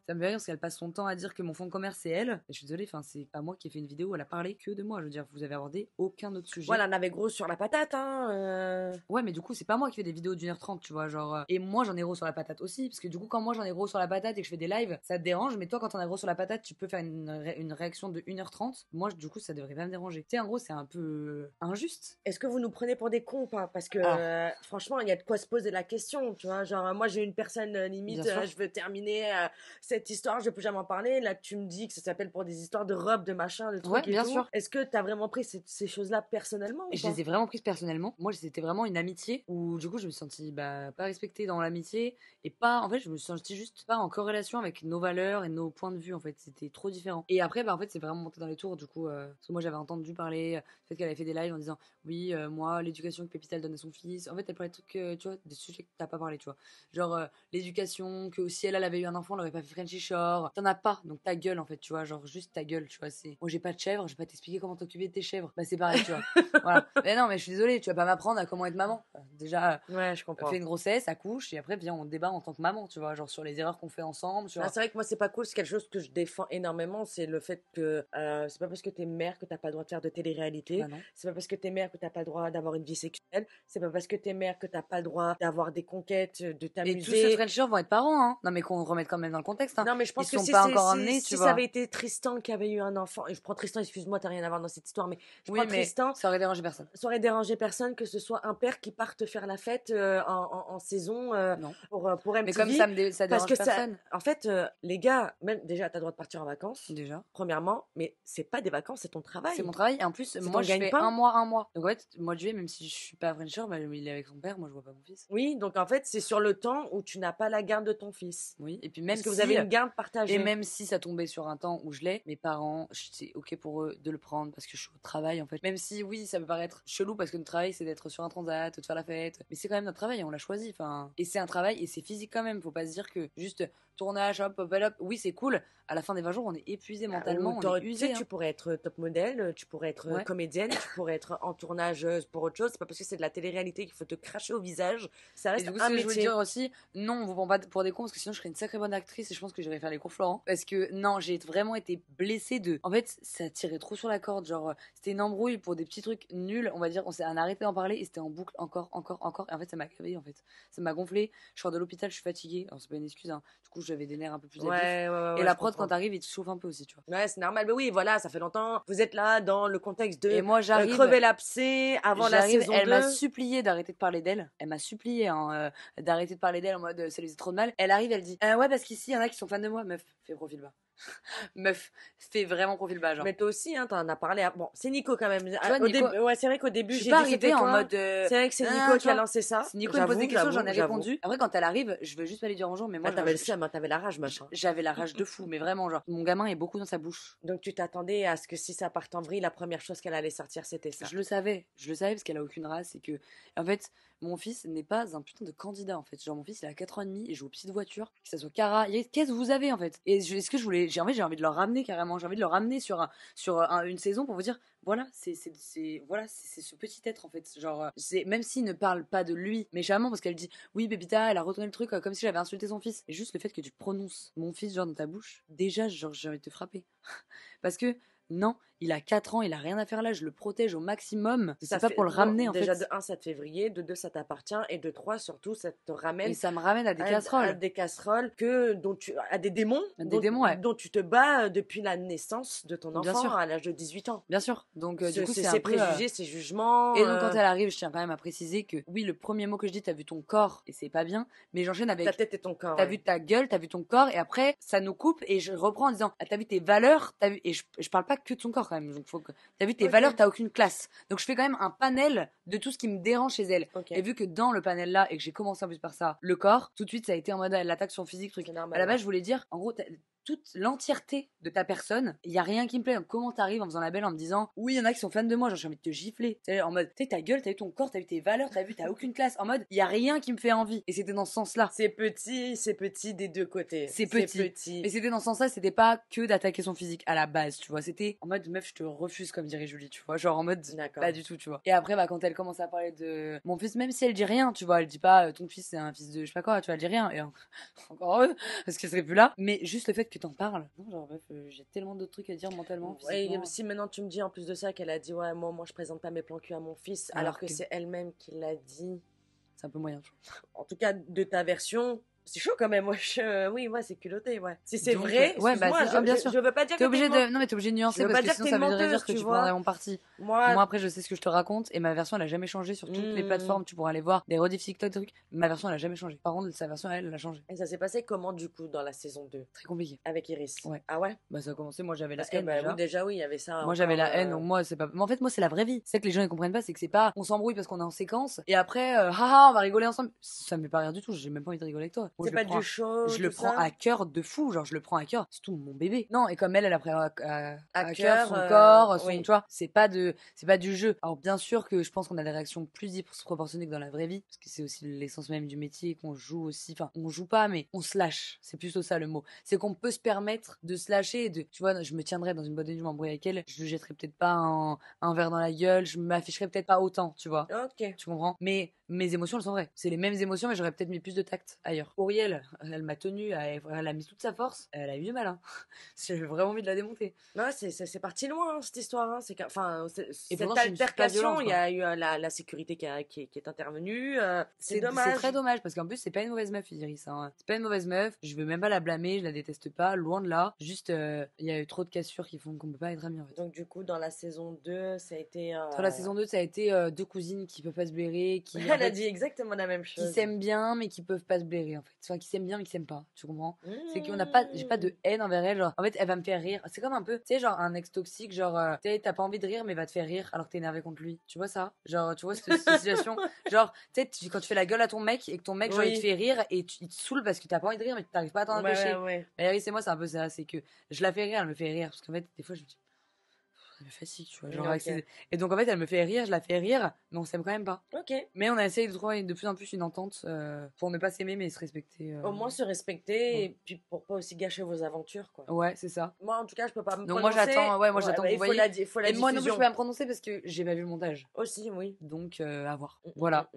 ça me fait rire parce qu'elle passe son temps à dire que mon fond de commerce, c'est elle. Et je suis désolée, enfin, c'est pas moi qui ai fait une vidéo, elle a parlé que de moi. Je veux dire, vous avez abordé aucun autre sujet. Voilà, elle en avait gros sur la patate, hein. Ouais, mais du coup, c'est pas moi qui fais des vidéos d'1h30, tu vois. Genre, genre. Et moi, j'en ai gros sur la patate aussi, parce que du coup, quand moi j'en ai gros sur la patate et que je fais des lives, ça te dérange, mais toi, quand t'en as gros sur la patate, tu peux faire une réaction de 1h30. Moi, du coup, ça devrait pas me déranger. Tu sais, en gros, c'est un peu injuste. Est-ce que vous nous prenez pour des cons ou pas? Parce que franchement, il y a de quoi se poser la question, tu vois. Genre, moi, j'ai une personne limite, je veux terminer cette histoire, je vais plus jamais en parler. Là, tu me dis que ça s'appelle pour des histoires de robes, de machin, de trucs et bien tout. Sûr. Est-ce que t'as vraiment pris ces choses-là personnellement ou Je pas? les ai vraiment prises personnellement. Moi, c'était vraiment une amitié où, du coup, je me suis sentie pas respectée dans l'amitié et pas. En fait, je me suis sentie juste pas en corrélation avec nos valeurs et nos points de vue. En fait, c'était trop différent. Et après, en fait, c'est vraiment monté dans les tours. Du coup, parce que moi, j'avais entendu parler du fait qu'elle avait fait des lives en disant oui, moi, l'éducation que Pépita elle donne à son fils. En fait, elle parlait de trucs, tu vois, des sujets que t'as pas parlé, tu vois. Genre l'éducation, que si elle avait eu un enfant, elle aurait pas fait Frenchy Shore. T'en as pas, donc ta gueule, en fait, tu vois. Genre juste ta gueule, tu vois. C'est moi, j'ai pas de chèvre, je vais pas t'expliquer comment t'occuper de tes chèvres. Bah, c'est pareil, tu vois. Voilà. Mais non, mais je suis désolée, tu vas pas m'apprendre à comment être maman. Déjà, ouais, je comprends. Fais une grossesse, accouche, et après, viens, on débat en tant que maman, tu vois, genre sur les erreurs qu'on fait ensemble. C'est vrai que moi, c'est pas cool, c'est quelque chose que je défends énormément, c'est le fait que c'est pas parce que t'es mère que t'as pas le droit de faire de télé-réalité, c'est pas parce que t'es mère que t'as pas le droit d'avoir une vie sexuelle, c'est pas parce que t'es mère que t'as pas le droit d'avoir des conquêtes, de t'amuser. Et tous ces Frenchers vont être parents, hein. Non, mais qu'on remette quand même dans le contexte, hein. Non, mais je pense Ils que sont pas encore amenés, tu vois. si ça avait été Tristan qui avait eu un enfant, et je prends Tristan, excuse-moi, t'as rien à voir dans cette histoire, mais je prends Tristan. Ça aurait dérangé personne. Ça aurait dérangé personne que ce soit un père qui parte faire la fête en saison non. pour MTV. Mais comme ça dérange personne. En fait, les gars, même déjà, t'as le droit de partir en vacances. Déjà. Premièrement, mais c'est pas des vacances, c'est ton travail. C'est mon travail. Et en plus, moi, je fais un mois. Donc en fait, mois de juillet, même si je suis pas Frencher, il est avec son père, moi, je vois pas mon fils. Oui, donc en fait, c'est sur le temps où tu n'as pas la garde de ton fils. Oui, et puis même parce que vous avez une garde partagée. Et même si ça tombait sur un temps où je l'ai, mes parents, c'est ok pour eux de le prendre parce que je suis au travail en fait. Même si oui, ça peut paraître chelou parce que notre travail c'est d'être sur un transat, de faire la fête, mais c'est quand même notre travail, on l'a choisi. Enfin, et c'est un travail et c'est physique quand même. Faut pas se dire que juste tournage, hop, hop, hop, oui c'est cool. À la fin des 20 jours, on est épuisé mentalement, on est usé. Tu pourrais être top modèle, tu pourrais être comédienne, tu pourrais être en tournage pour autre chose. C'est pas parce que c'est de la télé-réalité qu'il faut te cracher au visage. Ça reste et du coup, un ce que métier. Je veux dire aussi, non, on vous prend pas pour des cons parce que sinon je serais une sacrée bonne actrice et je pense que j'irais faire les cours Florent. Parce que non, j'ai vraiment été blessée de. En fait, ça tirait trop sur la corde. Genre, c'était une embrouille pour des petits trucs nuls. On va dire, on s'est arrêté d'en parler et c'était en boucle encore. Et en fait, ça m'a gavé en fait. Ça m'a gonflé. Je sors de l'hôpital, je suis fatiguée. Alors, c'est pas une excuse, hein. Du coup, j'avais des nerfs un peu plus abusifs. Et la prod, quand t'arrives, il te chauffe un peu aussi, tu vois. Ouais, c'est normal. Mais oui, voilà, ça fait longtemps. Vous êtes là dans le contexte de et moi, j'arrive, crever l'abcès avant la saison 2. Elle m'a supplié d'arrêter de parler d'elle. Elle m'a supplié d'arrêter de parler d'elle en mode ça lui faisait trop de mal. Elle arrive, elle dit ouais, parce qu'ici, il y en a qui sont fans de moi. Meuf, fais profil bas. Meuf, fais vraiment profil bas, genre. Mais toi aussi, hein, t'en as parlé. Bon, c'est Nico quand même. Tu vois, Nico... Ouais, c'est vrai qu'au début, j'ai pas arrivé en mode. C'est vrai que c'est Nico qui a lancé ça. Nico me pose des questions, j'en ai répondu. Après, quand elle arrive, je veux juste pas lui dire bonjour, mais moi. T'avais le seum, t'avais la rage, machin. J'avais la rage de fou, mais vraiment, genre, mon gamin est beaucoup dans sa bouche. Donc tu t'attendais à ce que si ça parte en vrille, la première chose qu'elle allait sortir, c'était ça. Je le savais parce qu'elle a aucune race et que, en fait, mon fils n'est pas un putain de candidat en fait. Genre mon fils il a 4 ans et demi et joue aux petites voitures, que ça soit Cara, qu'est-ce que vous avez en fait. Et est-ce que je voulais, j'ai envie de le ramener carrément, j'ai envie de le ramener sur une saison pour vous dire voilà, c'est ce petit être en fait. Genre c'est même s'il ne parle pas de lui méchamment parce qu'elle dit oui Pépita, elle a retourné le truc comme si j'avais insulté son fils. Et juste le fait que tu prononces mon fils genre dans ta bouche, déjà genre j'ai envie de te frapper. Parce que non, il a 4 ans, il a rien à faire là, je le protège au maximum. C'est pas pour le ramener en fait. Déjà de 1, ça te fait vriller, de 2, ça t'appartient, et de 3, surtout, ça te ramène. Et ça me ramène à des casseroles. À des casseroles, à des démons. Dont tu te bats depuis la naissance de ton enfant à l'âge de 18 ans. Bien sûr. Donc du coup, c'est ses préjugés, ses jugements. Et donc quand elle arrive, je tiens quand même à préciser que oui, le premier mot que je dis, t'as vu ton corps, et c'est pas bien, mais j'enchaîne avec. Ta tête et ton corps. T'as vu ta gueule, t'as vu ton corps, et après, ça nous coupe, et je reprends en disant, t'as vu tes valeurs, et je parle pas que de son corps quand même. Donc faut que t'as vu tes valeurs, t'as aucune classe. Donc je fais quand même un panel de tout ce qui me dérange chez elle. Et vu que dans le panel là, et que j'ai commencé en plus par ça, le corps, tout de suite ça a été en mode elle attaque son physique, truc. À la base je voulais dire, en gros, toute l'entièreté de ta personne, il y a rien qui me plaît. Donc comment t'arrives en faisant la belle en me disant oui, il y en a qui sont fans de moi, genre j'ai envie de te gifler. C'est en mode ta gueule, t'as vu ton corps, t'as vu tes valeurs, t'as aucune classe. En mode il y a rien qui me fait envie. Et c'était dans ce sens-là. C'est petit des deux côtés. C'est petit. Mais c'était dans ce sens-là, c'était pas que d'attaquer son physique à la base, tu vois. C'était en mode meuf, je te refuse comme dirait Julie, tu vois. Genre en mode pas du tout, tu vois. Et après quand elle commence à parler de mon fils, même si elle dit rien, tu vois, elle dit pas ton fils c'est un fils de je sais pas quoi, tu vois, elle dit rien. Et encore heureux parce qu'il serait plus là. Mais juste le fait que t'en parles. Non, genre bref, j'ai tellement d'autres trucs à dire mentalement. Et si maintenant tu me dis en plus de ça qu'elle a dit ouais moi je présente pas mes plans cul à mon fils alors que c'est elle-même qui l'a dit. C'est un peu moyen. En tout cas, de ta version. C'est chaud quand même, oui, c'est culotté, ouais. Si c'est Donc, vrai, ouais, bah, bien sûr. Je veux pas dire t'es que obligé de... Non, mais t'es obligé de nuancer parce que sinon ça voudrait dire que tu prendrais mon parti. Moi, après, je sais ce que je te raconte et ma version, elle a jamais changé sur toutes les plateformes. Tu pourras aller voir des rediffs TikTok, trucs. Ma version, elle a jamais changé. Par contre, sa version, elle a changé. Et ça s'est passé comment, du coup, dans la saison 2? Très compliqué. Avec Iris. Ouais. Ah ouais? Bah, ça a commencé, moi, j'avais la Parce que, haine déjà. Oui, il y avait ça. Moi, j'avais la haine, donc moi, c'est pas. Mais en fait, moi, c'est la vraie vie. C'est ça que les gens, ils comprennent pas, c'est que c'est pas. On s'embrouille parce qu'on est en séquence et après, haha, on va rigoler ensemble. Ça me fait pas rire du tout. J'ai même pas envie de rigoler avec toi. C'est pas du show. Je le prends à cœur de fou, genre je le prends à cœur, c'est tout mon bébé. Non, et comme elle a pris à cœur son corps, tu vois, c'est pas du jeu. Alors bien sûr que je pense qu'on a des réactions plus disproportionnées que dans la vraie vie, parce que c'est aussi l'essence même du métier, qu'on joue aussi, enfin on joue pas mais on se lâche, c'est plutôt ça le mot. C'est qu'on peut se permettre de se lâcher et de, tu vois, je me tiendrais dans une boîte de nuit, je m'embrouille avec elle, je lui jetterais peut-être pas un verre dans la gueule, je m'afficherais peut-être pas autant, tu vois. Ok. Tu comprends? Mais mes émotions, elles sont vraies. C'est les mêmes émotions, mais j'aurais peut-être mis plus de tact ailleurs. Auriel, elle m'a tenue, elle a mis toute sa force, elle a eu du mal. Hein. J'ai vraiment envie de la démonter. Ouais, c'est parti loin, hein, cette histoire. Hein. Enfin, cette pourtant, altercation, il y a eu la sécurité qui est intervenue. C'est dommage. C'est très dommage, parce qu'en plus, c'est pas une mauvaise meuf, Iris. Hein. C'est pas une mauvaise meuf, je veux même pas la blâmer, je la déteste pas, loin de là. Juste, il y a eu trop de cassures qui font qu'on peut pas être amis, en fait. Donc, du coup, dans la saison 2, ça a été... Dans la saison 2, ça a été deux cousines qui peuvent pas se blairer, qui... Elle a dit exactement la même chose. Qui s'aiment bien, mais qui peuvent pas se blairer, en fait. Enfin, qui s'aiment bien, mais qui s'aiment pas, tu comprends? C'est qu'on n'a pas... J'ai pas de haine envers elle, genre... En fait, elle va me faire rire. C'est comme un peu, tu sais, genre un ex toxique, genre... tu sais, t'as pas envie de rire, mais va te faire rire alors que t'es énervé contre lui. Tu vois ça? Genre, tu vois cette situation? Genre, tu sais, quand tu fais la gueule à ton mec, et que ton mec, genre, il te fait rire, et il te saoule parce que t'as pas envie de rire, mais t'arrives pas à t'en empêcher. Ouais. Mais oui, c'est moi, c'est un peu ça. C'est que je la fais rire, elle me fait rire. Parce qu'en fait, des fois, je me dis... Elle me fatigue, tu vois. Genre, okay. Et donc, en fait, elle me fait rire, je la fais rire, mais on s'aime quand même pas. Ok. Mais on a essayé de trouver de plus en plus une entente pour ne pas s'aimer, mais se respecter. Au moins se respecter, et puis pour pas aussi gâcher vos aventures, quoi. Ouais, c'est ça. Moi, en tout cas, je peux pas me donc, prononcer. Moi, j'attends que vous voyez. Il faut la et diffusion. moi, non plus, je peux pas me prononcer parce que j'ai pas vu le montage. Aussi, oui. Donc, à voir. Voilà.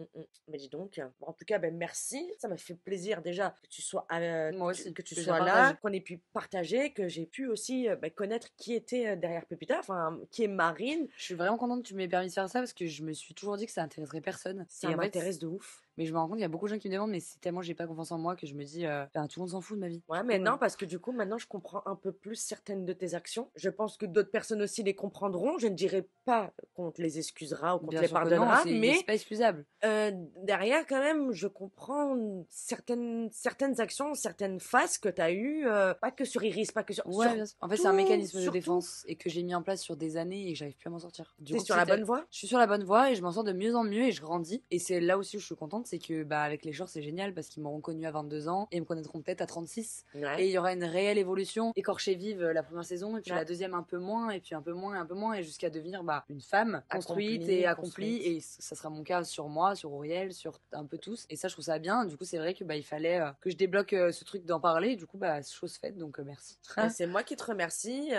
Mais dis donc. Bon, en tout cas, merci. Ça m'a fait plaisir déjà que tu sois, moi aussi, que tu sois là, qu'on ait pu partager, que j'ai pu aussi connaître qui était derrière Pépita, enfin, qui est Marine. Je suis vraiment contente que tu m'aies permis de faire ça parce que je me suis toujours dit que ça intéresserait personne. Ça m'intéresse de ouf. Mais je me rends compte qu'il y a beaucoup de gens qui me demandent, mais c'est tellement j'ai pas confiance en moi que je me dis, tout le monde s'en fout de ma vie. Ouais, mais non, parce que du coup, maintenant, je comprends un peu plus certaines de tes actions. Je pense que d'autres personnes aussi les comprendront. Je ne dirais pas qu'on te les excusera ou qu'on te les pardonnera, mais c'est pas excusable. Derrière, quand même, je comprends certaines actions, certaines phases que tu as eues, pas que sur Iris, pas que sur... Ouais, bien sûr. En fait, c'est un mécanisme de défense et que j'ai mis en place sur des années et que j'arrive plus à m'en sortir. T'es sur la bonne voie? Je suis sur la bonne voie et je m'en sors de mieux en mieux et je grandis. Et c'est là aussi où je suis contente, c'est que avec les shorts c'est génial parce qu'ils m'auront connue à 22 ans et ils me connaîtront peut-être à 36. Ouais. Et il y aura une réelle évolution. Écorchée vive la première saison et puis la deuxième un peu moins et puis un peu moins et jusqu'à devenir une femme construite et accomplie. Et ça sera mon cas sur moi, sur Auriel, sur un peu tous. Et ça je trouve ça bien. Du coup c'est vrai que il fallait que je débloque ce truc d'en parler. Et du coup chose faite, donc merci. C'est moi qui te remercie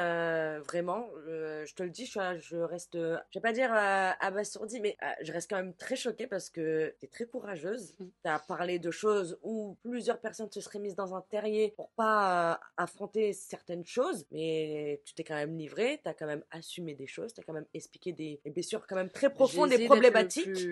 vraiment. Je te le dis, je reste, je vais pas dire abasourdie, mais je reste quand même très choquée parce que t'es très courageuse. T'as parlé de choses où plusieurs personnes se seraient mises dans un terrier pour pas affronter certaines choses, mais tu t'es quand même livrée, t'as quand même assumé des choses, t'as quand même expliqué des blessures quand même très profondes et problématiques.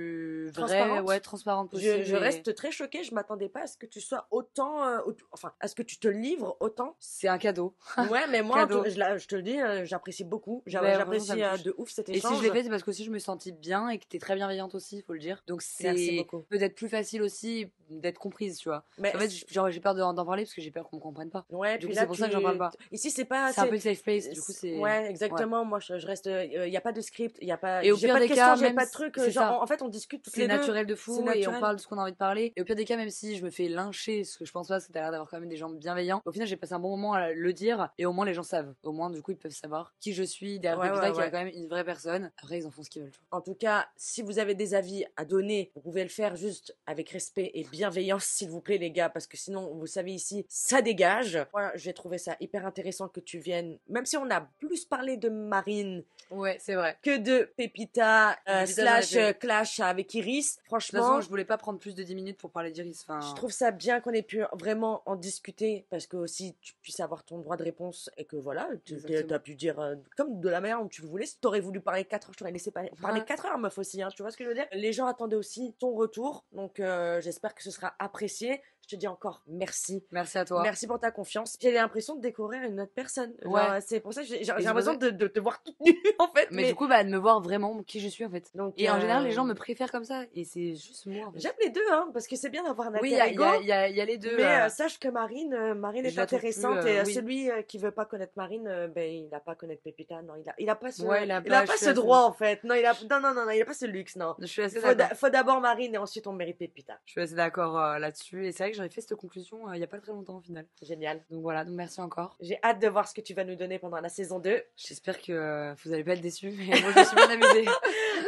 Transparente possible. Je reste très choquée, je m'attendais pas à ce que tu sois autant, à ce que tu te livres autant. C'est un cadeau. Ouais, mais moi, je te le dis, j'apprécie beaucoup. J'apprécie de ouf cet échange. Et si je l'ai fait, c'est parce qu'aussi je me sentis bien et que t'es très bienveillante aussi, faut le dire. Donc c'est peut-être plus facile aussi d'être comprise, tu vois. Mais en fait, j'ai peur d'en parler parce que j'ai peur qu'on me comprenne pas. Ouais, du coup, c'est pour ça que j'en parle pas. Ici, c'est pas. C'est un peu safe place, du coup, c'est. Ouais, exactement. Ouais. Moi, je reste. Il y a pas de script, il y a pas. Et au pire des cas, j'ai pas de truc. Genre, en fait, on discute toutes les deux. C'est naturel de fou et on parle de ce qu'on a envie de parler. Et au pire des cas, même si je me fais lyncher, ce que je pense pas, c'est que t'as l'air d'avoir quand même des gens bienveillants. Au final, j'ai passé un bon moment à le dire et au moins les gens savent. Au moins, du coup, ils peuvent savoir qui je suis derrière Pépita, qui est quand même une vraie personne. Après, ils en font ce qu'ils veulent. En tout cas, si vous avez des avis à donner, vous pouvez le faire juste avec respect et bienveillance, s'il vous plaît, les gars, parce que sinon, vous savez ici, ça dégage. Voilà, j'ai trouvé ça hyper intéressant que tu viennes, même si on a plus parlé de Marine. Ouais, c'est vrai. Que de Pépita / clash avec Iris. Franchement, de toute façon, je voulais pas prendre plus de 10 minutes pour parler d'Iris. Je trouve ça bien qu'on ait pu vraiment en discuter parce que aussi tu puisses avoir ton droit de réponse et que voilà, tu as pu dire comme de la manière dont tu le voulais. Si t'aurais voulu parler 4 heures, je t'aurais laissé parler 4 heures, meuf aussi. Hein, tu vois ce que je veux dire? Les gens attendaient aussi ton retour, donc j'espère que ce sera apprécié. Je te dis encore merci. Merci à toi. Merci pour ta confiance. J'ai l'impression de découvrir une autre personne. Ouais. C'est pour ça que j'ai l'impression de te voir toute nue en fait. Mais du coup, de me voir vraiment qui je suis en fait. Donc, et en général, les gens me préfèrent comme ça. Et c'est juste moi. En fait. J'aime les deux, hein, parce que c'est bien d'avoir un alter ego. Oui, il y a les deux. Mais sache que Marine est intéressante. Et celui qui veut pas connaître Marine, il n'a pas à connaître Pépita. Non, il a pas ce, il a pas ce droit en fait. Non, il a pas ce luxe. Non. Je suis assez d'accord. Faut d'abord Marine et ensuite on mérite Pépita. Je suis assez d'accord là-dessus. Et c'est vrai que j'avais fait cette conclusion il y a pas très longtemps au final. Génial. Donc voilà, donc merci encore. J'ai hâte de voir ce que tu vas nous donner pendant la saison 2. J'espère que vous allez pas être déçus, mais moi je suis bien amusée.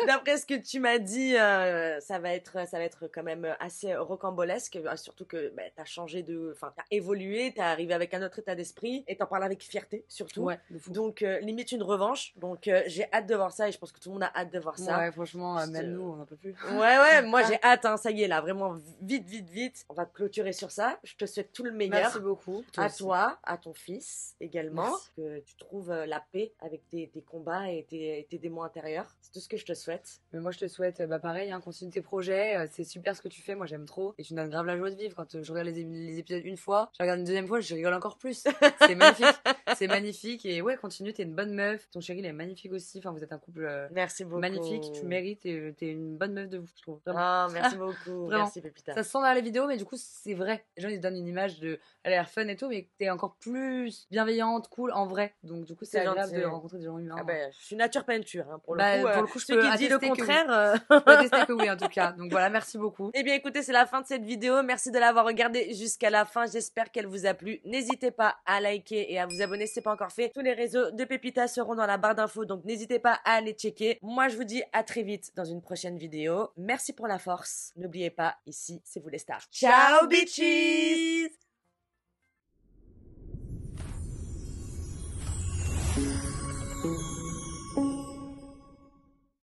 D'après ce que tu m'as dit, ça va être quand même assez rocambolesque, surtout que t'as changé t'as évolué, t'es arrivé avec un autre état d'esprit et t'en parles avec fierté surtout. Ouais, de fou. Donc limite une revanche. Donc j'ai hâte de voir ça et je pense que tout le monde a hâte de voir ça. Ouais, franchement, même nous, on n'en peut plus. Ouais, moi j'ai hâte, hein, ça y est là, vraiment vite. On va clôturer sur ça. Je te souhaite tout le meilleur. Merci beaucoup. Toi, à ton fils également. Merci. Que tu trouves la paix avec tes combats et tes démons intérieurs. C'est tout ce que je te souhaite. Mais moi je te souhaite pareil, hein, continue tes projets. C'est super ce que tu fais, moi j'aime trop. Et tu me donnes grave la joie de vivre. Quand je regarde les épisodes une fois, je regarde une deuxième fois, je rigole encore plus. C'est magnifique. C'est magnifique. Et ouais, continue, t'es une bonne meuf. Ton chéri il est magnifique aussi. Enfin, vous êtes un couple merci beaucoup. Magnifique. Tu mérites et t'es une bonne meuf de vous, je trouve. Ah, merci beaucoup. Vraiment. Merci Pépita. Ça se sent dans les vidéos, mais du coup c'est vrai. Les gens ils se donnent une image de elle a l'air fun et tout, mais t'es encore plus bienveillante, cool en vrai. Donc du coup c'est agréable de rencontrer des gens humains. Je suis nature peinture hein, pour le coup. Je ceux qui disent le contraire. Je peux attester que oui en tout cas. Donc voilà, merci beaucoup. Eh bien écoutez, c'est la fin de cette vidéo. Merci de l'avoir regardée jusqu'à la fin. J'espère qu'elle vous a plu. N'hésitez pas à liker et à vous abonner si c'est pas encore fait. Tous les réseaux de Pépita seront dans la barre d'infos, donc n'hésitez pas à les checker. Moi je vous dis à très vite dans une prochaine vidéo. Merci pour la force. N'oubliez pas, ici c'est vous les stars. Ciao bitches.